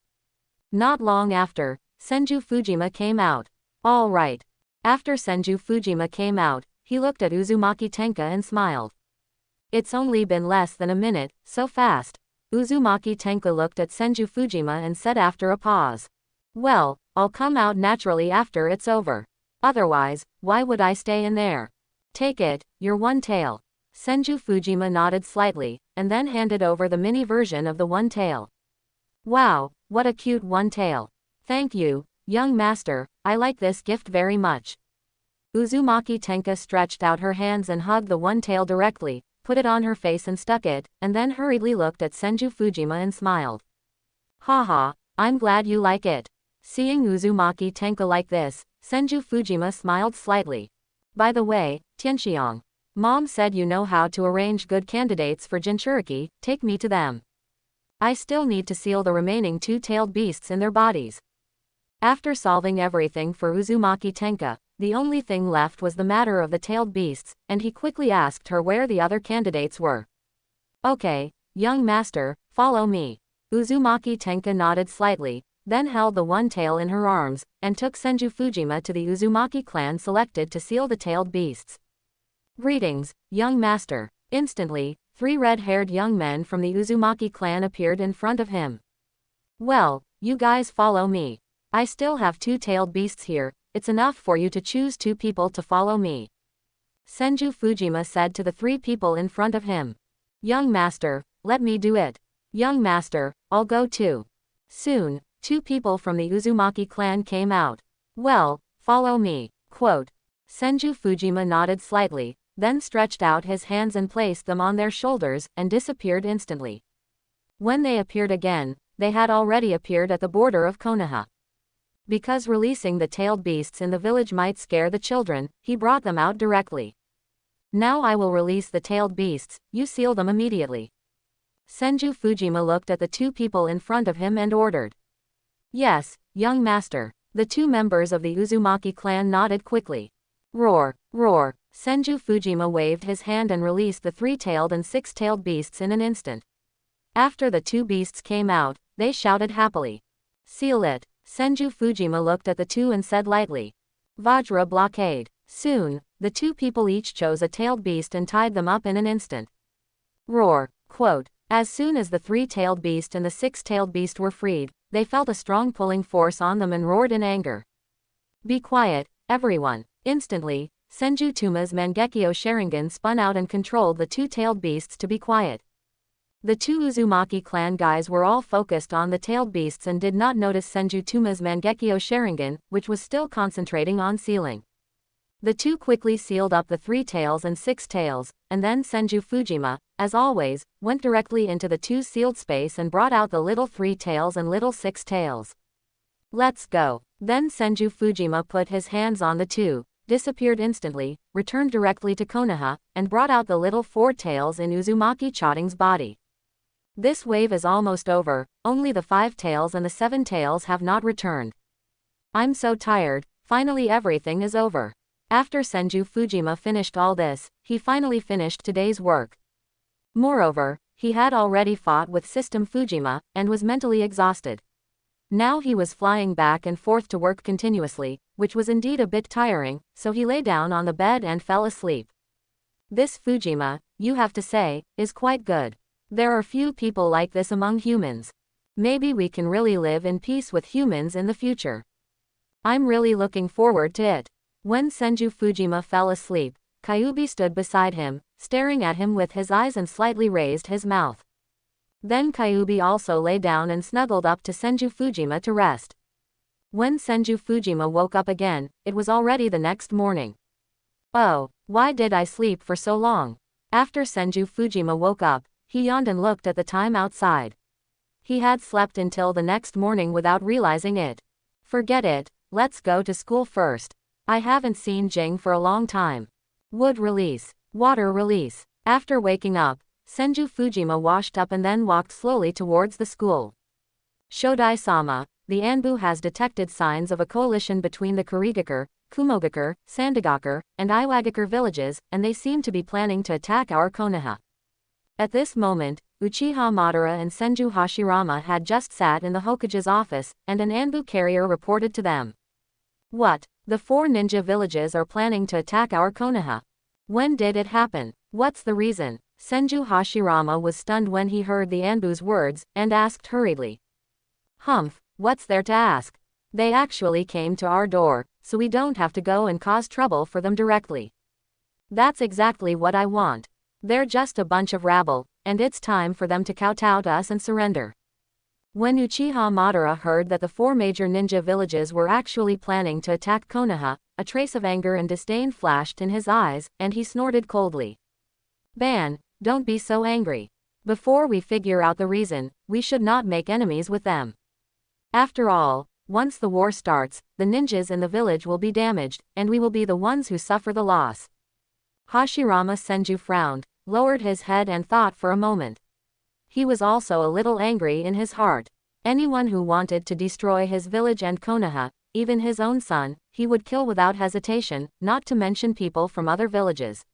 Not long after, Senju Fujima came out. All right. After Senju Fujima came out, he looked at Uzumaki Tenka and smiled. It's only been less than a minute, so fast. Uzumaki Tenka looked at Senju Fujima and said after a pause. Well, I'll come out naturally after it's over. Otherwise, why would I stay in there? Take it, your one tail. Senju Fujima nodded slightly, and then handed over the mini version of the one tail. Wow, what a cute one tail. Thank you, young master, I like this gift very much. Uzumaki Tenka stretched out her hands and hugged the one tail directly, put it on her face and stuck it, and then hurriedly looked at Senju Fujima and smiled. Haha, I'm glad you like it. Seeing Uzumaki Tenka like this, Senju Fujima smiled slightly. By the way, Tianxiang. Mom said you know how to arrange good candidates for Jinchuriki, take me to them. I still need to seal the remaining two-tailed beasts in their bodies. After solving everything for Uzumaki Tenka, the only thing left was the matter of the tailed beasts, and he quickly asked her where the other candidates were. Okay, young master, follow me. Uzumaki Tenka nodded slightly, then held the one tail in her arms, and took Senju Fujima to the Uzumaki clan selected to seal the tailed beasts. Greetings, young master. Instantly, 3 red-haired young men from the Uzumaki clan appeared in front of him. Well, you guys follow me. I still have 2 tailed beasts here, it's enough for you to choose 2 people to follow me. Senju Fujima said to the 3 people in front of him. Young master, let me do it. Young master, I'll go too. Soon, 2 people from the Uzumaki clan came out. Well, follow me. Quote. Senju Fujima nodded slightly, then stretched out his hands and placed them on their shoulders, and disappeared instantly. When they appeared again, they had already appeared at the border of Konoha. Because releasing the tailed beasts in the village might scare the children, he brought them out directly. Now I will release the tailed beasts, you seal them immediately. Senju Fujima looked at the 2 people in front of him and ordered. Yes, young master. The 2 members of the Uzumaki clan nodded quickly. Roar, roar. Senju Fujima waved his hand and released the 3-tailed and 6-tailed beasts in an instant. After the 2 beasts came out, they shouted happily. Seal it. Senju Fujima looked at the 2 and said lightly. Vajra blockade. Soon, the 2 people each chose a tailed beast and tied them up in an instant. Roar. Quote. As soon as the 3-tailed beast and the 6-tailed beast were freed, they felt a strong pulling force on them and roared in anger. Be quiet, everyone. Instantly, Senju Tuma's Mangekyo Sharingan spun out and controlled the two-tailed beasts to be quiet. The two Uzumaki clan guys were all focused on the tailed beasts and did not notice Senju Tuma's Mangekyo Sharingan, which was still concentrating on sealing. The two quickly sealed up the 3 tails and 6 tails, and then Senju Fujima, as always, went directly into the 2 sealed space and brought out the little 3 tails and little 6 tails. Let's go. Then Senju Fujima put his hands on the 2, disappeared instantly, returned directly to Konoha, and brought out the little 4 tails in Uzumaki Choting's body. This wave is almost over, only the 5 tails and the 7 tails have not returned. I'm so tired, finally everything is over. After Senju Fujima finished all this, he finally finished today's work. Moreover, he had already fought with System Fujima, and was mentally exhausted. Now he was flying back and forth to work continuously, which was indeed a bit tiring, so he lay down on the bed and fell asleep. This Fujima, you have to say, is quite good. There are few people like this among humans. Maybe we can really live in peace with humans in the future. I'm really looking forward to it. When Senju Fujima fell asleep, Kyuubi stood beside him, staring at him with his eyes and slightly raised his mouth. Then Kyuubi also lay down and snuggled up to Senju Fujima to rest. When Senju Fujima woke up again, it was already the next morning. Oh, why did I sleep for so long? After Senju Fujima woke up, he yawned and looked at the time outside. He had slept until the next morning without realizing it. Forget it, let's go to school first. I haven't seen Jing for a long time. Wood release. Water release. After waking up, Senju Fujima washed up and then walked slowly towards the school. Shodai-sama, the Anbu has detected signs of a coalition between the Kurigakure, Kumogakure, Sandagakure, and Iwagakure villages, and they seem to be planning to attack our Konoha. At this moment, Uchiha Madara and Senju Hashirama had just sat in the Hokage's office, and an Anbu carrier reported to them. What? The 4 ninja villages are planning to attack our Konoha. When did it happen? What's the reason? Senju Hashirama was stunned when he heard the Anbu's words, and asked hurriedly. Humph, what's there to ask? They actually came to our door, so we don't have to go and cause trouble for them directly. That's exactly what I want. They're just a bunch of rabble, and it's time for them to kowtow to us and surrender. When Uchiha Madara heard that the 4 major ninja villages were actually planning to attack Konoha, a trace of anger and disdain flashed in his eyes, and he snorted coldly. Ban, don't be so angry. Before we figure out the reason, we should not make enemies with them. After all, once the war starts, the ninjas in the village will be damaged, and we will be the ones who suffer the loss. Hashirama Senju frowned, lowered his head and thought for a moment. He was also a little angry in his heart. Anyone who wanted to destroy his village and Konoha, even his own son, he would kill without hesitation, not to mention people from other villages.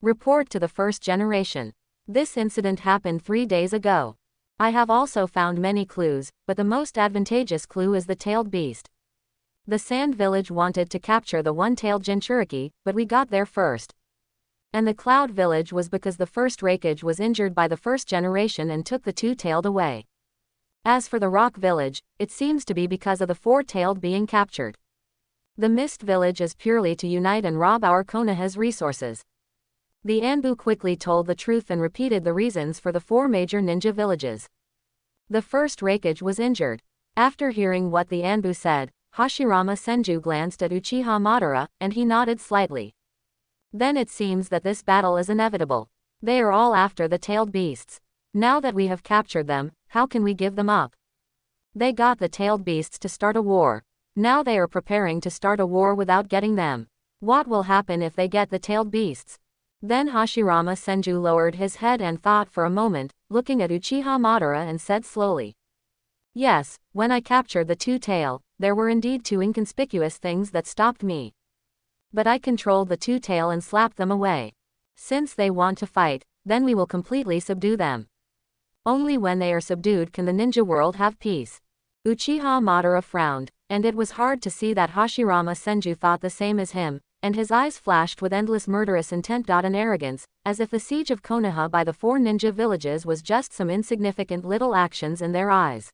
Report to the first generation. This incident happened 3 days ago. I have also found many clues, but the most advantageous clue is the tailed beast. The Sand Village wanted to capture the one-tailed Jinchuriki, but we got there first. And the Cloud Village was because the first Raikage was injured by the first generation and took the 2-tailed away. As for the Rock Village, it seems to be because of the 4-tailed being captured. The Mist Village is purely to unite and rob our Konoha's resources. The Anbu quickly told the truth and repeated the reasons for the 4 major ninja villages. The first Raikage was injured. After hearing what the Anbu said, Hashirama Senju glanced at Uchiha Madara, and he nodded slightly. Then it seems that this battle is inevitable. They are all after the tailed beasts. Now that we have captured them, how can we give them up? They got the tailed beasts to start a war. Now they are preparing to start a war without getting them. What will happen if they get the tailed beasts? Then Hashirama Senju lowered his head and thought for a moment, looking at Uchiha Madara and said slowly. Yes, when I captured the 2-tail, there were indeed 2 inconspicuous things that stopped me. But I controlled the 2-tail and slapped them away. Since they want to fight, then we will completely subdue them. Only when they are subdued can the ninja world have peace. Uchiha Madara frowned, and it was hard to see that Hashirama Senju thought the same as him, and his eyes flashed with endless murderous intent and arrogance, as if the siege of Konoha by the 4 ninja villages was just some insignificant little actions in their eyes.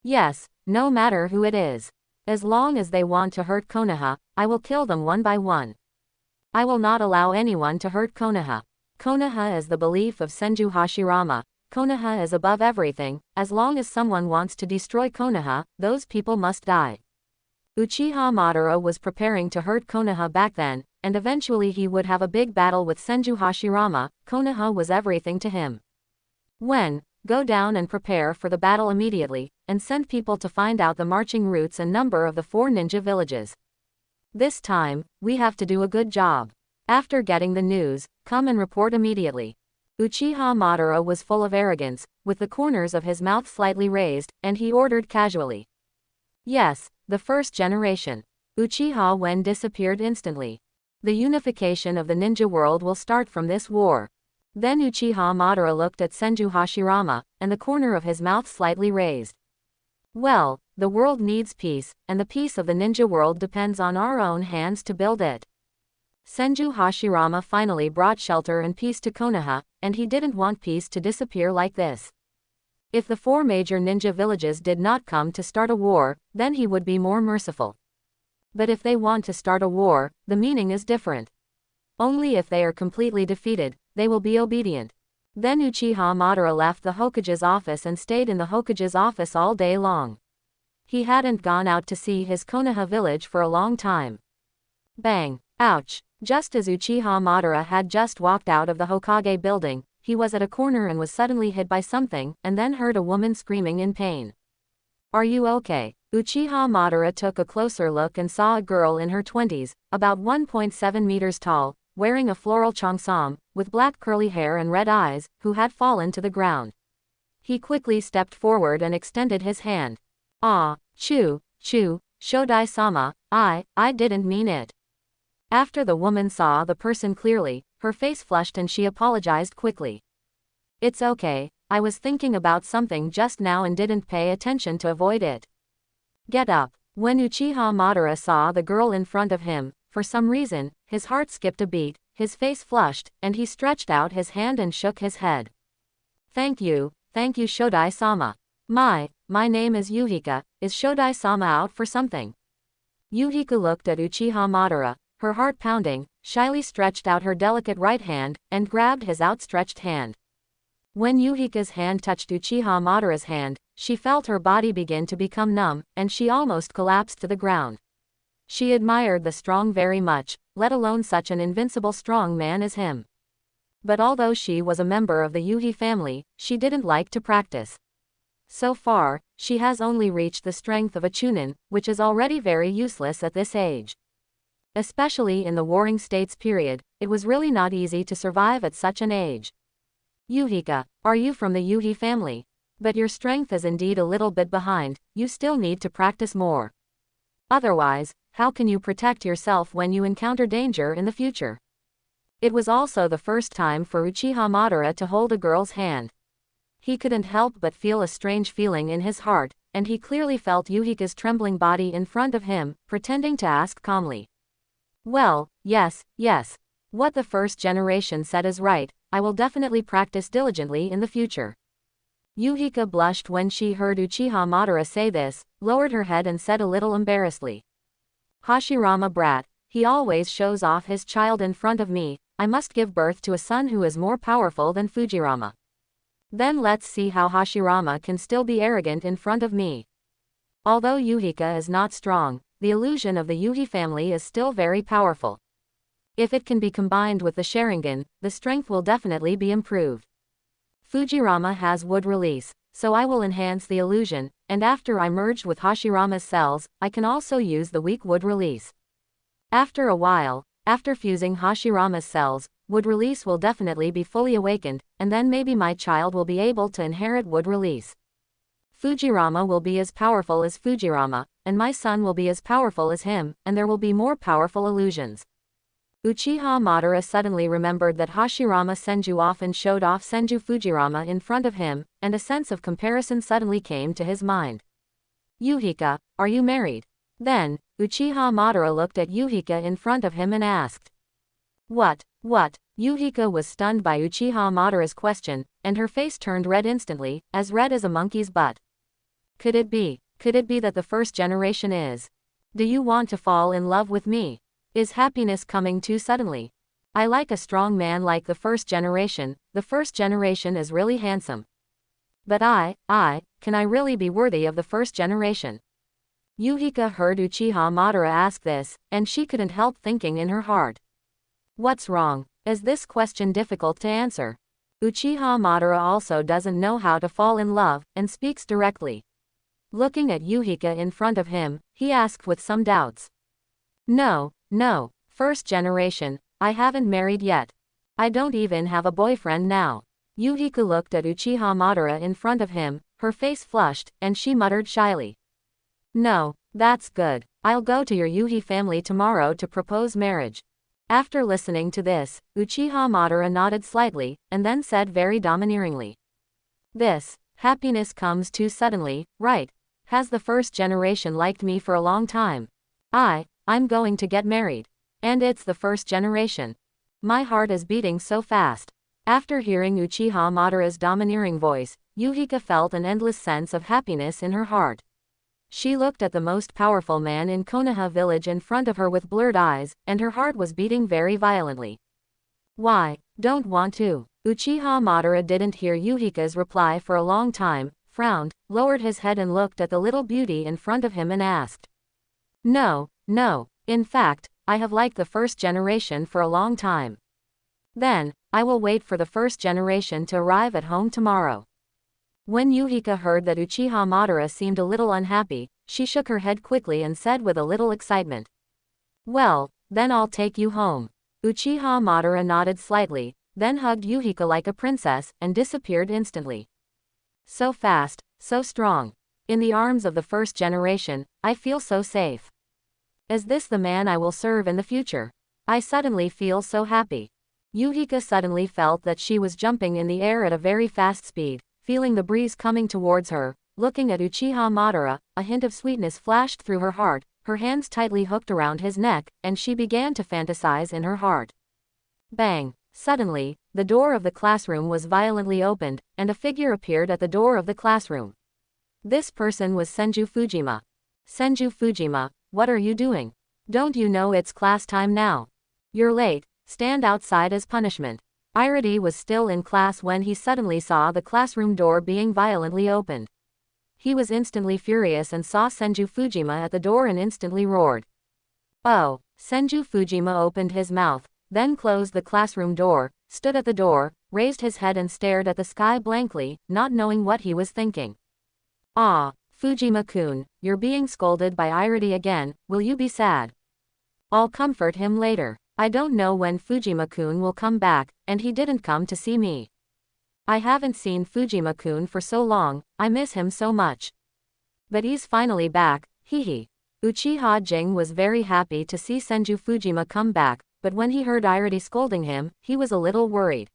Yes, no matter who it is. As long as they want to hurt Konoha, I will kill them one by one. I will not allow anyone to hurt Konoha. Konoha is the belief of Senju Hashirama. Konoha is above everything. As long as someone wants to destroy Konoha, those people must die. Uchiha Madara was preparing to hurt Konoha back then, and eventually he would have a big battle with Senju Hashirama. Konoha was everything to him. Go down and prepare for the battle immediately, and send people to find out the marching routes and number of the 4 ninja villages. This time, we have to do a good job. After getting the news, come and report immediately. Uchiha Madara was full of arrogance, with the corners of his mouth slightly raised, and he ordered casually. Yes, the first generation. Uchiha Wen disappeared instantly. The unification of the ninja world will start from this war. Then Uchiha Madara looked at Senju Hashirama, and the corner of his mouth slightly raised. Well, the world needs peace, and the peace of the ninja world depends on our own hands to build it. Senju Hashirama finally brought shelter and peace to Konoha, and he didn't want peace to disappear like this. If the 4 major ninja villages did not come to start a war, then he would be more merciful. But if they want to start a war, the meaning is different. Only if they are completely defeated, they will be obedient. Then Uchiha Madara left the Hokage's office and stayed in the Hokage's office all day long. He hadn't gone out to see his Konoha village for a long time. Bang! Ouch! Just as Uchiha Madara had just walked out of the Hokage building, he was at a corner and was suddenly hit by something, and then heard a woman screaming in pain. Are you okay? Uchiha Madara took a closer look and saw a girl in her 20s, about 1.7 meters tall, wearing a floral cheongsam, with black curly hair and red eyes, who had fallen to the ground. He quickly stepped forward and extended his hand. Ah, Shodai-sama, I didn't mean it. After the woman saw the person clearly, her face flushed and she apologized quickly. It's okay, I was thinking about something just now and didn't pay attention to avoid it. Get up. When Uchiha Madara saw the girl in front of him, for some reason, his heart skipped a beat, his face flushed, and he stretched out his hand and shook his head. Thank you Shodai-sama. My name is Yuhika, is Shodai-sama out for something? Yuhika looked at Uchiha Madara, her heart pounding, shyly stretched out her delicate right hand, and grabbed his outstretched hand. When Yuhika's hand touched Uchiha Madara's hand, she felt her body begin to become numb, and she almost collapsed to the ground. She admired the strong very much, let alone such an invincible strong man as him. But although she was a member of the Yuhi family, she didn't like to practice. So far, she has only reached the strength of a Chunin, which is already very useless at this age. Especially in the Warring States period, it was really not easy to survive at such an age. Yuhika, are you from the Yuhi family? But your strength is indeed a little bit behind, you still need to practice more. Otherwise, how can you protect yourself when you encounter danger in the future? It was also the first time for Uchiha Madara to hold a girl's hand. He couldn't help but feel a strange feeling in his heart, and he clearly felt Yuhika's trembling body in front of him, pretending to ask calmly. Well, yes. What the first generation said is right, I will definitely practice diligently in the future. Yuhika blushed when she heard Uchiha Madara say this, lowered her head and said a little embarrassedly. Hashirama brat, he always shows off his child in front of me, I must give birth to a son who is more powerful than Fujirama. Then let's see how Hashirama can still be arrogant in front of me. Although Yuhika is not strong, the illusion of the Yuhi family is still very powerful. If it can be combined with the Sharingan, the strength will definitely be improved. Fujirama has wood release, so I will enhance the illusion, and after I merged with Hashirama's cells, I can also use the weak wood release. After a while, after fusing Hashirama's cells, wood release will definitely be fully awakened, and then maybe my child will be able to inherit wood release. Fujirama will be as powerful as Fujirama, and my son will be as powerful as him, and there will be more powerful illusions. Uchiha Madara suddenly remembered that Hashirama Senju often showed off Senju Fujirama in front of him, and a sense of comparison suddenly came to his mind. Yuhika, are you married? Then, Uchiha Madara looked at Yuhika in front of him and asked. What? Yuhika was stunned by Uchiha Madara's question, and her face turned red instantly, as red as a monkey's butt. Could it be that the first generation is Do you want to fall in love with me? Is happiness coming too suddenly? I like a strong man like the first generation. The first generation is really handsome. But can I really be worthy of the first generation? Yuhika heard Uchiha Madara ask this, and she couldn't help thinking in her heart. What's wrong? Is this question difficult to answer? Uchiha Madara also doesn't know how to fall in love, and speaks directly. Looking at Yuhika in front of him, he asked with some doubts. No, first generation, I haven't married yet. I don't even have a boyfriend now. Yuhika looked at Uchiha Madara in front of him, her face flushed, and she muttered shyly. No, that's good. I'll go to your Yuhi family tomorrow to propose marriage. After listening to this, Uchiha Madara nodded slightly, and then said very domineeringly. This happiness comes too suddenly, right? Has the first generation liked me for a long time? I'm going to get married. And it's the first generation. My heart is beating so fast. After hearing Uchiha Madara's domineering voice, Yuhika felt an endless sense of happiness in her heart. She looked at the most powerful man in Konoha village in front of her with blurred eyes, and her heart was beating very violently. Why, don't want to? Uchiha Madara didn't hear Yuhika's reply for a long time, frowned, lowered his head and looked at the little beauty in front of him and asked. No, in fact, I have liked the first generation for a long time. Then, I will wait for the first generation to arrive at home tomorrow. When Yuhika heard that Uchiha Madara seemed a little unhappy, she shook her head quickly and said with a little excitement. Well, then I'll take you home. Uchiha Madara nodded slightly, then hugged Yuhika like a princess, and disappeared instantly. So fast, so strong. In the arms of the first generation, I feel so safe. Is this the man I will serve in the future? I suddenly feel so happy. Yuhika suddenly felt that she was jumping in the air at a very fast speed. Feeling the breeze coming towards her, looking at Uchiha Madara, a hint of sweetness flashed through her heart, her hands tightly hooked around his neck, and she began to fantasize in her heart. Bang! Suddenly, the door of the classroom was violently opened, and a figure appeared at the door of the classroom. This person was Senju Fujima. Senju Fujima, what are you doing? Don't you know it's class time now? You're late, stand outside as punishment. Irati was still in class when he suddenly saw the classroom door being violently opened. He was instantly furious and saw Senju Fujima at the door and instantly roared. Oh! Senju Fujima opened his mouth, then closed the classroom door, stood at the door, raised his head and stared at the sky blankly, not knowing what he was thinking. Ah! Fujima-kun, you're being scolded by Irati again, will you be sad? I'll comfort him later. I don't know when Fujima-kun will come back, and he didn't come to see me. I haven't seen Fujima-kun for so long, I miss him so much. But he's finally back, hehe. Uchiha Jing was very happy to see Senju Fujima come back, but when he heard Irati scolding him, he was a little worried.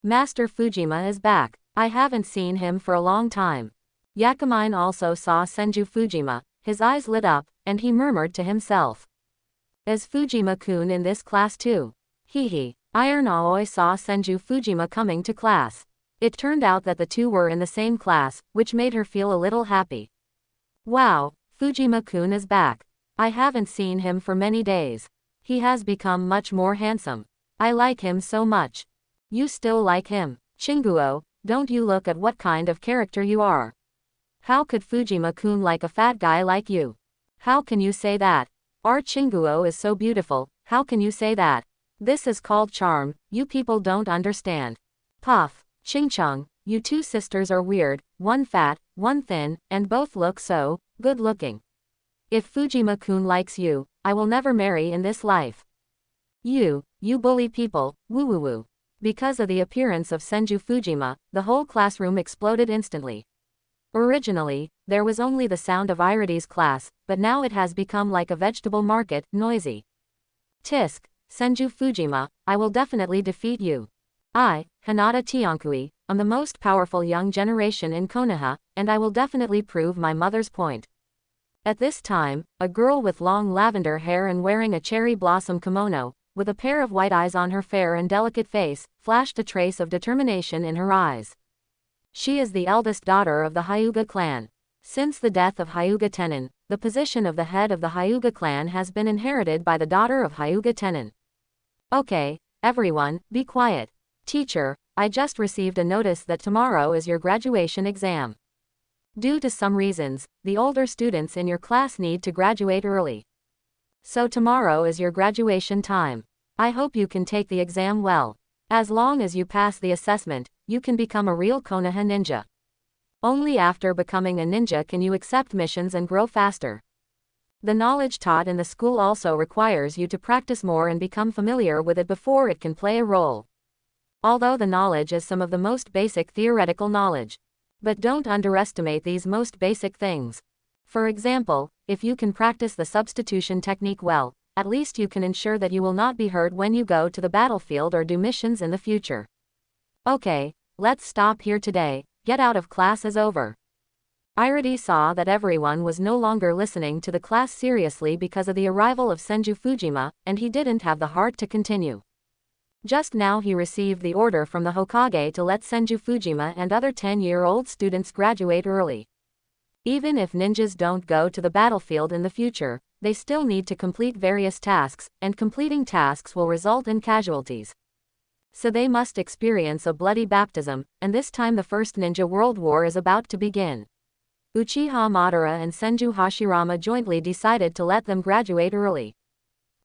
Master Fujima is back. I haven't seen him for a long time. Yakamine also saw Senju Fujima, his eyes lit up, and he murmured to himself. Is Fujima-kun in this class too? Hehe. Iron Aoi saw Senju Fujima coming to class. It turned out that the two were in the same class, which made her feel a little happy. Wow, Fujima-kun is back. I haven't seen him for many days. He has become much more handsome. I like him so much. You still like him? Chinguo, don't you look at what kind of character you are? How could Fujima-kun like a fat guy like you? How can you say that? Our Chinguo is so beautiful, how can you say that? This is called charm, you people don't understand. Puff, Ching-chung, you two sisters are weird, one fat, one thin, and both look so good looking. If Fujima-kun likes you, I will never marry in this life. You bully people, woo-woo-woo. Because of the appearance of Senju Fujima, the whole classroom exploded instantly. Originally, there was only the sound of Irati's class, but now it has become like a vegetable market, noisy. Tisk, Senju Fujima, I will definitely defeat you. I, Hinata Tiankui, am the most powerful young generation in Konoha, and I will definitely prove my mother's point. At this time, a girl with long lavender hair and wearing a cherry blossom kimono, with a pair of white eyes on her fair and delicate face, flashed a trace of determination in her eyes. She is the eldest daughter of the Hyuga clan. Since the death of Hyuga Tenin, the position of the head of the Hyuga clan has been inherited by the daughter of Hyuga Tenon. Okay, everyone, be quiet. Teacher, I just received a notice that tomorrow is your graduation exam. Due to some reasons, the older students in your class need to graduate early. So tomorrow is your graduation time. I hope you can take the exam well. As long as you pass the assessment, you can become a real Konoha ninja. Only after becoming a ninja can you accept missions and grow faster. The knowledge taught in the school also requires you to practice more and become familiar with it before it can play a role. Although the knowledge is some of the most basic theoretical knowledge. But don't underestimate these most basic things. For example, if you can practice the substitution technique well, at least you can ensure that you will not be hurt when you go to the battlefield or do missions in the future. Okay, let's stop here today. Get out of class is over. Iridi saw that everyone was no longer listening to the class seriously because of the arrival of Senju Fujima, and he didn't have the heart to continue. Just now he received the order from the Hokage to let Senju Fujima and other 10-year-old students graduate early. Even if ninjas don't go to the battlefield in the future, they still need to complete various tasks, and completing tasks will result in casualties. So they must experience a bloody baptism, and this time the First Ninja World War is about to begin. Uchiha Madara and Senju Hashirama jointly decided to let them graduate early.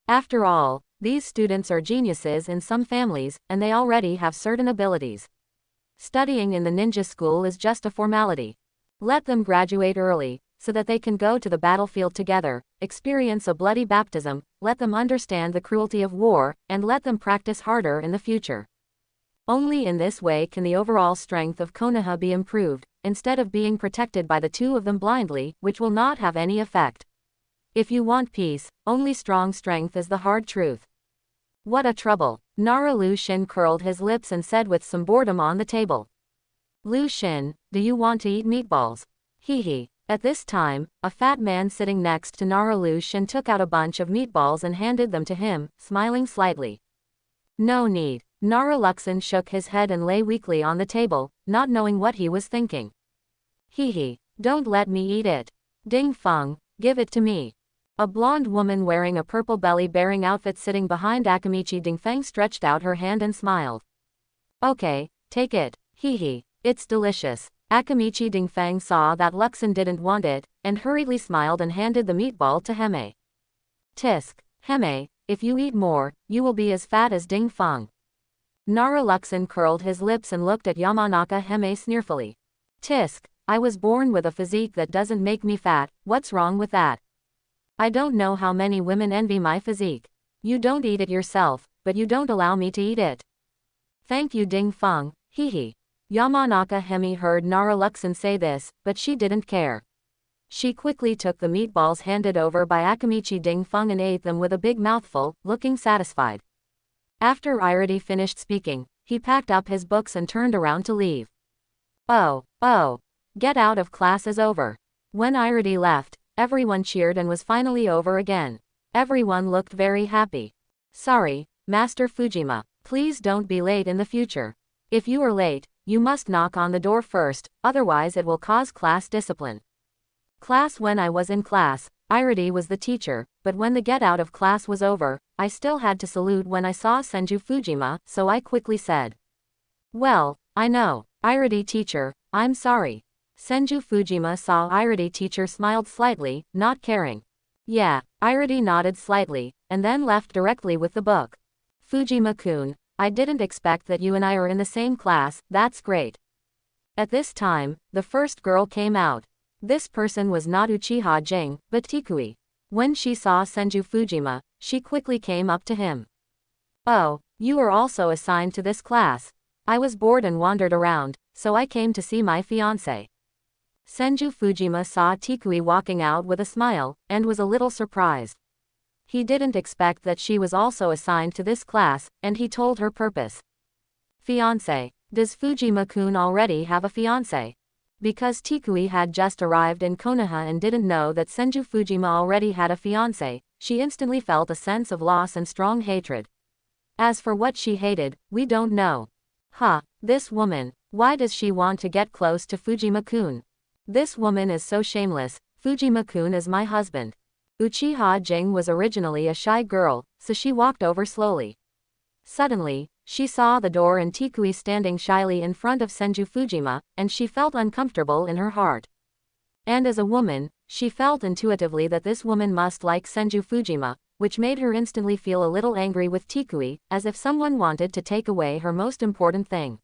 After all, these students are geniuses in some families, and they already have certain abilities. Studying in the ninja school is just a formality. Let them graduate early, so that they can go to the battlefield together, experience a bloody baptism, let them understand the cruelty of war, and let them practice harder in the future. Only in this way can the overall strength of Konoha be improved, instead of being protected by the two of them blindly, which will not have any effect. If you want peace, only strong strength is the hard truth. What a trouble. Nara Lu Xun curled his lips and said with some boredom on the table. Lu Xun, do you want to eat meatballs? Hee. At this time, a fat man sitting next to Nara Lu Xun took out a bunch of meatballs and handed them to him, smiling slightly. No need. Nara Luxon shook his head and lay weakly on the table, not knowing what he was thinking. Hee. Don't let me eat it. Ding Feng, give it to me. A blonde woman wearing a purple belly-bearing outfit sitting behind Akamichi Dingfeng stretched out her hand and smiled. Okay, take it. Hee. It's delicious. Akamichi Dingfeng saw that Luxon didn't want it, and hurriedly smiled and handed the meatball to Hime. Tisk, Hime, if you eat more, you will be as fat as Ding Feng. Nara Luxon curled his lips and looked at Yamanaka Hime sneerfully. Tisk, I was born with a physique that doesn't make me fat, what's wrong with that? I don't know how many women envy my physique. You don't eat it yourself, but you don't allow me to eat it. Thank you Ding Feng, hee. Yamanaka Hime heard Nara Luxon say this, but she didn't care. She quickly took the meatballs handed over by Akamichi Ding Feng and ate them with a big mouthful, looking satisfied. After Iridi finished speaking, he packed up his books and turned around to leave. Oh, get out of class is over. When Iridi left, everyone cheered and was finally over again. Everyone looked very happy. Sorry, Master Fujima, please don't be late in the future. If you are late, you must knock on the door first, otherwise it will cause class discipline. When I was in class, Iridi was the teacher, but when the get out of class was over, I still had to salute when I saw Senju Fujima, so I quickly said. Well, I know, Iridi teacher, I'm sorry. Senju Fujima saw Iridi teacher smiled slightly, not caring. Yeah, Iridi nodded slightly, and then left directly with the book. Fujima-kun, I didn't expect that you and I are in the same class, that's great. At this time, the first girl came out. This person was not Uchiha Jing, but Tikui. When she saw Senju Fujima, she quickly came up to him. Oh, you are also assigned to this class. I was bored and wandered around, so I came to see my fiancé. Senju Fujima saw Tikui walking out with a smile, and was a little surprised. He didn't expect that she was also assigned to this class, and he told her purpose. Fiancé, does Fujima-kun already have a fiancé? Because Tikui had just arrived in Konoha and didn't know that Senju Fujima already had a fiancé, she instantly felt a sense of loss and strong hatred. As for what she hated, we don't know. This woman, why does she want to get close to Fujima-kun? This woman is so shameless. Fujima-kun is my husband. Uchiha Jing was originally a shy girl, so she walked over slowly. Suddenly, she saw the door and Tikui standing shyly in front of Senju Fujima, and she felt uncomfortable in her heart. And as a woman, she felt intuitively that this woman must like Senju Fujima, which made her instantly feel a little angry with Tikui, as if someone wanted to take away her most important thing.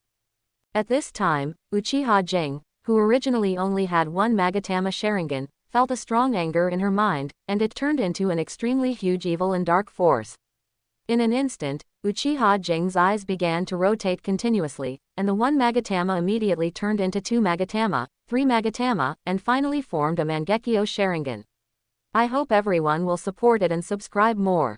At this time, Uchiha Jing, who originally only had one Magatama Sharingan, felt a strong anger in her mind, and it turned into an extremely huge evil and dark force. In an instant, Uchiha Jing's eyes began to rotate continuously, and the one Magatama immediately turned into 2 Magatama, 3 Magatama, and finally formed a Mangekyo Sharingan. I hope everyone will support it and subscribe more.